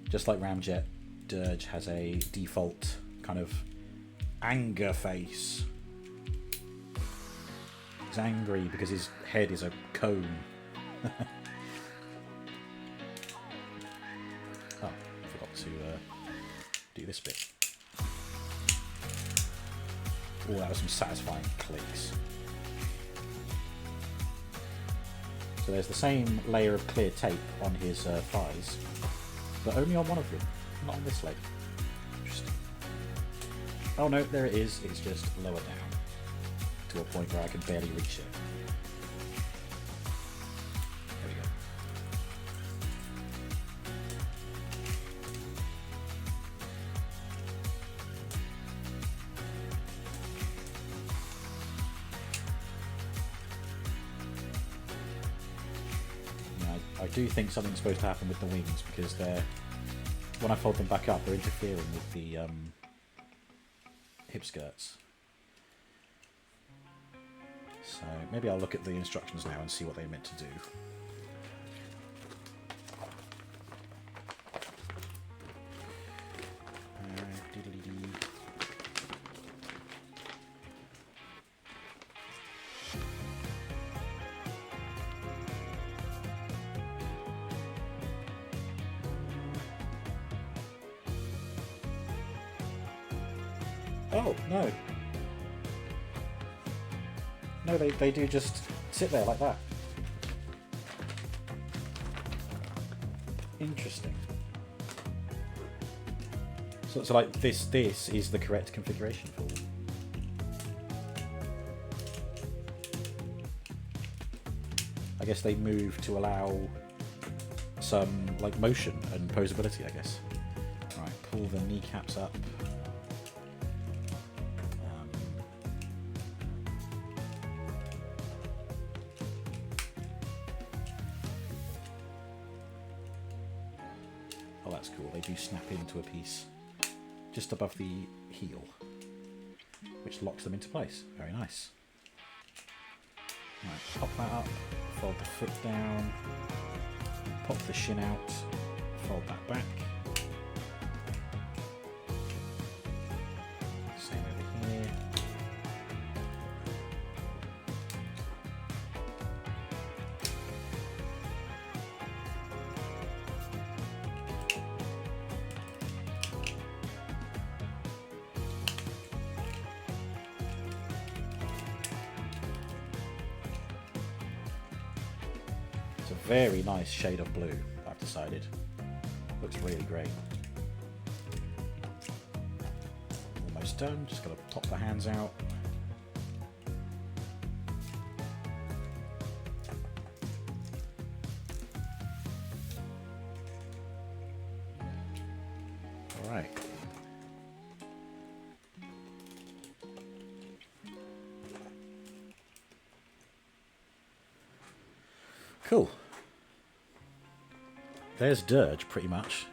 Just like Ramjet, Dirge has a default kind of anger face. He's angry because his head is a cone. Oh, I forgot to do this bit. Oh, that was some satisfying clicks. So there's the same layer of clear tape on his thighs, but only on one of them, not on this leg. Interesting. Oh no, there it is. It's just lower down to a point where I can barely reach it. There we go. I do think something's supposed to happen with the wings because they're, when I fold them back up, they're interfering with the hip skirts. So maybe I'll look at the instructions now and see what they're meant to do. Oh, no. No, they do just sit there like that. Interesting. So like this is the correct configuration for them. I guess they move to allow some like motion and posability, I guess. Right, pull the kneecaps up. Oh, that's cool. They do snap into a piece just above the heel, which locks them into place. Very nice. Right, pop that up, fold the foot down, pop the shin out, fold that back. Same over here. It's a very nice shade of blue, I've decided. Looks really great. Almost done, just gotta pop the hands out. Alright. Cool. There's Dirge, pretty much.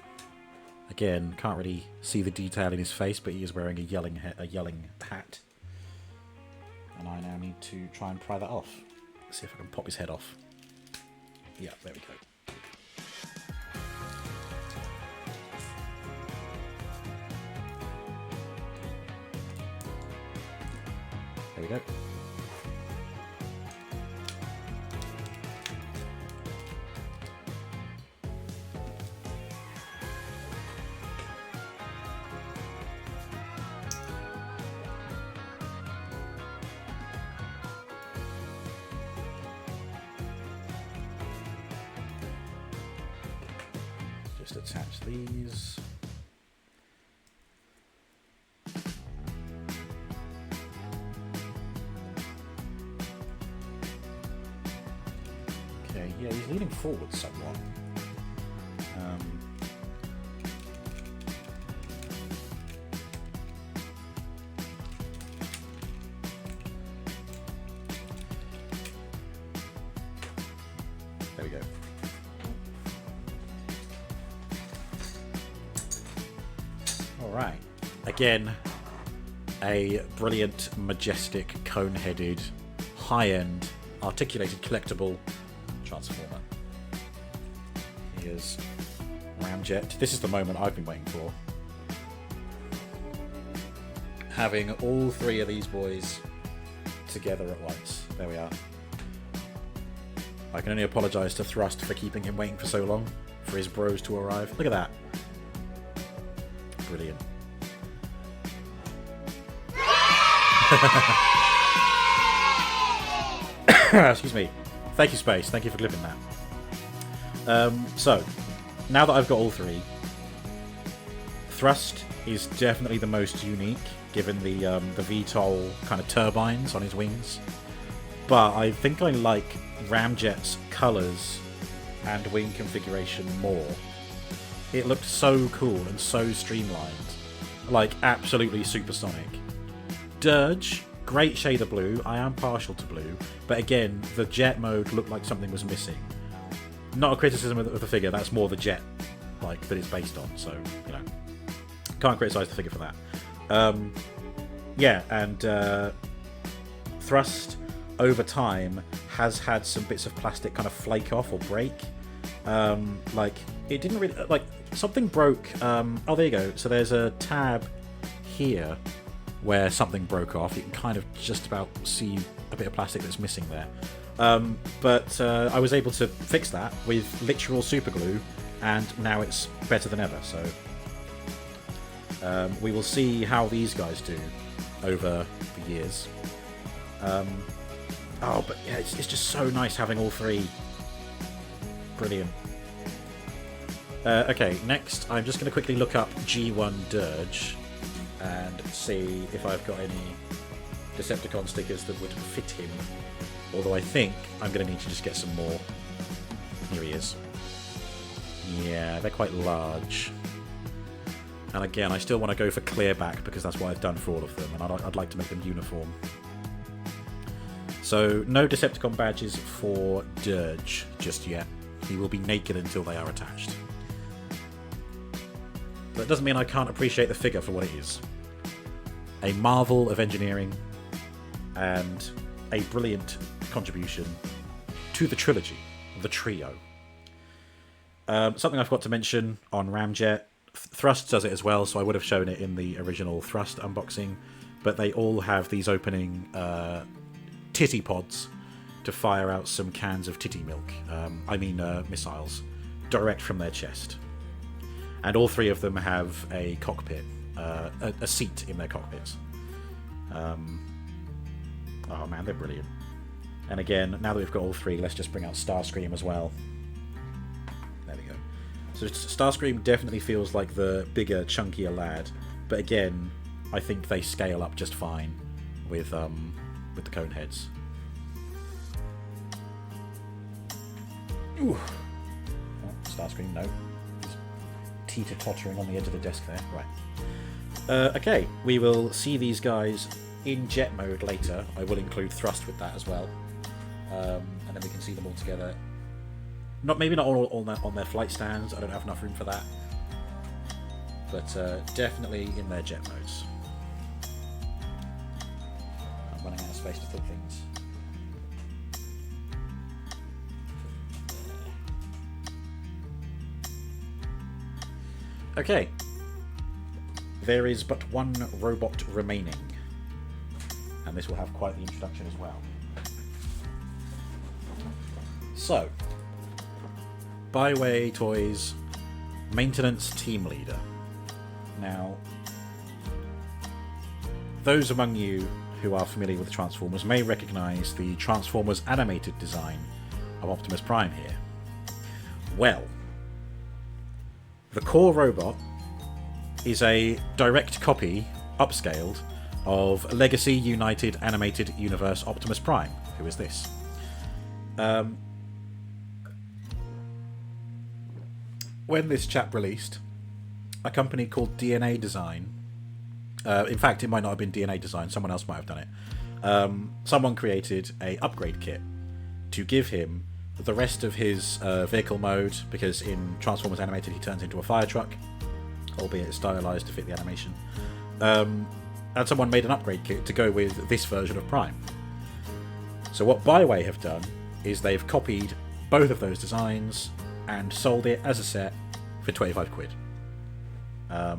Again, can't really see the detail in his face, but he is wearing a yelling hat. And I now need to try and pry that off. See if I can pop his head off. Yeah, there we go. There we go. Just attach these. Okay, yeah, he's leaning forward somewhat. There we go. Alright. Again, a brilliant, majestic, cone-headed, high-end, articulated, collectible transformer. Here's Ramjet. This is the moment I've been waiting for. Having all three of these boys together at once. There we are. I can only apologise to Thrust for keeping him waiting for so long, for his bros to arrive. Look at that. Brilliant. Excuse me. Thank you, Space. Thank you for clipping that. So, now that I've got all three, Thrust is definitely the most unique, given the VTOL kind of turbines on his wings. But I think I like Ramjet's colours and wing configuration more. It looked so cool and so streamlined. Like, absolutely supersonic. Dirge, great shade of blue. I am partial to blue. But again, the jet mode looked like something was missing. Not a criticism of the figure, that's more the jet like that it's based on. So, you know, can't criticise the figure for that. Yeah, and Thrust, over time, has had some bits of plastic kind of flake off or break. Like, it didn't really... Like, something broke... oh, there you go. So there's a tab here where something broke off. You can kind of just about see a bit of plastic that's missing there. But I was able to fix that with literal super glue, and now it's better than ever. So we will see how these guys do over the years. Oh, but yeah, it's just so nice having all three. Brilliant. Okay, next I'm just going to quickly look up G1 Dirge and see if I've got any Decepticon stickers that would fit him. Although I think I'm going to need to just get some more. Here he is. Yeah, they're quite large. And again, I still want to go for clear back because that's what I've done for all of them, and I'd like to make them uniform. So, no Decepticon badges for Dirge just yet. He will be naked until they are attached. But it doesn't mean I can't appreciate the figure for what it is. A marvel of engineering and a brilliant contribution to the trilogy, the trio. Something I forgot to mention on Ramjet, Thrust does it as well, so I would have shown it in the original Thrust unboxing, but they all have these opening titty pods to fire out some cans of titty milk. Missiles, direct from their chest. And all three of them have a cockpit, a seat in their cockpits. Oh man, they're brilliant. And again, now that we've got all three, let's just bring out Starscream as well. There we go. So Starscream definitely feels like the bigger, chunkier lad, but again, I think they scale up just fine with the cone heads. Ooh. Oh, Starscream, no. He's teeter-tottering on the edge of the desk there. Right. Okay, we will see these guys in jet mode later. I will include Thrust with that as well. And then we can see them all together. Maybe not all on their flight stands. I don't have enough room for that. But definitely in their jet modes. I'm running out of space to put things. Okay. There is but one robot remaining. And this will have quite the introduction as well. So, Baiwei Toys Maintenance Team Leader. Now, those among you who are familiar with Transformers may recognise the Transformers animated design of Optimus Prime here. Well, the core robot is a direct copy, upscaled, of Legacy United Animated Universe Optimus Prime. Who is this? When this chap released, a company called DNA Design, in fact it might not have been DNA Design, someone else might have done it, someone created a upgrade kit to give him the rest of his vehicle mode, because in Transformers Animated he turns into a fire truck, albeit stylized to fit the animation, and someone made an upgrade kit to go with this version of Prime. So what Baiwei have done is they've copied both of those designs and sold it as a set for 25 quid. I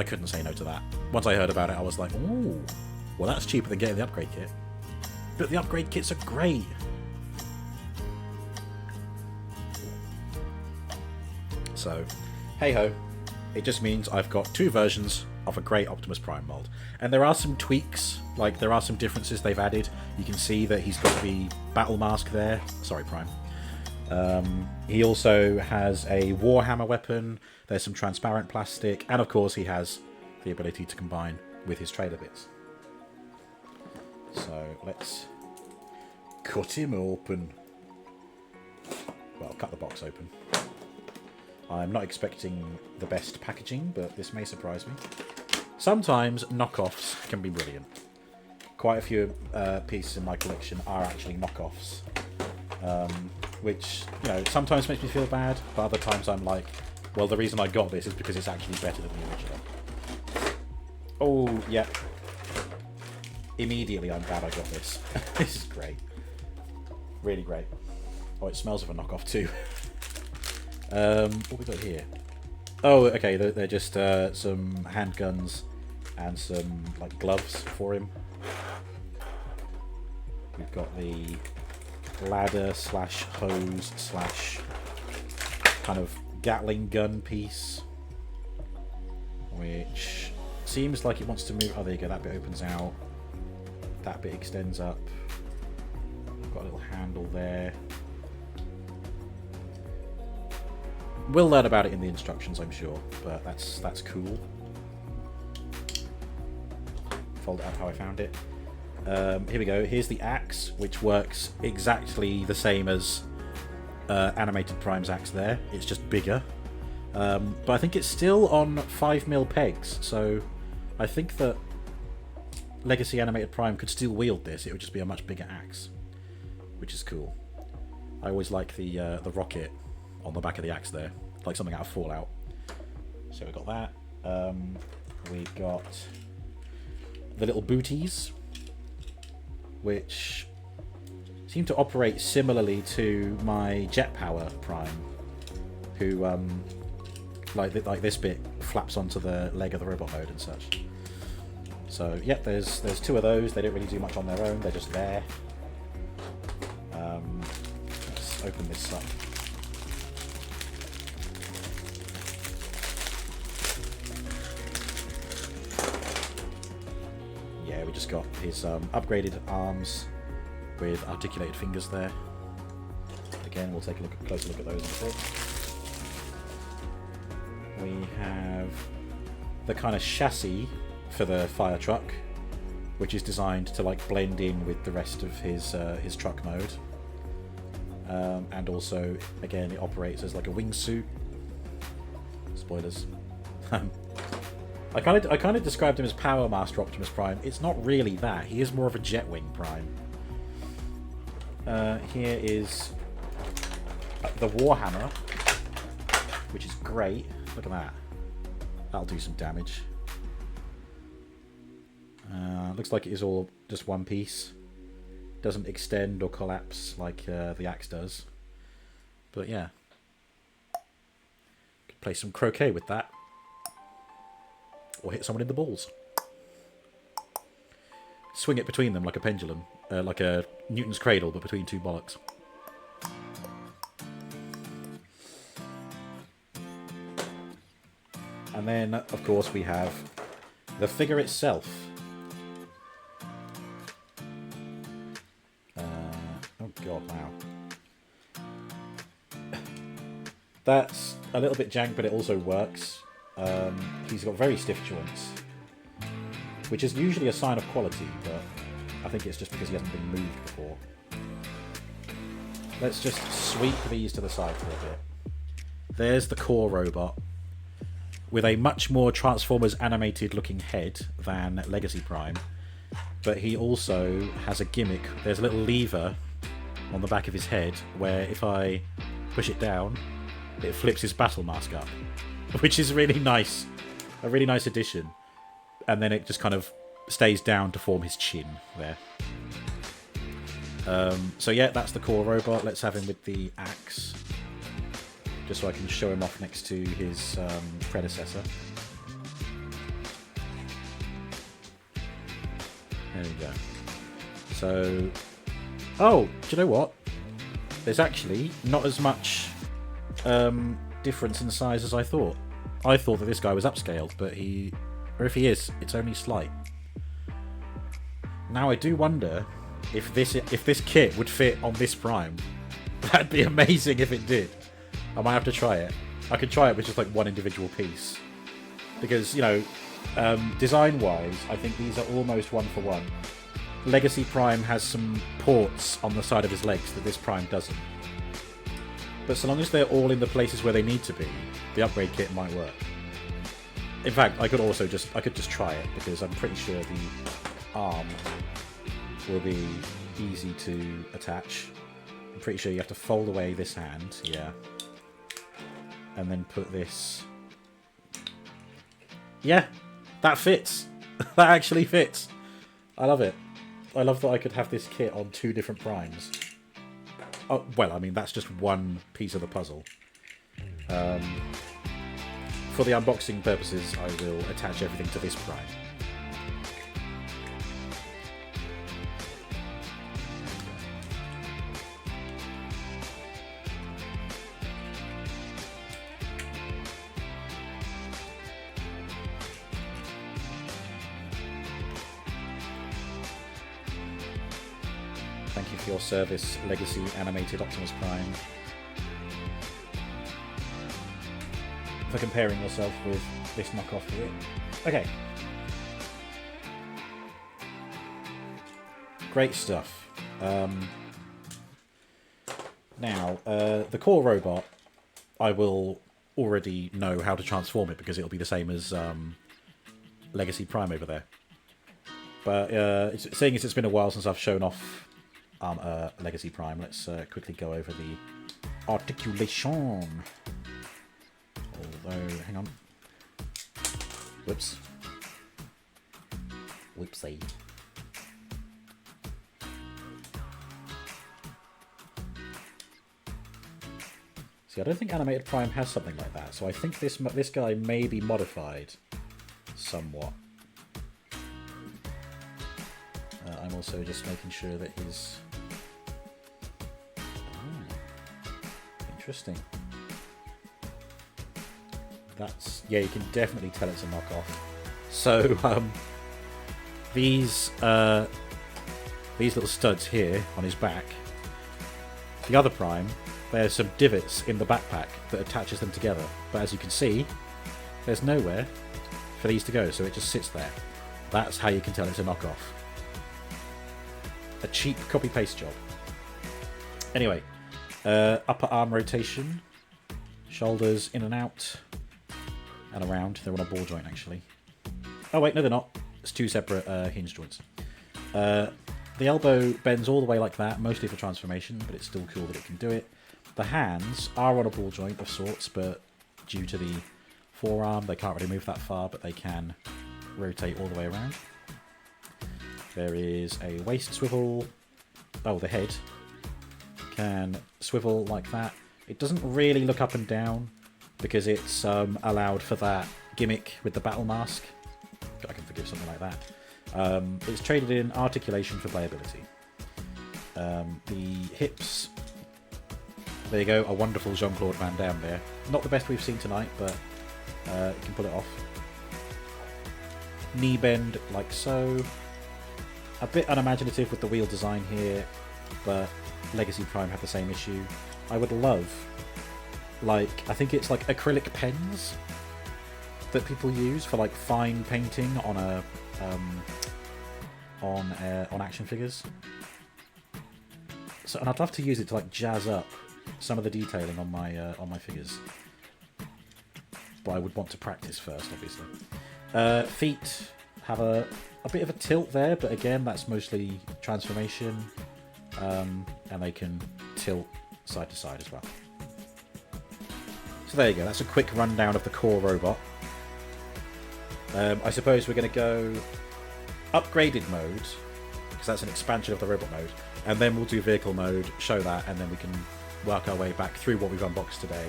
couldn't say no to that. Once I heard about it, I was like, ooh, well that's cheaper than getting the upgrade kit. But the upgrade kits are great. So, hey ho, it just means I've got two versions of a great Optimus Prime mold. And there are some tweaks, like there are some differences they've added. You can see that he's got the battle mask there. Sorry, Prime. He also has a Warhammer weapon, there's some transparent plastic, and of course he has the ability to combine with his trailer bits. So let's cut him open. Well, cut the box open. I'm not expecting the best packaging, but this may surprise me. Sometimes knockoffs can be brilliant. Quite a few pieces in my collection are actually knockoffs. Which, you know, sometimes makes me feel bad, but other times I'm like, well, the reason I got this is because it's actually better than the original. Oh, yeah. Immediately I'm glad I got this. This is great. Really great. Oh, it smells of a knockoff too. What we got here? Oh, okay, they're just some handguns and some like gloves for him. We've got the ladder slash hose slash kind of Gatling gun piece, which seems like it wants to move. Oh, there you go, that bit opens out, that bit extends up, got a little handle there. We'll learn about it in the instructions, I'm sure, but that's cool. Fold it out how I found it. Here we go. Here's the axe, which works exactly the same as Animated Prime's axe there. It's just bigger. But I think it's still on 5mm pegs, so I think that Legacy Animated Prime could still wield this. It would just be a much bigger axe, which is cool. I always like the rocket on the back of the axe there, like something out of Fallout. So we got that. We've got the little booties, which seem to operate similarly to my Jet Power Prime, who like this bit flaps onto the leg of the robot mode and such. So yep, there's two of those. They don't really do much on their own. They're just there. Let's open this up. Yeah, we just got his upgraded arms with articulated fingers there. Again, we'll take a closer look at those in a bit. We have the kind of chassis for the fire truck, which is designed to like blend in with the rest of his truck mode. And also, again, it operates as like a wingsuit. Spoilers. I kind of described him as Power Master Optimus Prime. It's not really that. He is more of a Jetwing Prime. Here is the Warhammer, which is great. Look at that. That'll do some damage. Looks like it is all just one piece. Doesn't extend or collapse like the axe does. But yeah. Could play some croquet with that. Or hit someone in the balls. Swing it between them like a pendulum. Like a Newton's cradle, but between two bollocks. And then, of course, we have the figure itself. Oh god, wow. That's a little bit jank, but it also works. He's got very stiff joints, which is usually a sign of quality, but I think it's just because he hasn't been moved before. Let's just sweep these to the side for a bit. There's the core robot, with a much more Transformers animated looking head than Legacy Prime, but he also has a gimmick. There's a little lever on the back of his head where if I push it down, it flips his battle mask up, which is really nice. A really nice addition. And then it just kind of stays down to form his chin there. So yeah, that's the core robot. Let's have him with the axe, just so I can show him off next to his predecessor. There we go. So, oh, do you know what? There's actually not as much difference in size as I thought. I thought that this guy was upscaled, but or if he is, it's only slight. Now I do wonder if this kit would fit on this Prime. That'd be amazing if it did. I might have to try it. I could try it with just like one individual piece. Because, you know, design-wise, I think these are almost one for one. Legacy Prime has some ports on the side of his legs that this Prime doesn't. But so long as they're all in the places where they need to be, the upgrade kit might work. In fact, I could just try it, because I'm pretty sure the arm will be easy to attach. I'm pretty sure you have to fold away this hand, yeah. And then put this... Yeah, that fits. That actually fits. I love it. I love that I could have this kit on two different primes. Oh, well, I mean, that's just one piece of the puzzle. For the unboxing purposes, I will attach everything to this prime. Thank you for your service, Legacy Animated Optimus Prime. for comparing yourself with this knockoff here. Okay. Great stuff. Now, the core robot, I will already know how to transform it because it'll be the same as Legacy Prime over there. But seeing as it's been a while since I've shown off Legacy Prime, let's quickly go over the articulation. Although, hang on. Whoops. Whoopsie. See, I don't think Animated Prime has something like that, so I think this guy may be modified somewhat. I'm also just making sure that his... interesting. That's... yeah, you can definitely tell it's a knockoff. So, these little studs here on his back, the other Prime, there's some divots in the backpack that attaches them together. But as you can see, there's nowhere for these to go, so it just sits there. That's how you can tell it's a knockoff. A cheap copy-paste job. Anyway, upper arm rotation, shoulders in and out, and around. They're on a ball joint, actually. Oh wait, no they're not. It's two separate hinge joints. The elbow bends all the way like that, mostly for transformation, but it's still cool that it can do it. The hands are on a ball joint of sorts, but due to the forearm, they can't really move that far, but they can rotate all the way around. There is a waist swivel. Oh, the head can swivel like that. It doesn't really look up and down because it's allowed for that gimmick with the battle mask. I can forgive something like that. It's traded in articulation for playability. The hips, there you go, a wonderful Jean-Claude Van Damme there. Not the best we've seen tonight, but you can pull it off. Knee bend like so. A bit unimaginative with the wheel design here, but Legacy Prime had the same issue. I would love, like, I think it's like acrylic pens that people use for like fine painting on a on action figures. So, and I'd love to use it to like jazz up some of the detailing on my figures, but I would want to practice first, obviously. Feet have a bit of a tilt there, but again, that's mostly transformation, and they can tilt side to side as well. So there you go, that's a quick rundown of the core robot. I suppose we're going to go upgraded mode, because that's an expansion of the robot mode, and then we'll do vehicle mode, show that, and then we can work our way back through what we've unboxed today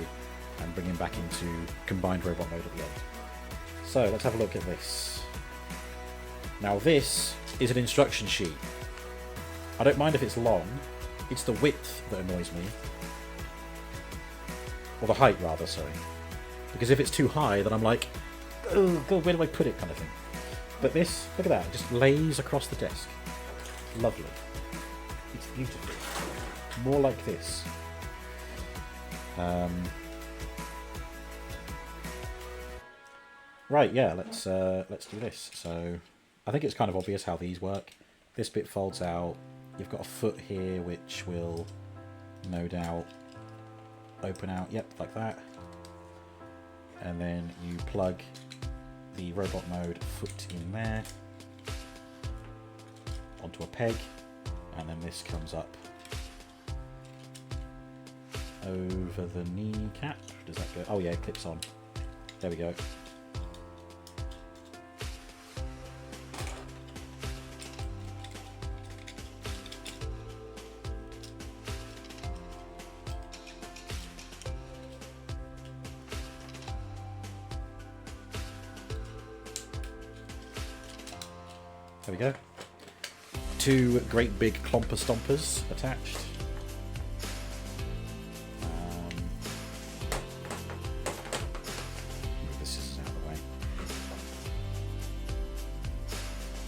and bring him back into combined robot mode at the end. So let's have a look at this. Now this is an instruction sheet. I don't mind if it's long, it's the width that annoys me. Or the height rather, sorry. Because if it's too high, then I'm like, oh god, where do I put it kind of thing. But this, look at that, it just lays across the desk. Lovely. It's beautiful. More like this. Right, yeah, let's do this. So I think it's kind of obvious how these work. This bit folds out. You've got a foot here which will no doubt open out, yep, like that. And then you plug the robot mode foot in there onto a peg, and then this comes up over the kneecap. Does that go? Oh yeah, it clips on. There we go. There we go. Two great big clomper stompers attached. Move the scissors out of the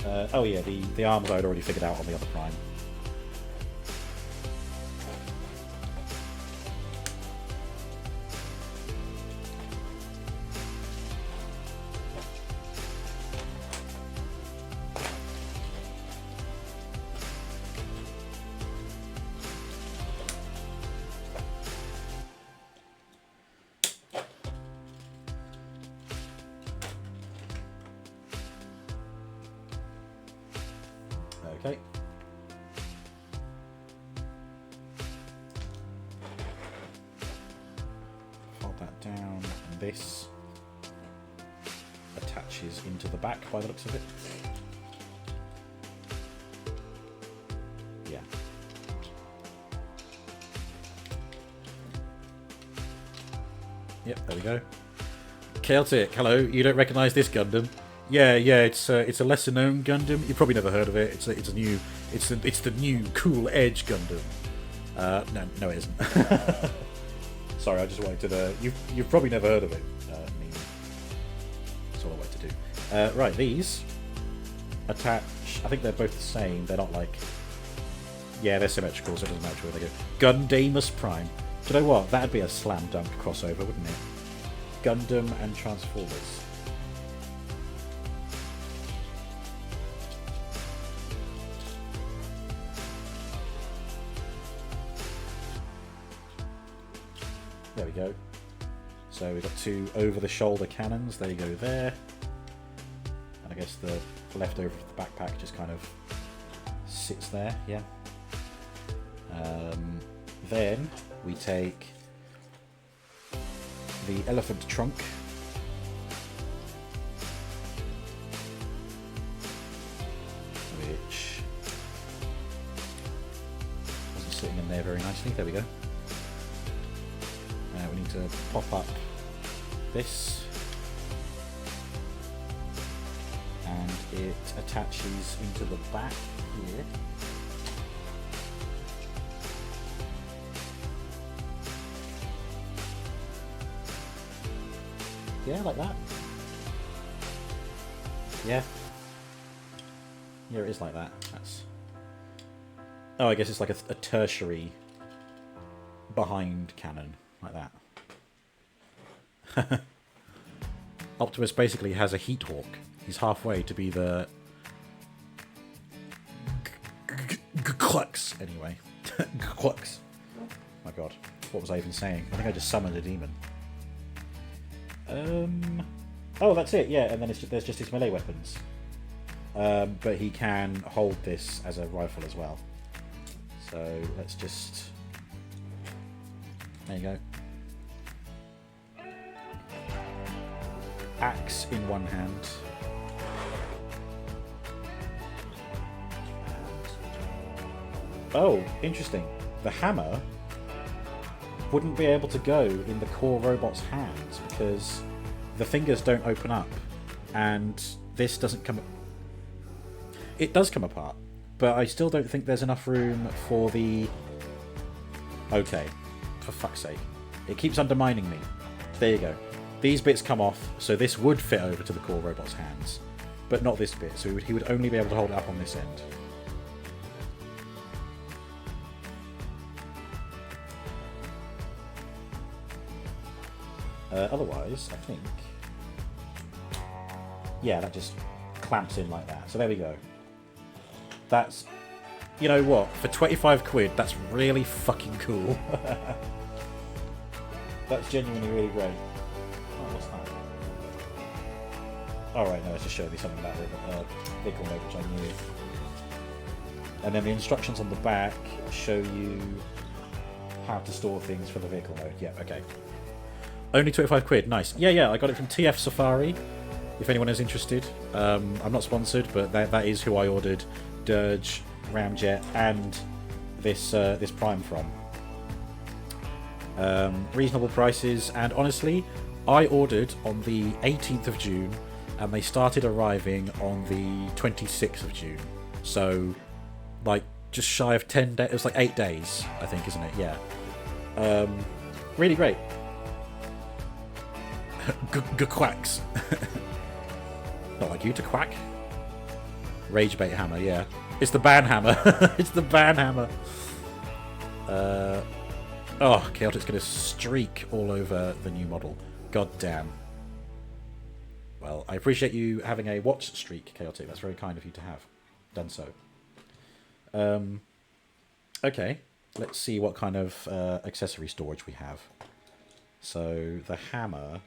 way. Oh yeah, the arms I'd already figured out on the other Prime. this attaches into the back by the looks of it. Yeah. Yep, there we go. Celtic, hello. You don't recognise this Gundam? Yeah, it's a lesser known Gundam. You've probably never heard of it. It's the new cool Edge Gundam. No, it isn't. Sorry, I just wanted to. You've probably never heard of it. That's all I wanted to do. Right, these attach. I think they're both the same. They're not like. Yeah, they're symmetrical, so it doesn't matter where they go. Gundamus Prime. Do you know what? That'd be a slam dunk crossover, wouldn't it? Gundam and Transformers. There we go. So we've got two over-the-shoulder cannons. They go there. And I guess the leftover of the backpack just kind of sits there, yeah. Then we take the elephant trunk. Which wasn't sitting in there very nicely. There we go. We need to pop up this, and it attaches into the back here. Yeah, like that. Yeah. Yeah, it is like that. That's. Oh, I guess it's like a tertiary behind cannon. Like that. Optimus basically has a heat hawk. He's halfway to be the Clux anyway. Clux. My god. What was I even saying? I think I just summoned a demon. Oh, that's it, yeah, and then there's just his melee weapons. But he can hold this as a rifle as well. So let's just. There you go. Axe in one hand. Oh, interesting. The hammer wouldn't be able to go in the core robot's hands because the fingers don't open up and this doesn't come. It does come apart, but I still don't think there's enough room for the. Okay, for fuck's sake. It keeps undermining me. There you go. These bits come off, so this would fit over to the core robot's hands, but not this bit, so he would only be able to hold it up on this end. Otherwise, I think... Yeah, that just clamps in like that. So there we go. That's... You know what? For 25 quid, that's really fucking cool. That's genuinely really great. Oh, what's that? Alright, no, it's just showing me something about vehicle mode, which I knew. And then the instructions on the back show you how to store things for the vehicle mode. Yeah, okay. Only 25 quid, nice. Yeah, I got it from TF Safari, if anyone is interested. I'm not sponsored, but that is who I ordered Dirge Ramjet and this Prime from. Reasonable prices, and honestly, I ordered on the 18th of June, and they started arriving on the 26th of June. So, like, just shy of 10 days. It was like 8 days, I think, isn't it? Yeah. Really great. Quacks. Not like you to quack. Rage bait hammer, yeah. It's the ban hammer. It's the ban hammer. Oh, Chaotic's going to streak all over the new model. God damn. Well, I appreciate you having a watch streak, Chaotic. That's very kind of you to have done so. Okay, let's see what kind of accessory storage we have. So, the hammer...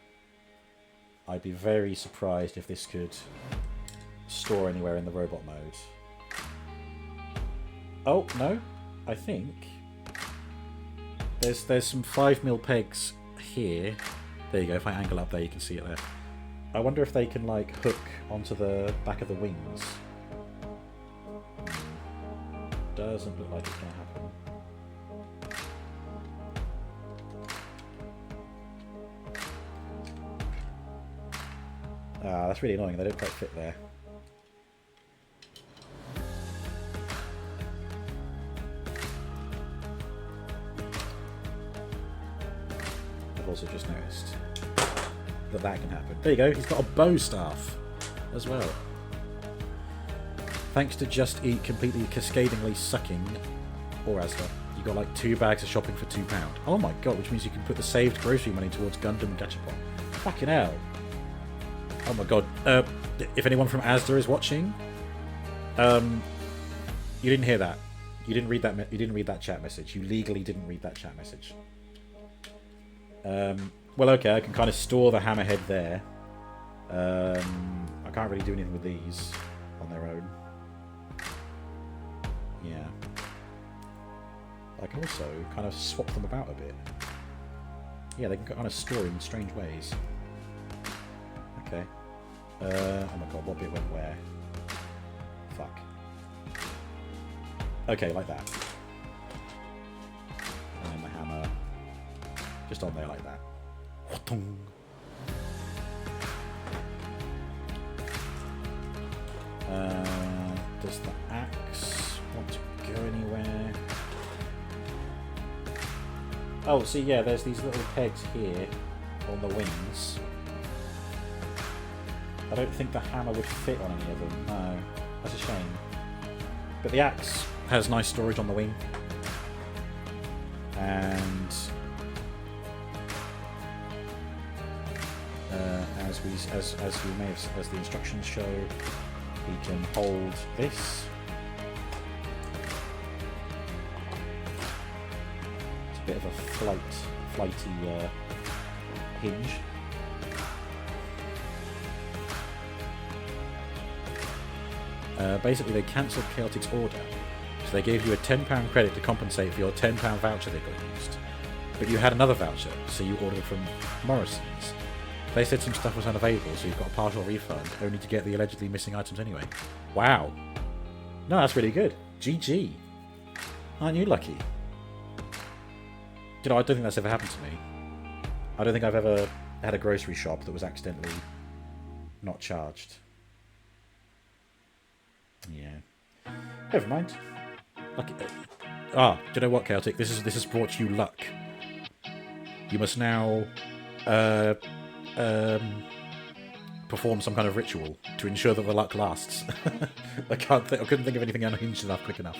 I'd be very surprised if this could store anywhere in the robot mode. Oh, no. I think... There's some 5mm pegs here, There you go. If I angle up there, you can see it there. I wonder if they can like hook onto the back of the wings. Doesn't look like it's going to happen. Ah, that's really annoying. They don't quite fit there. I've also just noticed that can happen. There you go. He's got a bow staff as well. Thanks to Just Eat completely cascadingly sucking, or Asda, you got like 2 bags of shopping for £2. Oh my god, which means you can put the saved grocery money towards Gundam Gachapon. Fucking hell. Oh my god. If anyone from Asda is watching, you didn't hear that. You didn't read that. You didn't read that chat message. You legally didn't read that chat message. Well, okay. I can kind of store the hammerhead there. I can't really do anything with these on their own. Yeah. I can also kind of swap them about a bit. Yeah, they can kind of store in strange ways. Okay. Oh my god, what bit went where? Fuck. Okay, like that. And then the hammer just on there like that. Does the axe want to go anywhere? Oh, see, yeah, there's these little pegs here on the wings. I don't think the hammer would fit on any of them. No, that's a shame. But the axe has nice storage on the wing, and as you may have, as the instructions show, we can hold this. It's a bit of a flighty hinge. Basically, they cancelled Chaotix's order, so they gave you a £10 credit to compensate for your £10 voucher they got used. But you had another voucher, so you ordered from Morrison's. They said some stuff was unavailable, so you've got a partial refund, only to get the allegedly missing items anyway. Wow. No, that's really good. GG. Aren't you lucky? You know, I don't think that's ever happened to me. I don't think I've ever had a grocery shop that was accidentally not charged. Yeah. Never mind. Lucky. Do you know what, Chaotic? This has brought you luck. You must now perform some kind of ritual to ensure that the luck lasts. I couldn't think of anything unhinged enough quick enough.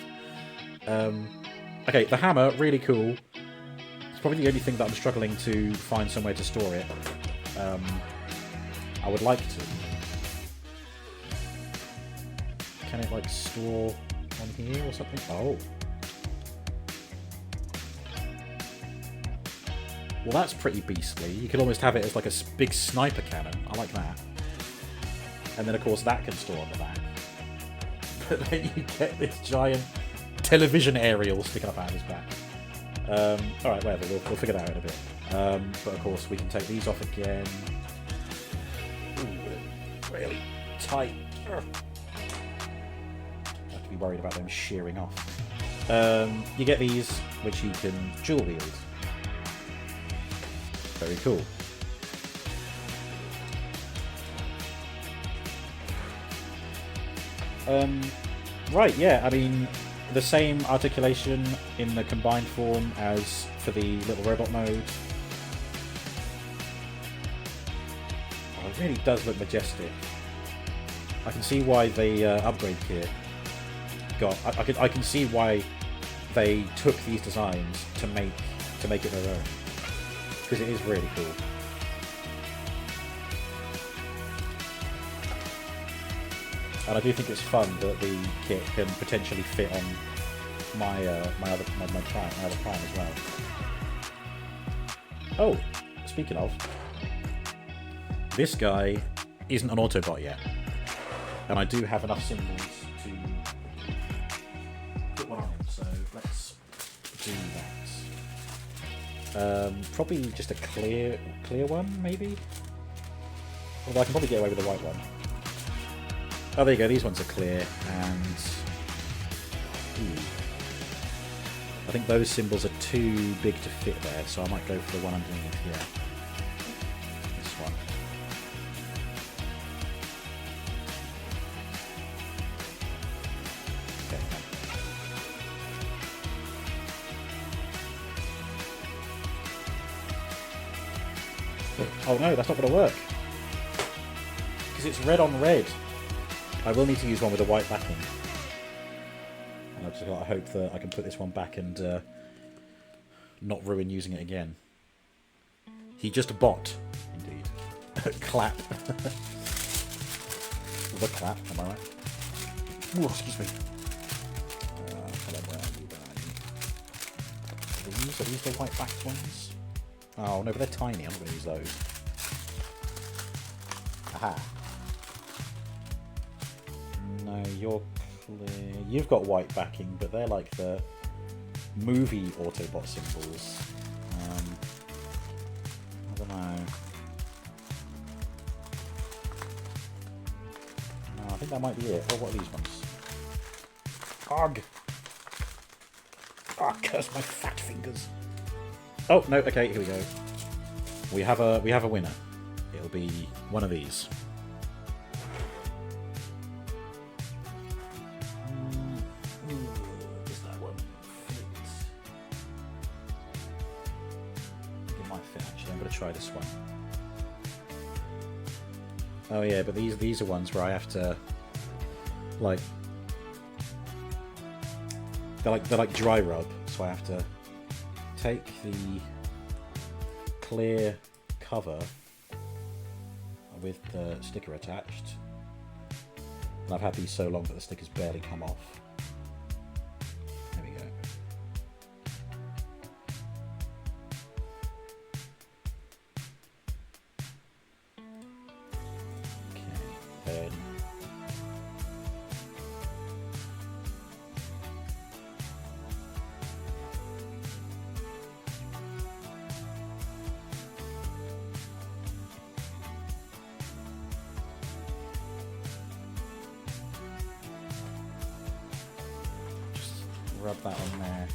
Okay, the hammer, really cool. It's probably the only thing that I'm struggling to find somewhere to store it. I would like to. Can it, like, store on here or something? Oh. Well, that's pretty beastly. You could almost have it as, like, a big sniper cannon. I like that. And then, of course, that can store on the back. But then you get this giant television aerial sticking up out of his back. Alright, whatever. We'll figure that out in a bit. But, of course, we can take these off again. Ooh, really tight. Be worried about them shearing off. You get these, which you can dual wield. Very cool. Right, yeah, I mean, the same articulation in the combined form as for the little robot mode. Oh, it really does look majestic. I can see why the upgrade kit I can see why they took these designs to make it their own, because it is really cool. And I do think it's fun that the kit can potentially fit on my other Prime as well. Oh, speaking of, this guy isn't an Autobot yet, and I do have enough symbols to put one on him, so let's do Probably just a clear one, maybe? Although I can probably get away with the white one. Oh, there you go, these ones are clear, and... Ooh. I think those symbols are too big to fit there, so I might go for the one underneath here. This one. Okay. Oh no, that's not going to work. Because it's red on red. I will need to use one with a white backing. And I've just got to hope that I can put this one back and not ruin using it again. He just bot, indeed. Clap. The clap, am I right? Oh, excuse me. Are these the white backed ones? Oh no, but they're tiny, I'm not going to use those. Aha. No, you're clear. You've got white backing, but they're like the movie Autobot symbols. I don't know. No, I think that might be it. Oh, what are these ones? Ugh! Ah, curse my fat fingers. Oh no, okay, here we go. We have a winner. It'll be one of these. Does that one fit? I think it might fit actually. I'm gonna try this one. Oh yeah, but these are ones where I have to like they're like dry rub, so I have to take the clear cover with the sticker attached, and I've had these so long that the stickers barely come off. There we go. Okay, then rub that on there.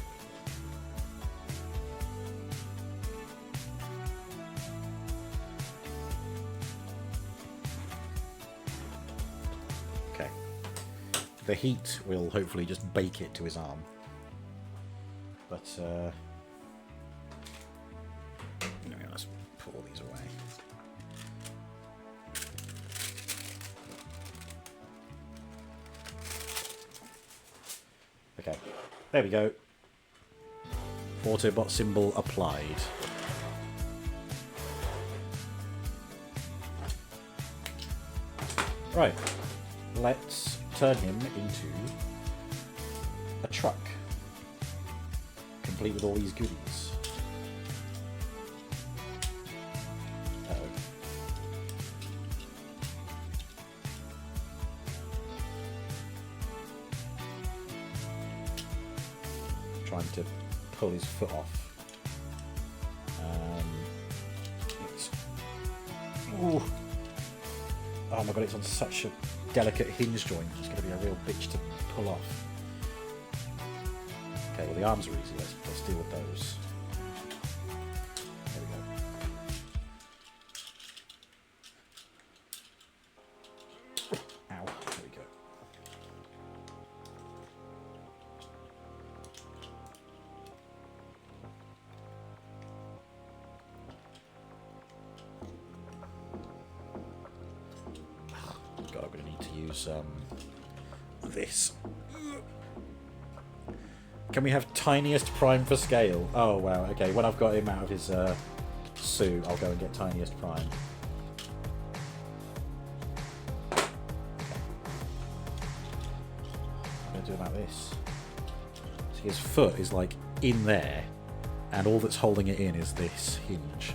Okay. The heat will hopefully just bake it to his arm. But, anyway, let's put all these away. Okay. There we go. Autobot symbol applied. Right. Let's turn him into a truck. Complete with all these goodies. Uh-oh. Trying to pull his foot off. Ooh. Oh my god, it's on such a delicate hinge joint. It's going to be a real bitch to pull off. Okay, well the arms are easy. Let's deal with those. There we go. Ow. There we go. God, I'm going to need to use this. Can we have tiniest prime for scale? Oh wow, okay, when I've got him out of his suit, I'll go and get tiniest prime. I'm going to do it like this. See, his foot is like in there, and all that's holding it in is this hinge.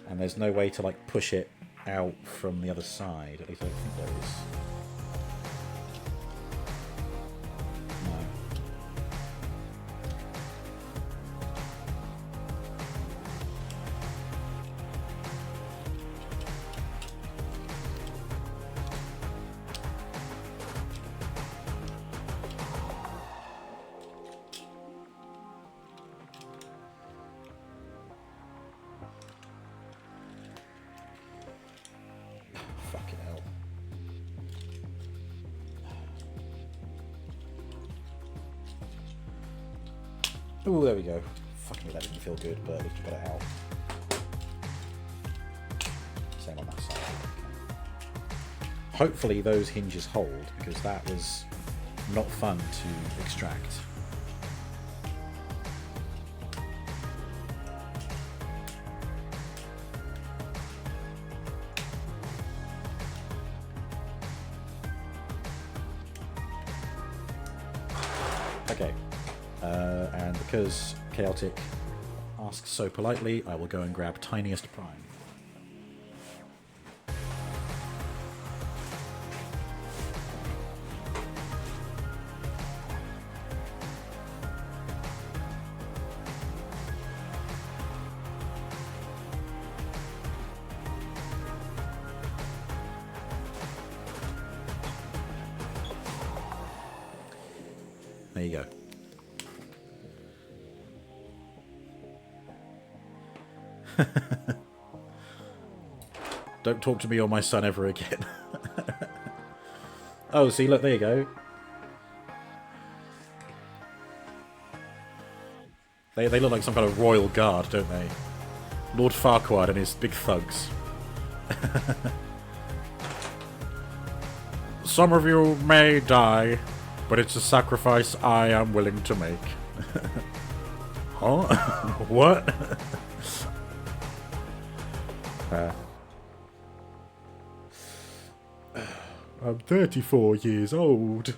And there's no way to like push it out from the other side, at least I don't think there is. Oh, there we go. Fucking that didn't feel good, but at least we got it out. Same on that side. Hopefully those hinges hold, because that was not fun to extract. Okay, and because Chaotic asks so politely, I will go and grab Tiniest Prime. There you go. Don't talk to me or my son ever again. Oh, see, look, there you go. They look like some kind of royal guard, don't they? Lord Farquaad and his big thugs. Some of you may die, but it's a sacrifice I am willing to make. Huh? What? I'm 34 years old.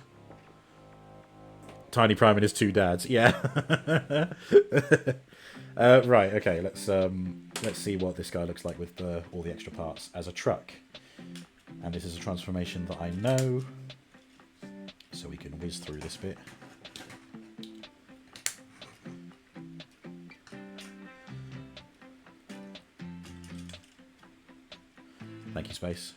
Tiny Prime and his two dads. Yeah. Right. Okay. Let's see what this guy looks like with all the extra parts as a truck. And this is a transformation that I know, so we can whiz through this bit. Thank you, Space.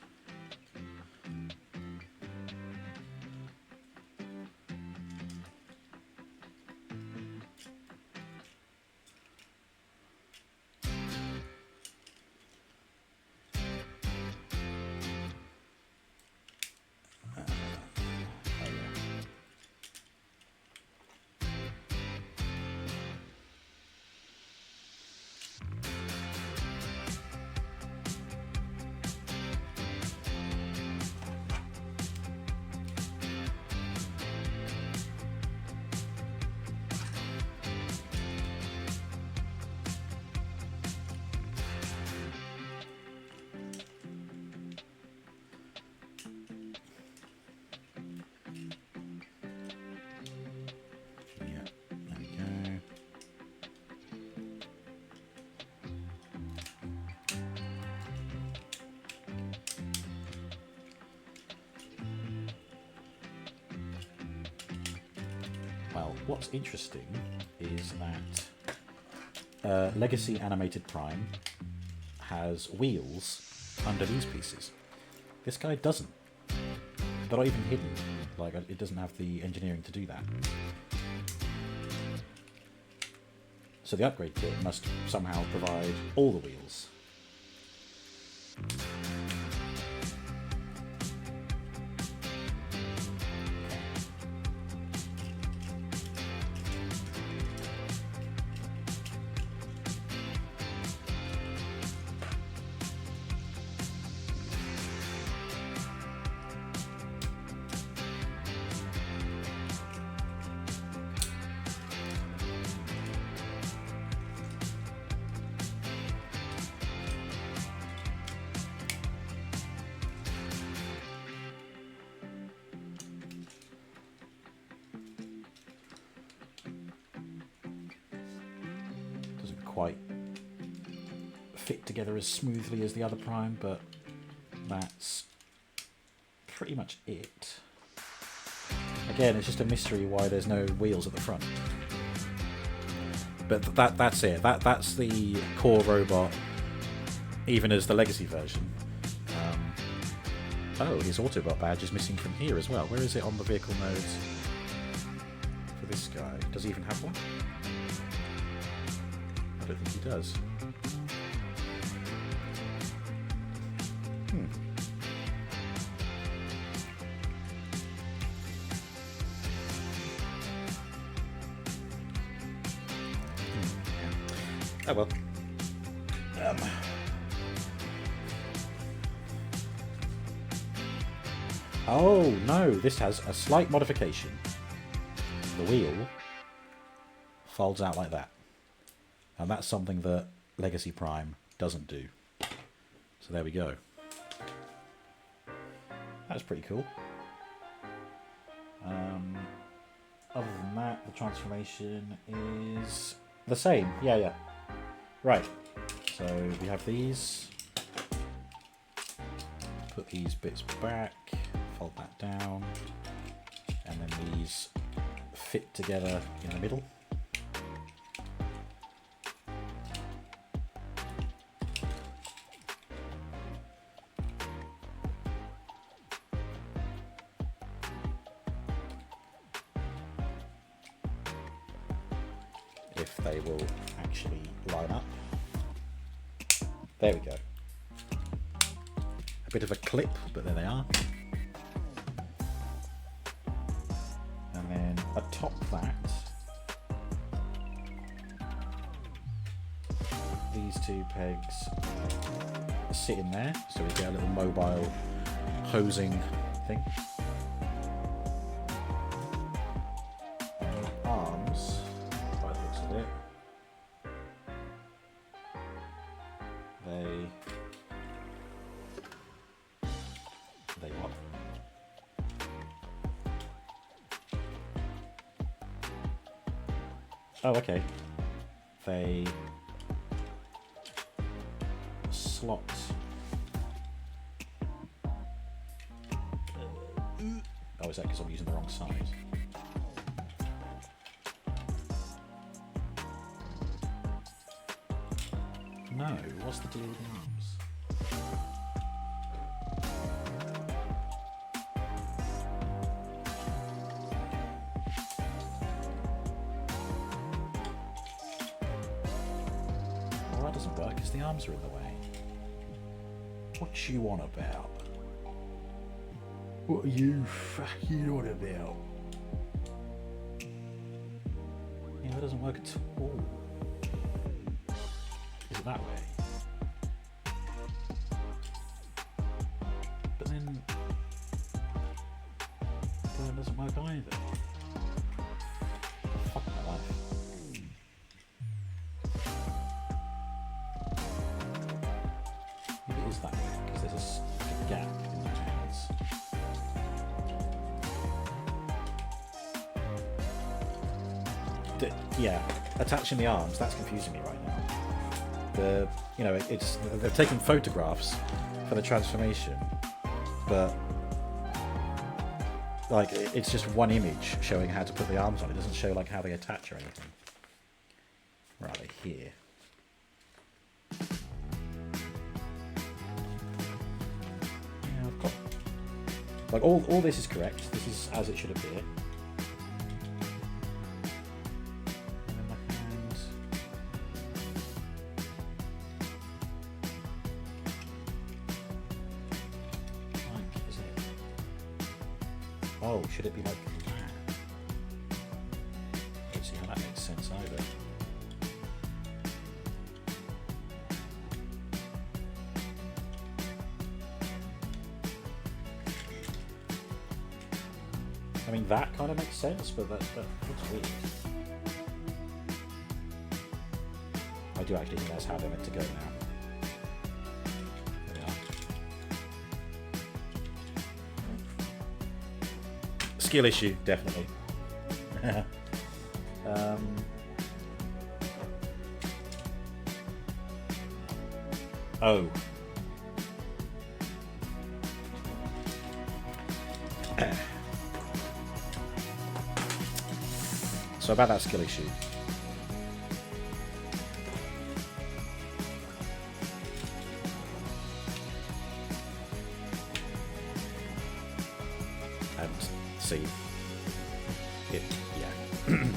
Well, what's interesting is that Legacy Animated Prime has wheels under these pieces. This guy doesn't. They're not even hidden. Like, it doesn't have the engineering to do that. So the upgrade kit must somehow provide all the wheels. Quite fit together as smoothly as the other Prime, but that's pretty much it. Again, it's just a mystery why there's no wheels at the front. But that's it. That's the core robot, even as the Legacy version. Oh, his Autobot badge is missing from here as well. Where is it on the vehicle modes for this guy? Does he even have one? I don't think he does. Oh well. Oh no, this has a slight modification. The wheel folds out like that. And that's something that Legacy Prime doesn't do. So there we go. That's pretty cool. Other than that, the transformation is the same. Yeah. Right. So we have these. Put these bits back. Fold that down. And then these fit together in the middle. If they will actually line up. There we go. A bit of a clip, but there they are. And then atop that, these two pegs sit in there, so we get a little mobile hosing thing. Arms, by the looks of it, they what? Oh, okay. They slot. Oh, is that because I'm using the wrong side? No, what's the deal with the arms? Well, that doesn't work because the arms are in the way. What you on about? What are you fucking on about? Yeah, that doesn't work at all. Is it that way? But then it doesn't work either. Fuck my life. Maybe it is that way because there's a gap in those hands. Yeah, attaching the arms, that's confusing me right now. They've taken photographs for the transformation, but like it's just one image showing how to put the arms on. It doesn't show like how they attach or anything. Right, they're here. Yeah, I've got like all this is correct. This is as it should appear. Oh, should it be like that? I don't see how that makes sense either. I mean, that kind of makes sense, but that looks weird. I do actually think that's how they're meant to go now. Skill issue, definitely. Oh. So about that skill issue. And see it, yeah. And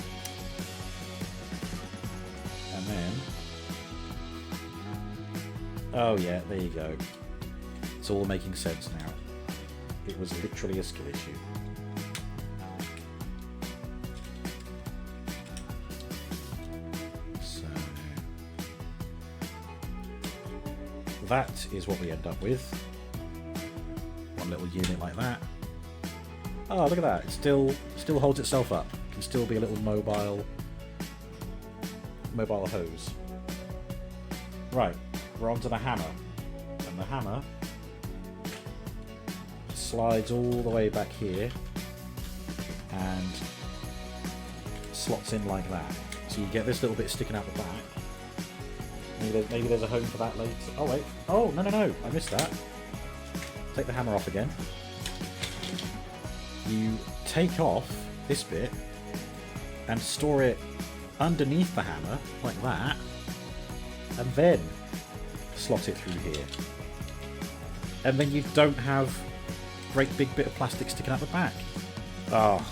then, oh yeah, there you go. It's all making sense now. It was literally a skill issue. So that is what we end up with. One little unit like that. Oh, look at that! It still holds itself up. It can still be a little mobile hose. Right, we're on to the hammer, and the hammer slides all the way back here and slots in like that. So you get this little bit sticking out the back. Maybe there's a home for that later. Oh wait. Oh, no, I missed that. Take the hammer off again. You take off this bit and store it underneath the hammer, like that, and then slot it through here. And then you don't have a great big bit of plastic sticking out the back. Oh,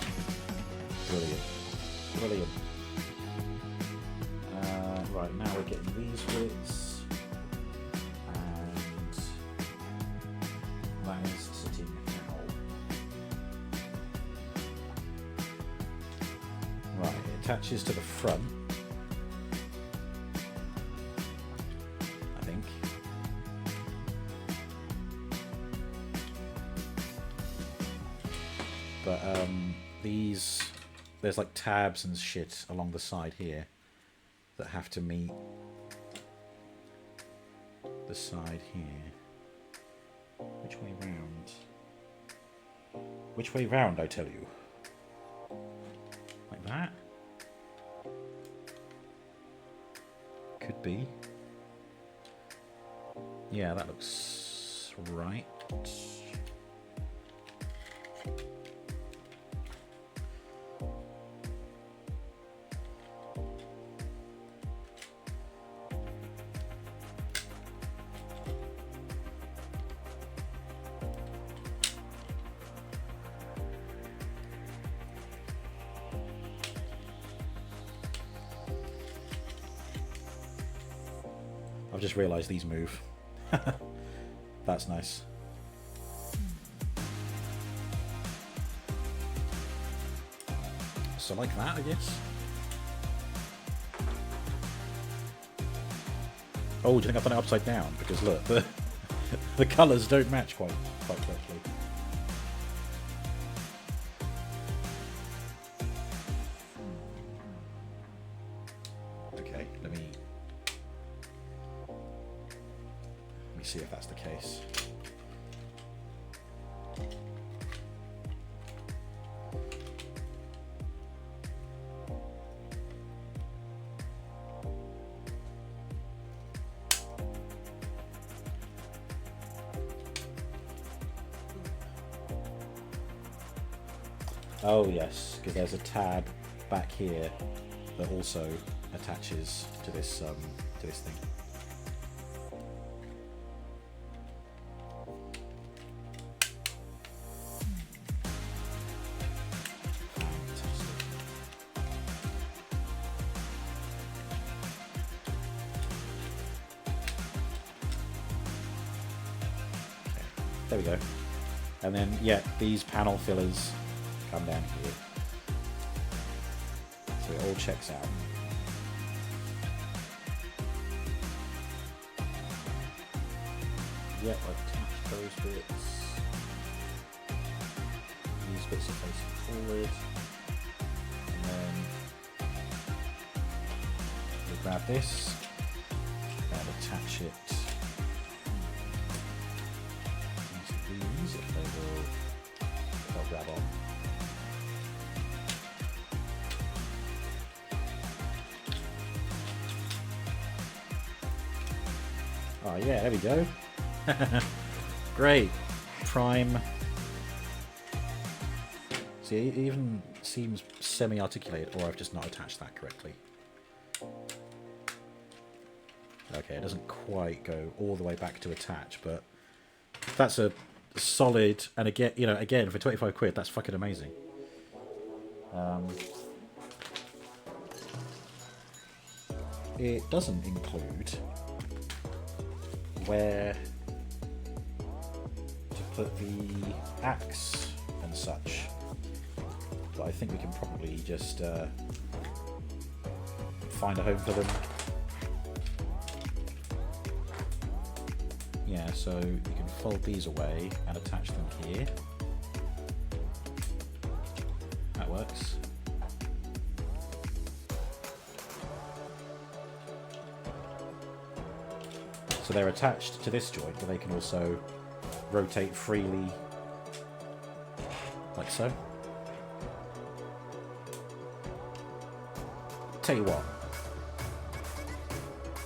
brilliant. Brilliant. Right, now we're getting these bits, and that is sitting now. Right, it attaches to the front, I think. But there's like tabs and shit along the side here that have to meet the side here. Which way round? Which way round, I tell you? Like that? Could be. Yeah, that looks right. I've just realised these move. That's nice. So like that, I guess. Oh, do you think I've done it upside down? Because look, the colours don't match quite correctly. Okay, let me see if that's the case. Oh yes, because there's a tab back here that also attaches to this thing. There we go. And then, yeah, these panel fillers come down here. So it all checks out. Yep, I've attached those bits. These bits are facing forward. And then we grab this and attach it. These, if they'll grab on. Oh yeah, there we go. Great. Prime. See, it even seems semi-articulated, or I've just not attached that correctly. Okay, it doesn't quite go all the way back to attach, but that's a solid, and again, you know, again for 25 quid, that's fucking amazing. It doesn't include where to put the axe and such, but I think we can probably just find a home for them. Yeah, so you can fold these away and attach them here. That works. So they're attached to this joint, but they can also rotate freely, like so. Tell you what,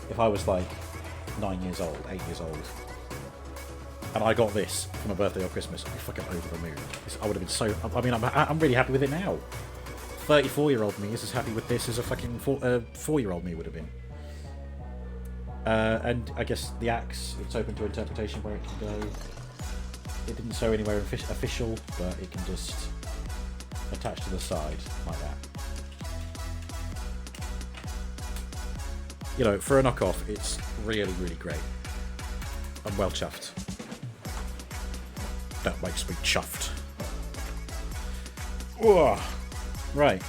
if I was like 9 years old, 8 years old, and I got this for my birthday or Christmas, I'd be fucking over the moon. I would have been so... I mean, I'm really happy with it now. 34-year-old me is as happy with this as a fucking 4-year-old me would have been. And I guess the axe, it's open to interpretation where it can go. It didn't show anywhere official, but it can just attach to the side like that. You know, for a knockoff, it's really, really great. I'm well chuffed. That makes me chuffed. Whoa. Right.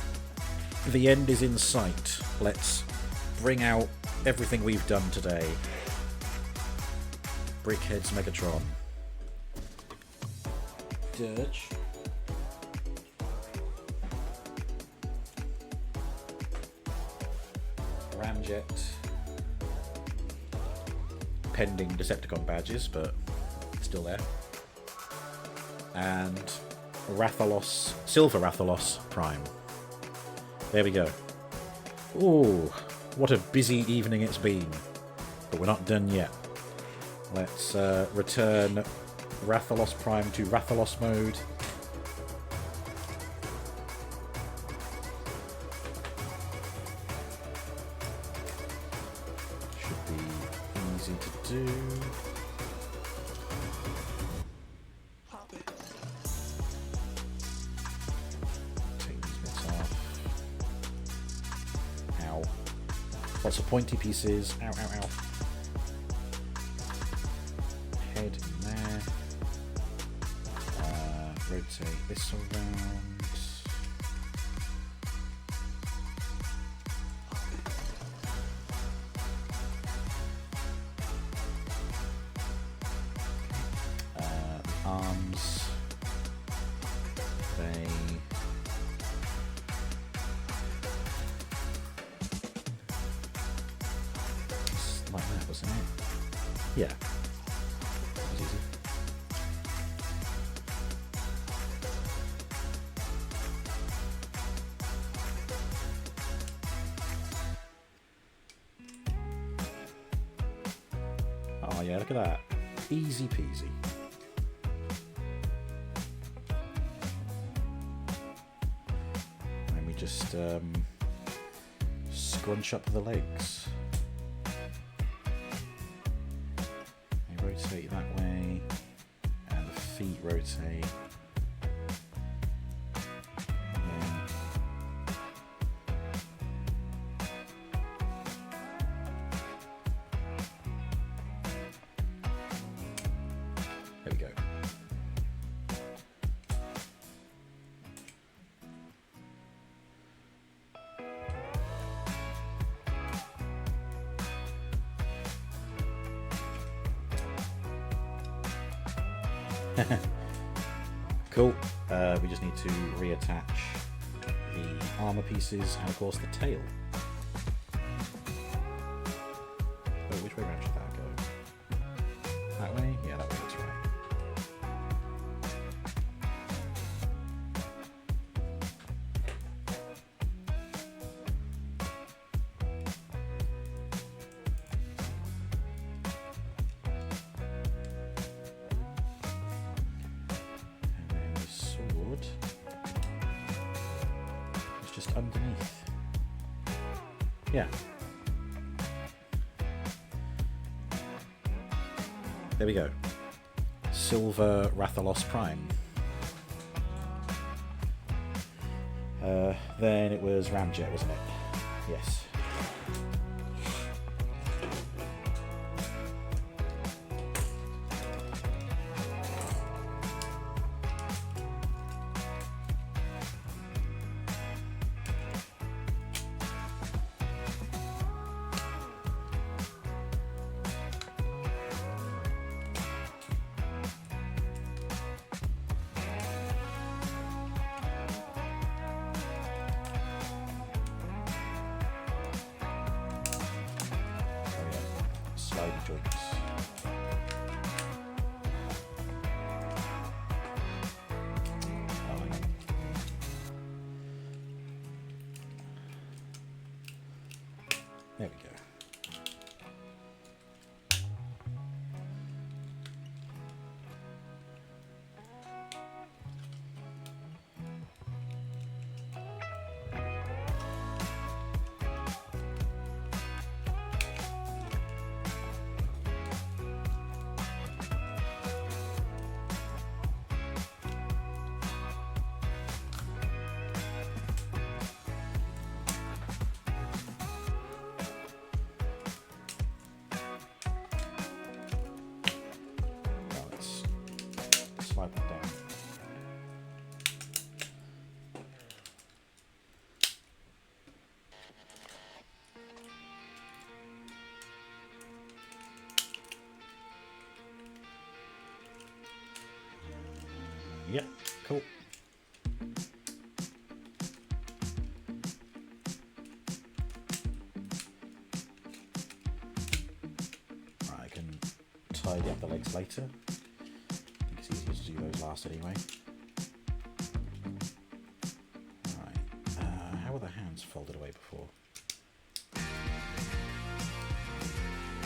The end is in sight. Let's bring out everything we've done today. Brickheadz Megatron. Dirge. Ramjet. Pending Decepticon badges, but still there. And Rathalos, Silver Rathalos Prime. There we go. Ooh, what a busy evening it's been. But we're not done yet. Let's return Rathalos Prime to Rathalos mode. Should be easy to do. Take these bits off. Ow. Lots of pointy pieces. Ow, ow, ow. Head in there. Rotate this around. The arms. They. Just like that, wasn't it? Yeah. That was easy. Oh yeah, look at that. Easy peasy. And we just scrunch up the legs. They rotate that way, and the feet rotate. There we go. Cool. We just need to reattach the armor pieces and, of course, the tail. Oh, which way around should that go? That way? Yeah, that way, that's right. And then the sword is just underneath. Yeah. There we go. Silver Rathalos Prime. Then it was Ramjet, wasn't it? Yes. slidey joints. There we go. Slide that down. Yep, cool. Right, I can tidy up the legs later. It's easier to do those last anyway. Right, how were the hands folded away before?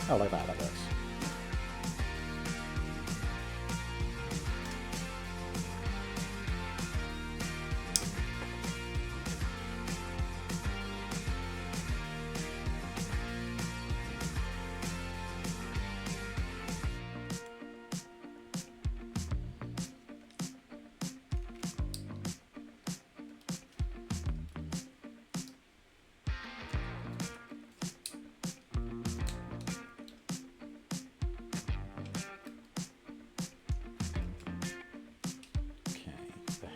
Oh, like that works.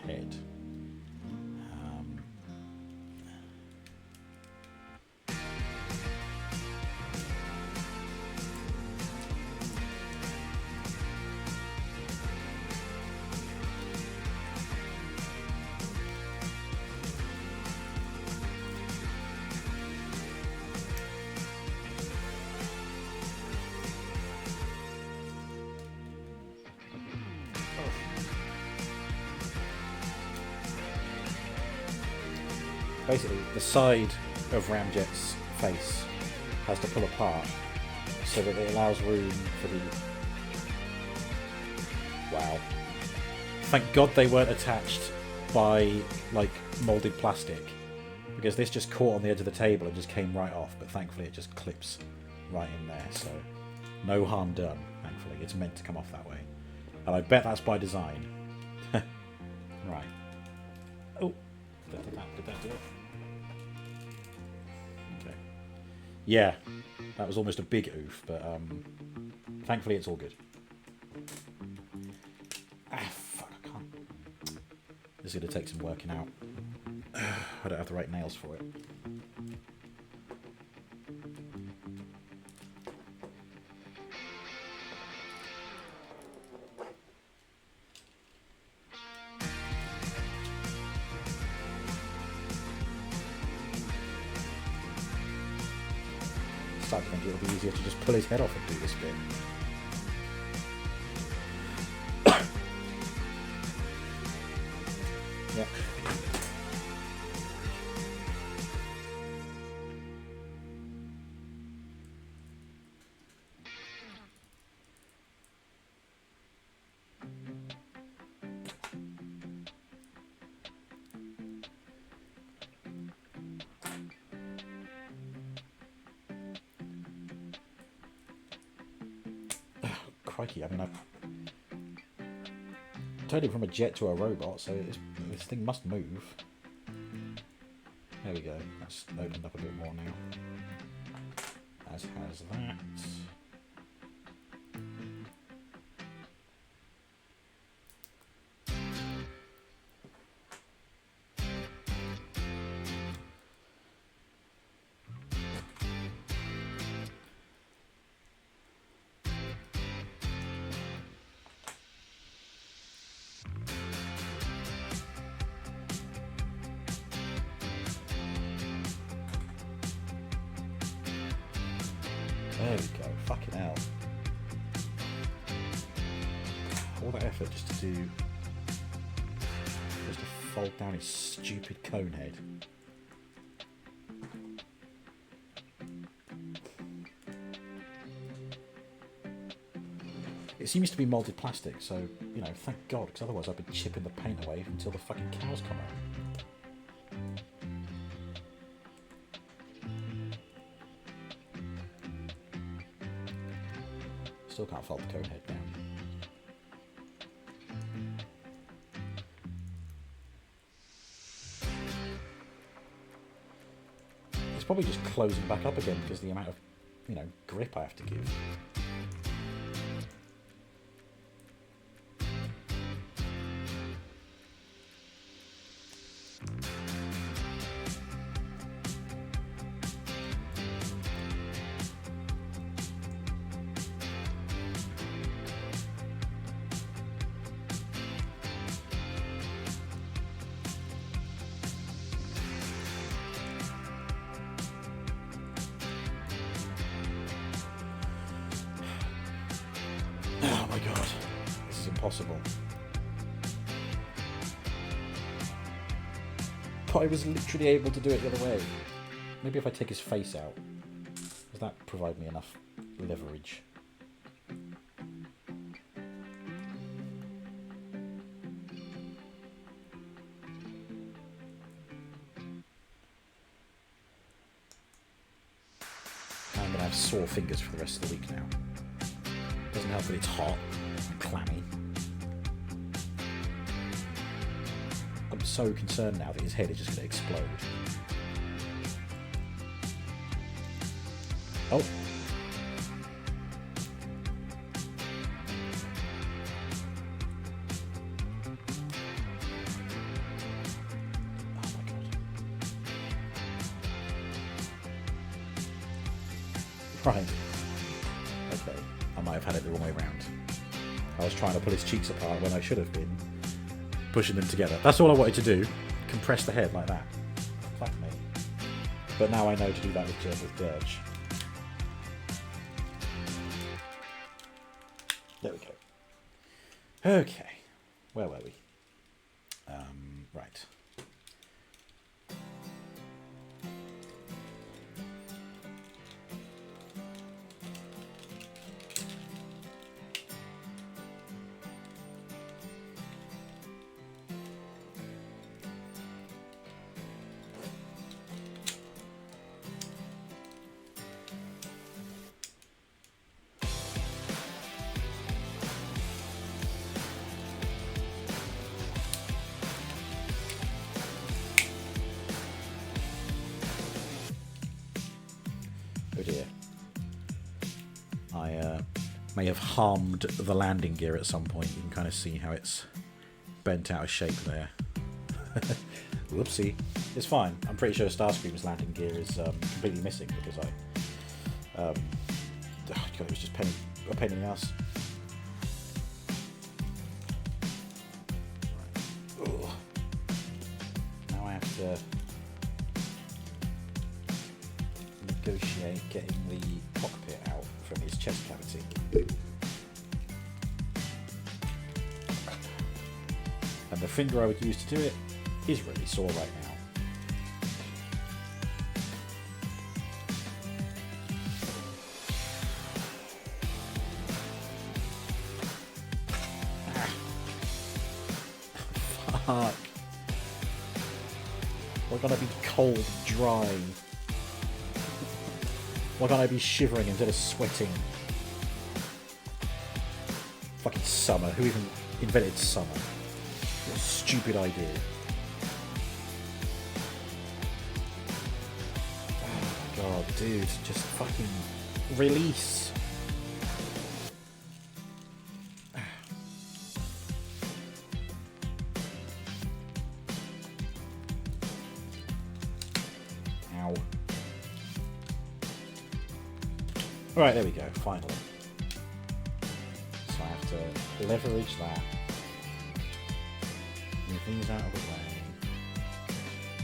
Head. Basically, the side of Ramjet's face has to pull apart so that it allows room for the... Wow. Thank God they weren't attached by, like, moulded plastic. Because this just caught on the edge of the table and just came right off. But thankfully it just clips right in there, so no harm done, thankfully. It's meant to come off that way. And I bet that's by design. Right. Oh. Did that do it? Okay. Yeah, that was almost a big oof, but thankfully it's all good. Ah, fuck, I can't. This is going to take some working out. I don't have the right nails for it. I start to think it'll be easier to just pull his head off and do this bit. Yeah. Crikey, I mean, I've turned it from a jet to a robot, so this thing must move. There we go, that's opened up a bit more now. As has that. There we go, Fucking hell. All that effort just to fold down his stupid cone head. It seems to be molded plastic, so, you know, thank God, because otherwise I'd be chipping the paint away until the fucking cows come out. Still can't fold the cone head down. It's probably just closing back up again because of the amount of, you know, grip I have to give. Oh my god, this is impossible. But I was literally able to do it the other way. Maybe if I take his face out, does that provide me enough leverage? I'm going to have sore fingers for the rest of the week now. Doesn't help that it's hot and clammy. I'm so concerned now that his head is just going to explode. Oh. Oh my god. Right. Okay. I might have had it the wrong way round. I was trying to pull his cheeks apart when I should have been pushing them together. That's all I wanted to do. Compress the head like that. Fuck me. But now I know to do that with Dirge. There we go. Okay. Where were we? Right. Oh dear. I may have harmed the landing gear at some point. You can kind of see how it's bent out of shape there. Whoopsie. It's fine. I'm pretty sure Starscream's landing gear is completely missing because oh God, it was just a pain in the ass. Right. Ugh. Now I have to negotiate getting the cockpit out from his chest cavity. And the finger I would use to do it is really sore right now. Fuck. We're gonna be cold, dry. Why can't I be shivering instead of sweating? Fucking summer. Who even invented summer? What a stupid idea. Oh my god, dude. Just fucking release. Ow. Alright, there we go, finally. So I have to leverage that. Move these out of the way.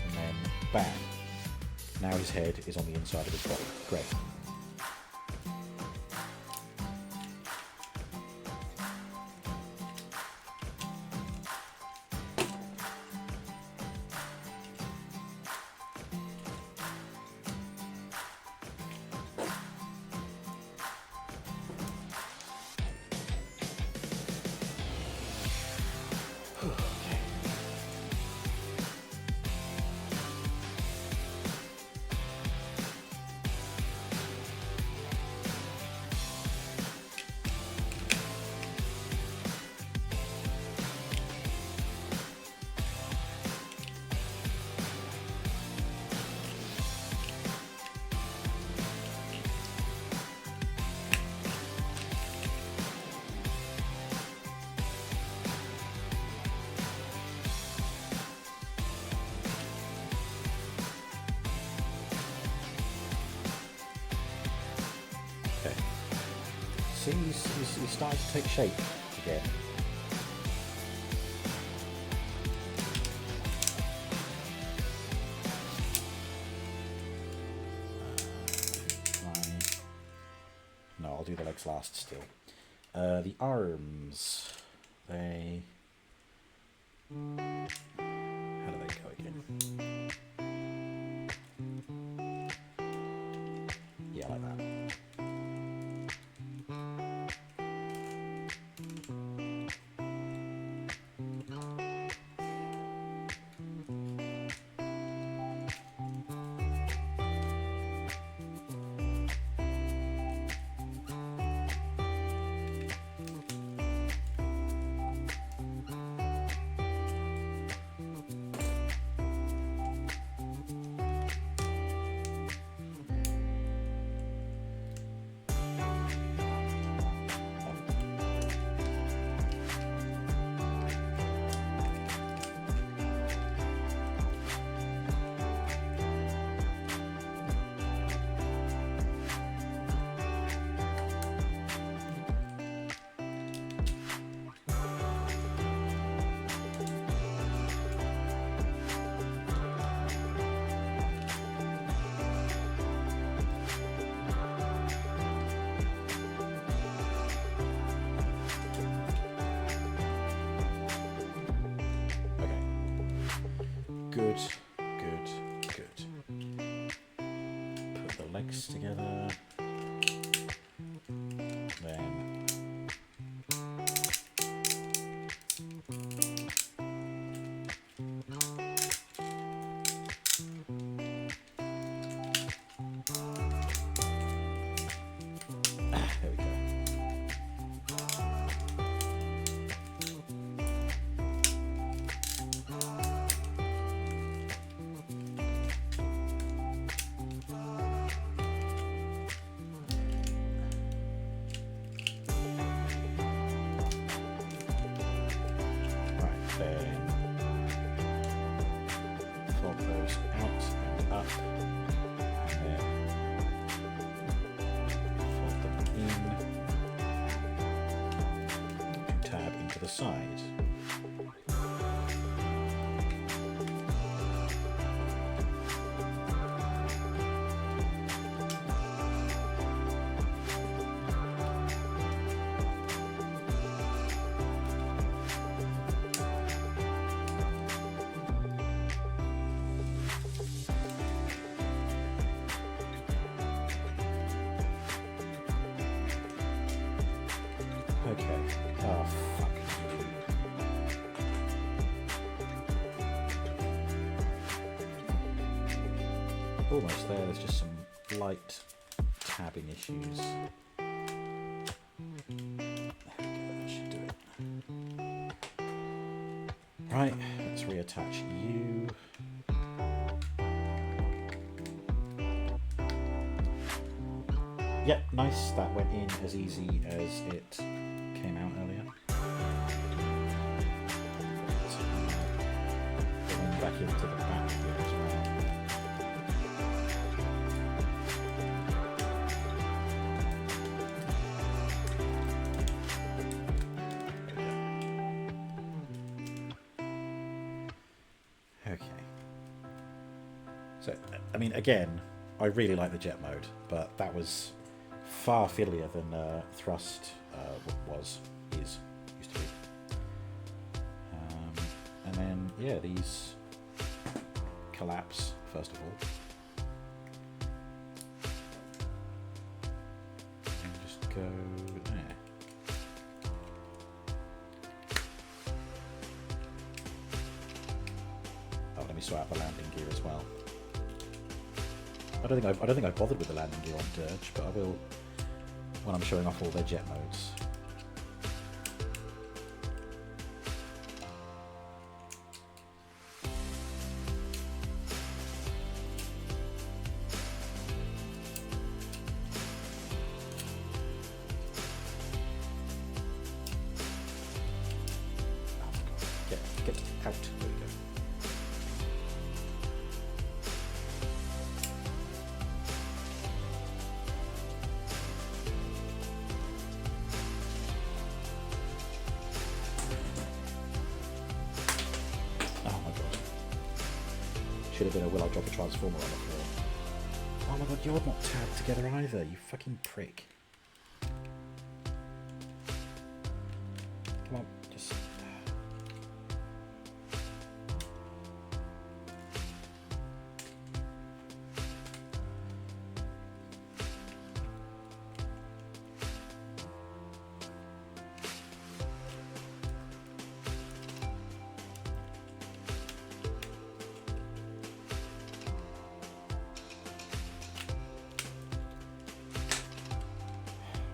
And then, bam. Now his head is on the inside of his body. Great. Okay. See, he's starting to take shape again. No, I'll do the legs last still. The arms, they... How do they go again? Yeah, like that. Good, good, good. Put the legs together. Then there we go. The side. Okay. Oh, fuck. Almost there, there's just some light tabbing issues. There we go, that should do it. Right, let's reattach you. Yep, nice, that went in as easy as it came out earlier. Going back into the back here as well. So, I mean, again, I really like the jet mode, but that was far fiddlier than thrust used to be. And then, yeah, these collapse, first of all. And just go there. Oh, let me sort out the landing gear as well. I don't think I bothered with the landing gear on Dirge, but I will when I'm showing off all their jet modes. Get out. There we go. could have been a will I drop a transformer on the floor. Oh my god, you're not tagged together either, you fucking prick. Come on, just...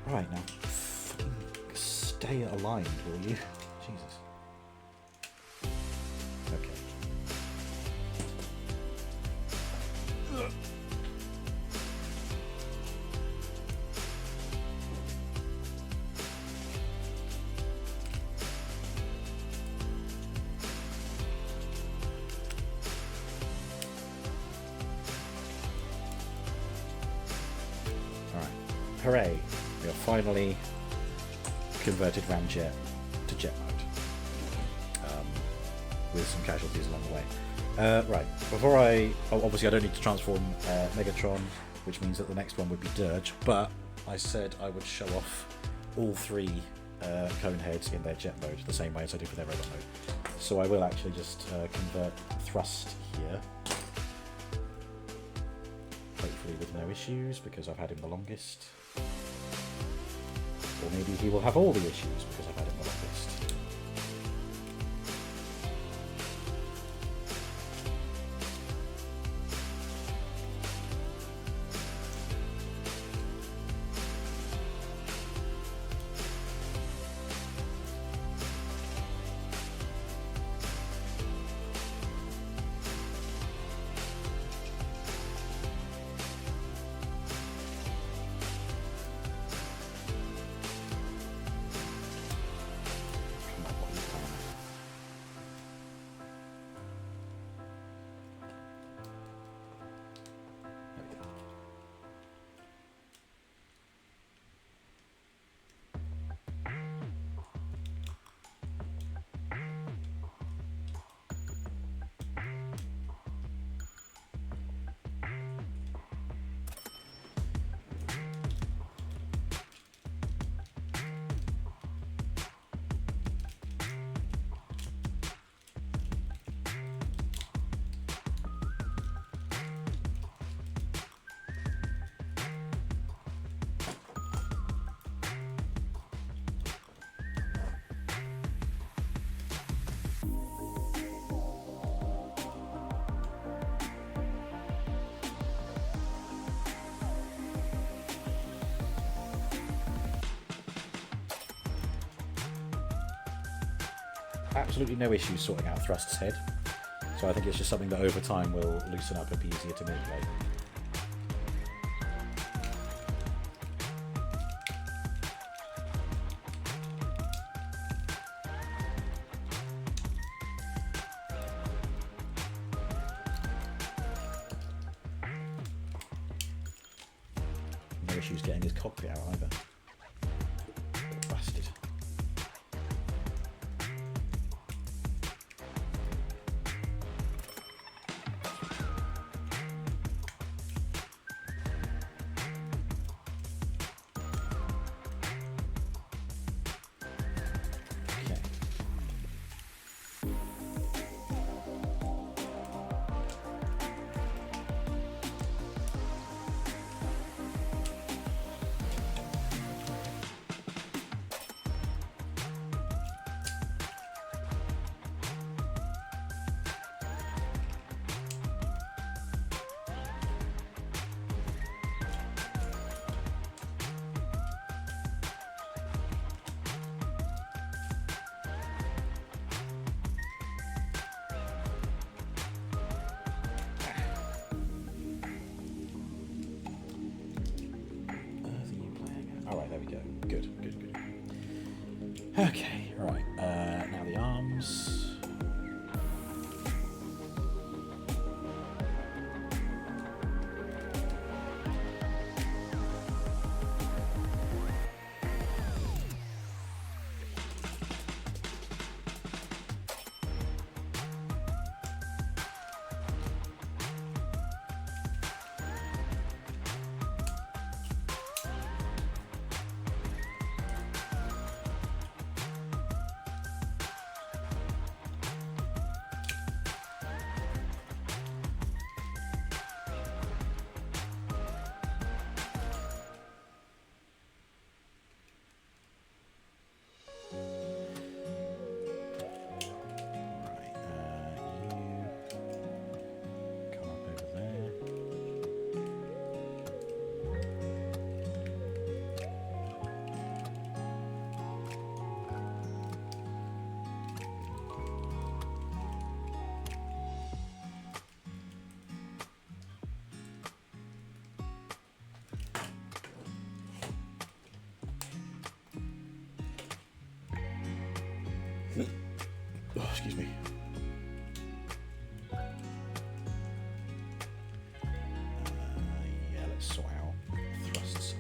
Right, now, fucking stay aligned, will you? Jesus. Okay. Alright. Hooray. We have finally converted Ramjet to jet mode, with some casualties along the way. Right, before obviously I don't need to transform Megatron, which means that the next one would be Dirge, but I said I would show off all three cone heads in their jet mode, the same way as I did with their robot mode. So I will actually just convert Thrust here, hopefully with no issues, because I've had him the longest. Or maybe he will have all the issues because I've had him the longest. Absolutely no issues sorting out Thrust's head, so I think it's just something that over time will loosen up and be easier to manipulate. No issues getting his cockpit out either. Bastard. Alright, there we go. Good, good, good. Okay, right. Now the arms.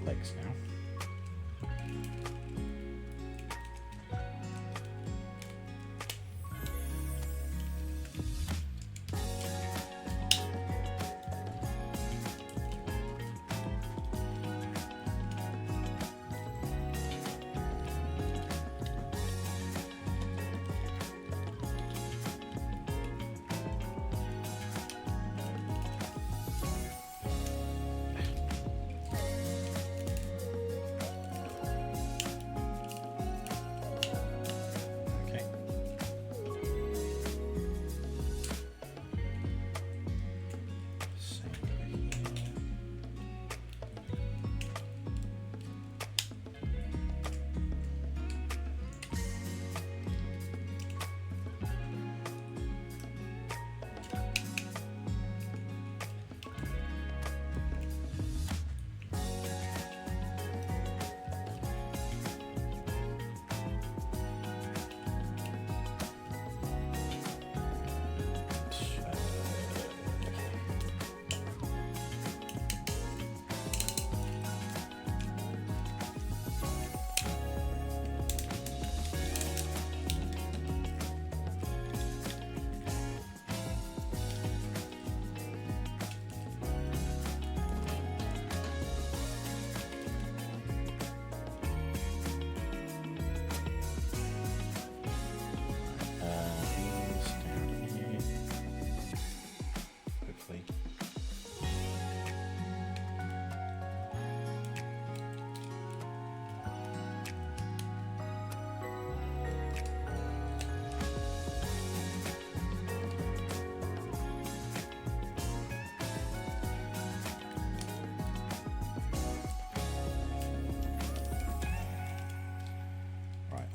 legs now.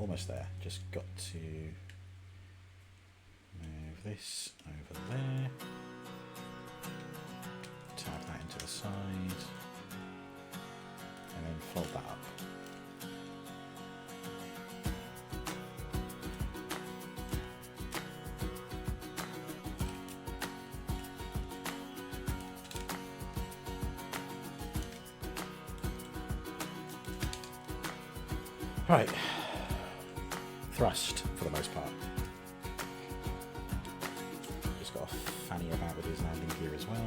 Almost there. Just got to move this over there. Tab that into the side. And then fold that up. Right. Thrust for the most part. Just got to fanny about with his landing gear as well.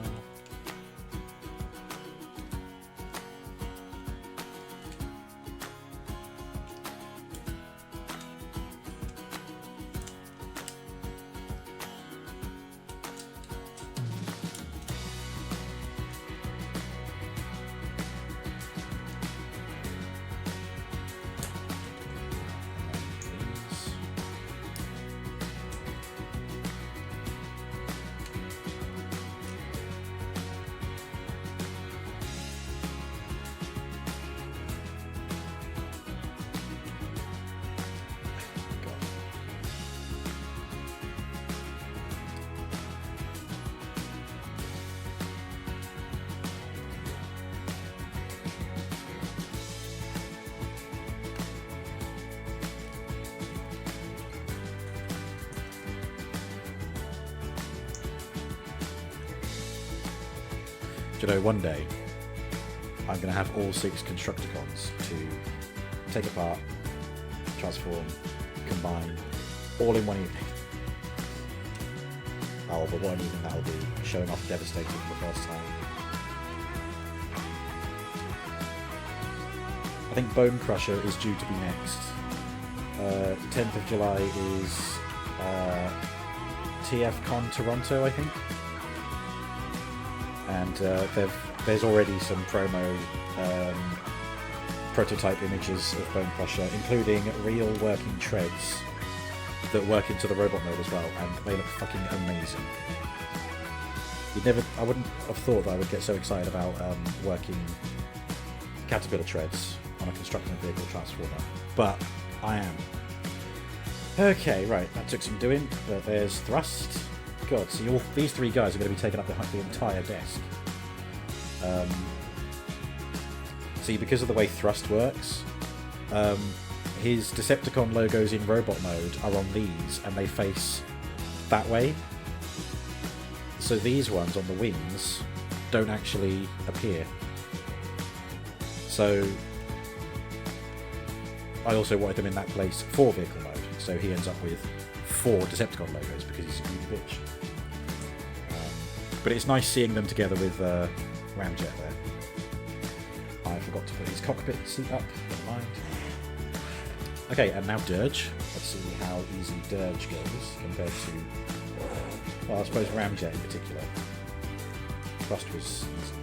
Do you know, one day I'm going to have all 6 Constructicons to take apart, transform, combine, all in one evening. Oh, but what an evening that'll be, showing off Devastator for the first time. I think Bone Crusher is due to be next. 10th of July is TFCon Toronto, I think. And there's already some promo prototype images of Bone Crusher, including real working treads that work into the robot mode as well, and they look fucking amazing. I wouldn't have thought that I would get so excited about working Caterpillar treads on a constructing vehicle transformer, but I am. Okay, right, that took some doing, but there's thrust. God, see, these 3 guys are going to be taking up the entire desk. See, because of the way thrust works, his Decepticon logos in robot mode are on these, and they face that way. So these ones on the wings don't actually appear. So I also wanted them in that place for vehicle mode, so he ends up with 4 Decepticon logos because he's a greedy bitch. But it's nice seeing them together with Ramjet there. I forgot to put his cockpit seat up, never mind. Okay, and now Dirge. Let's see how easy Dirge goes compared to, well, I suppose Ramjet in particular. Thrust was easy.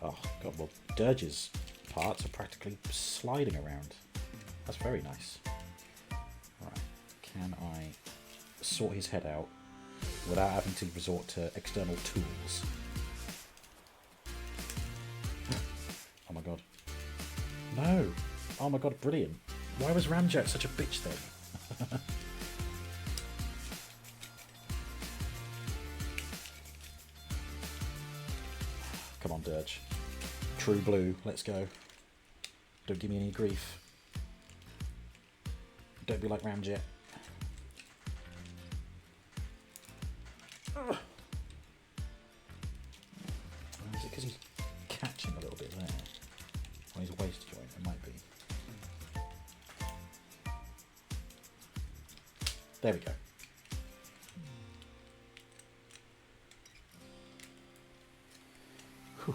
Oh, God, well, Dirge's parts are practically sliding around. That's very nice. Alright, can I sort his head out without having to resort to external tools? Oh my God. No! Oh my God, brilliant. Why was Ramjet such a bitch then? Come on, Dirge. True blue, let's go. Don't give me any grief. Don't be like Ramjet. Ugh. Is it because he's catching a little bit there? On his waist joint, it might be. There we go. Whew.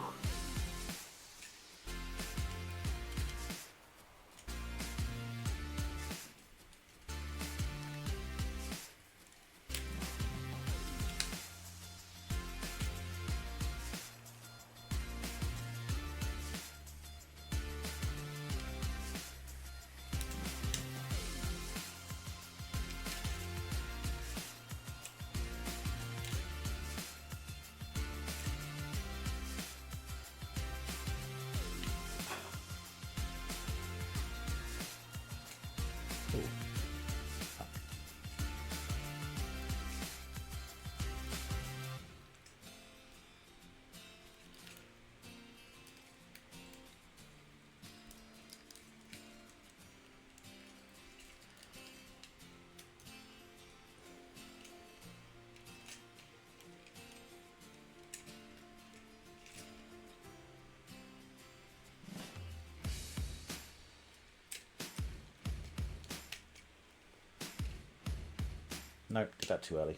Nope, did that too early.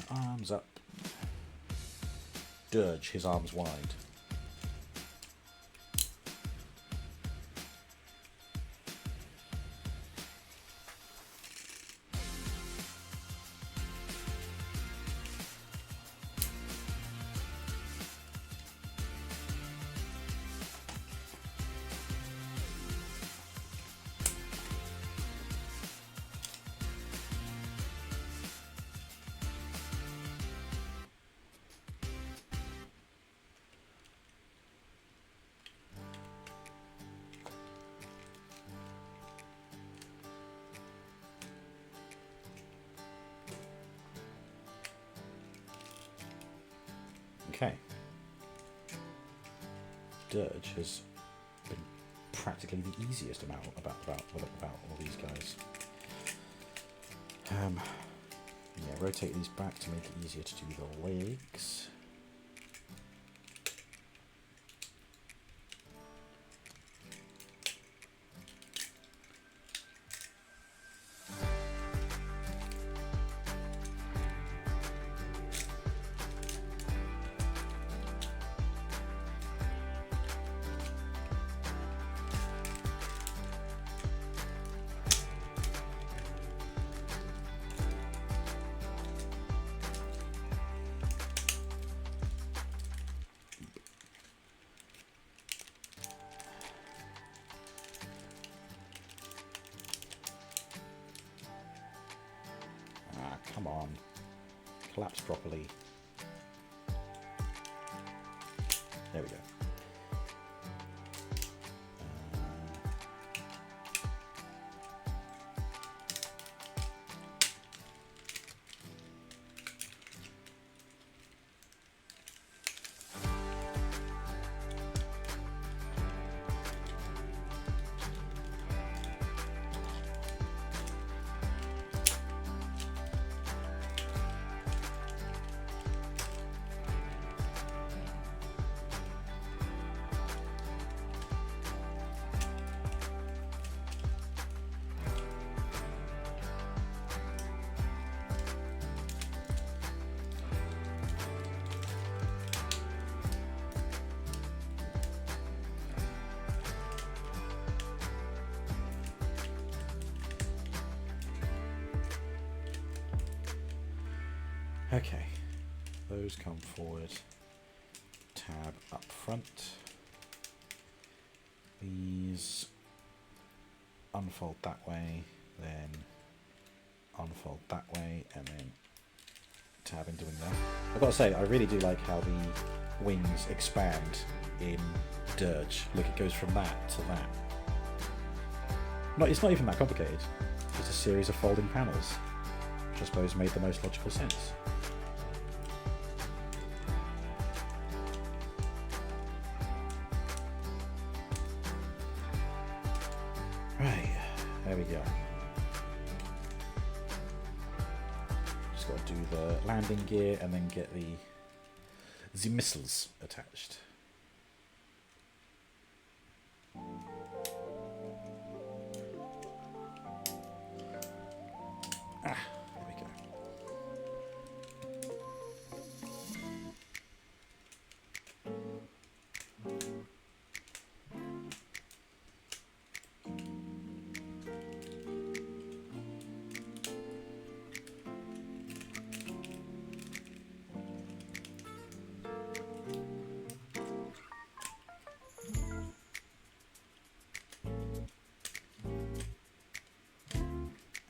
Arms up. Dirge, his arms wide. Okay. Dirge has been practically the easiest amount about all these guys. Yeah, rotate these back to make it easier to do the legs. collapse properly. There we go. Okay, those come forward, tab up front, these unfold that way, then unfold that way, and then tab in doing that. I've got to say, I really do like how the wings expand in Dirge. Look, it goes from that to that. It's not even that complicated, just a series of folding panels, which I suppose made the most logical sense. Right, there we go. Just got to do the landing gear and then get the missiles attached. Ah, there we go.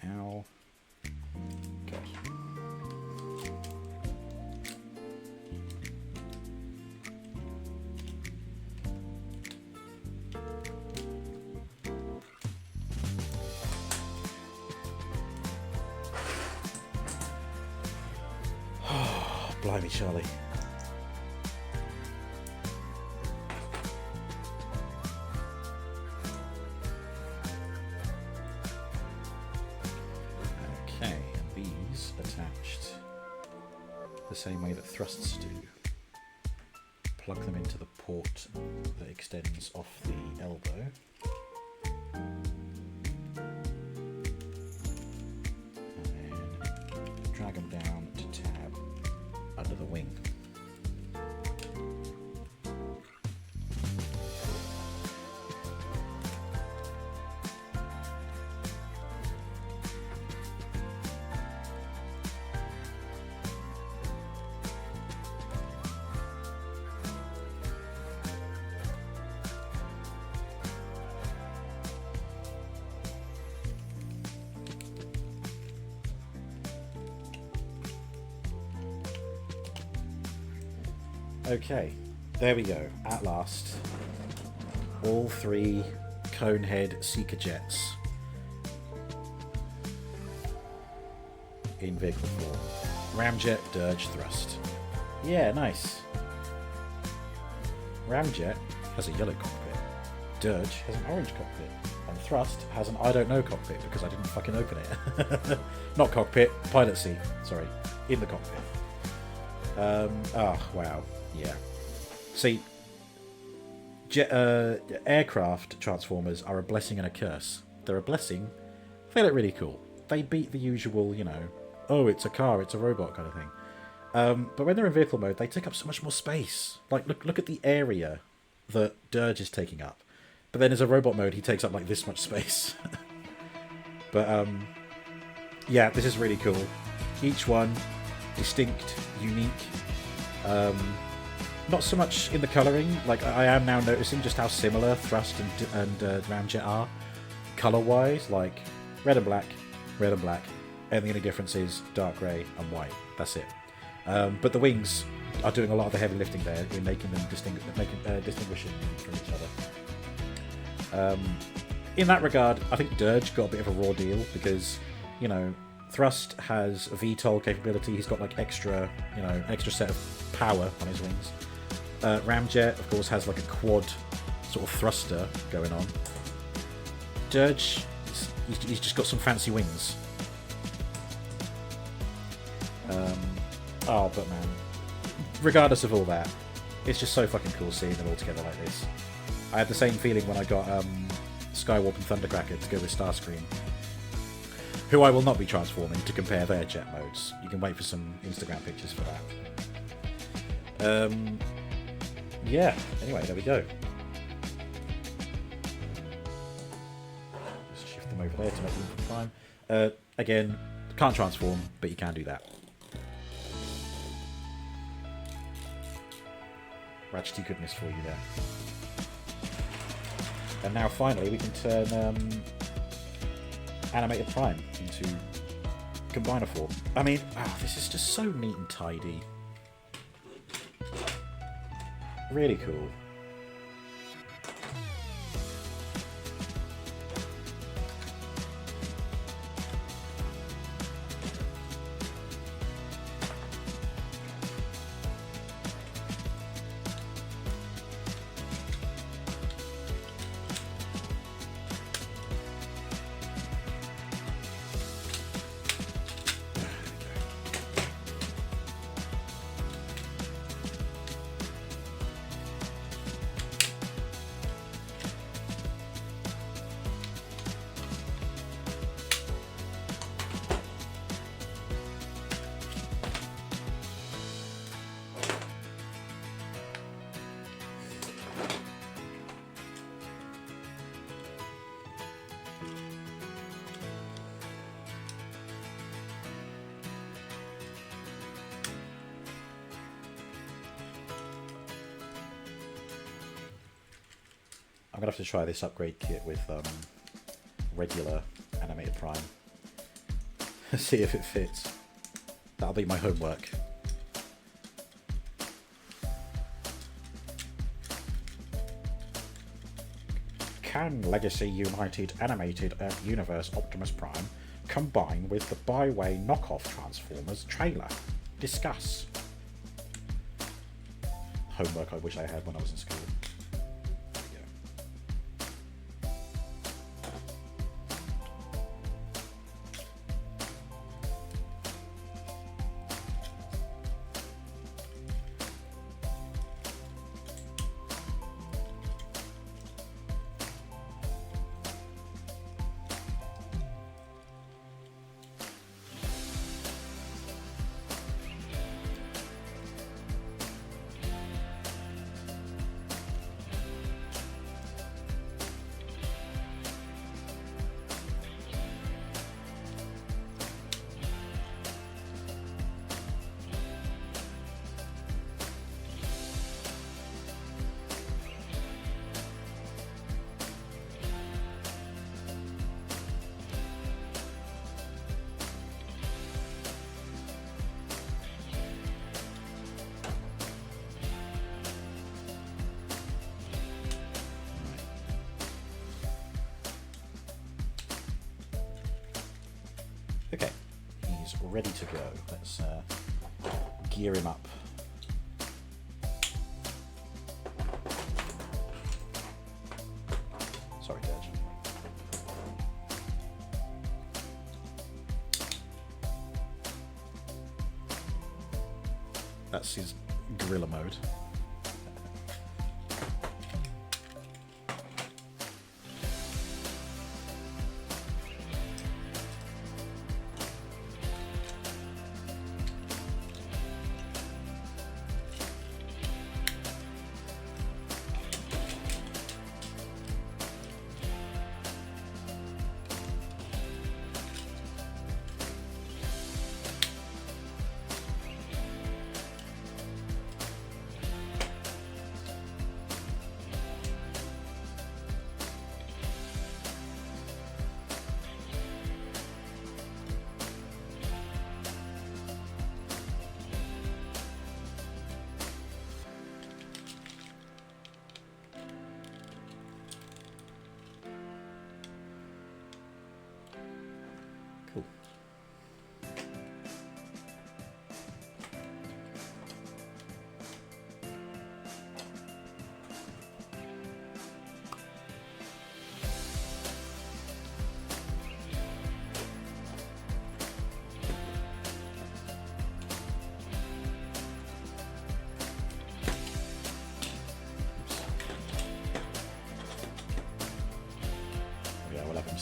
Ow. God. Blimey, Charlie. Okay, and these attached the same way that thrusts do. Plug them into the port that extends off the elbow. And then drag them down to tab under the wing. Okay, there we go, at last. All three Conehead Seeker jets in vehicle form. Ramjet, Dirge, Thrust. Yeah, nice. Ramjet has a yellow cockpit. Dirge has an orange cockpit. And Thrust has an I don't know cockpit because I didn't fucking open it. Not cockpit, pilot seat. Sorry, in the cockpit. Oh, wow. Yeah. See, aircraft transformers are a blessing and a curse. They're a blessing. They look really cool. They beat the usual, you know, oh, it's a car, it's a robot kind of thing. But when they're in vehicle mode, they take up so much more space. Like, look at the area that Dirge is taking up. But then as a robot mode, he takes up like this much space. But, yeah, this is really cool. Each one distinct, unique. Not so much in the colouring. Like, I am now noticing just how similar Thrust and Ramjet are colour-wise. Like, red and black, and the only difference is dark grey and white. That's it. But the wings are doing a lot of the heavy lifting there in making them distinguishing from each other. In that regard, I think Dirge got a bit of a raw deal because, you know, Thrust has a VTOL capability. He's got like extra set of power on his wings. Ramjet, of course, has like a quad sort of thruster going on. Dirge, he's just got some fancy wings. But man, regardless of all that, it's just so fucking cool seeing them all together like this. I had the same feeling when I got Skywarp and Thundercracker to go with Starscream, who I will not be transforming to compare their jet modes. You can wait for some Instagram pictures for that. Yeah, anyway, there we go. Just shift them over there to make room for Prime. Again, can't transform, but you can do that. Ratchety goodness for you there. And now finally we can turn Animated Prime into Combiner form. I mean, this is just so neat and tidy. Really cool. I'm going to have to try this upgrade kit with regular Animated Prime. See if it fits. That'll be my homework. Can Legacy United Animated Universe Optimus Prime combine with the Baiwei knockoff Transformers trailer? Discuss. Homework I wish I had when I was in school. Okay, he's ready to go. Let's gear him up. Sorry, Dirge. That's his gorilla mode.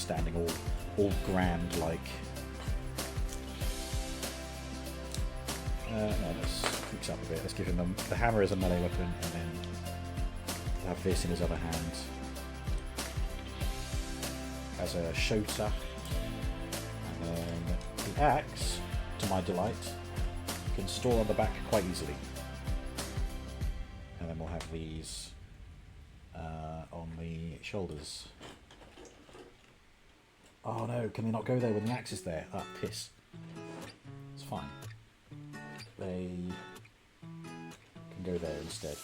standing all grand like. No, let's mix up a bit. Let's give him the hammer as a melee weapon, and then have this in his other hand as a shota. And then the axe, to my delight, can store on the back quite easily. And then we'll have these on the shoulders. Oh no, can they not go there when the axe is there? Ah, piss. It's fine. They can go there instead.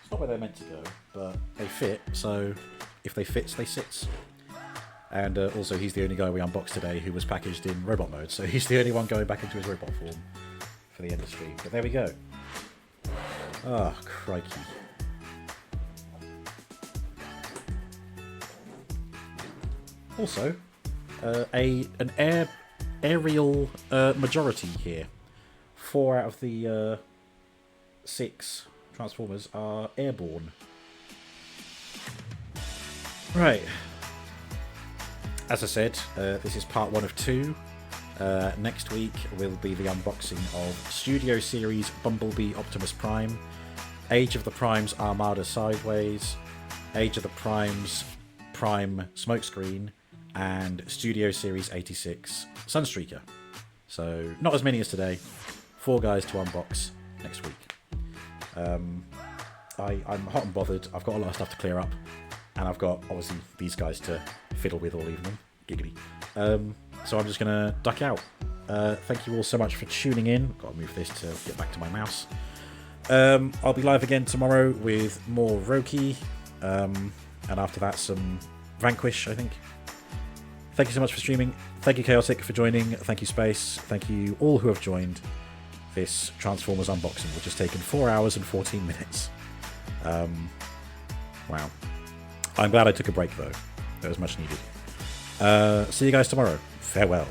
It's not where they're meant to go, but they fit, so if they fits, they sits. And also, he's the only guy we unboxed today who was packaged in robot mode, so he's the only one going back into his robot form for the end of stream. But there we go. Ah, crikey. Also, an aerial majority here. 4 out of the 6 Transformers are airborne. Right. As I said, this is part 1 of 2. Next week will be the unboxing of Studio Series Bumblebee Optimus Prime, Age of the Primes Armada Sideways, Age of the Primes Prime Smokescreen, and Studio Series 86 Sunstreaker. So, not as many as today. 4 guys to unbox next week. I'm hot and bothered. I've got a lot of stuff to clear up. And I've got, obviously, these guys to fiddle with all evening. Giggly. So I'm just going to duck out. Thank you all so much for tuning in. Got to move this to get back to my mouse. I'll be live again tomorrow with more Roki. And after that, some Vanquish, I think. Thank you so much for streaming. Thank you, Chaotic, for joining. Thank you, Space. Thank you all who have joined this Transformers unboxing, which has taken 4 hours and 14 minutes. Wow. I'm glad I took a break, though. That was much needed. See you guys tomorrow. Farewell.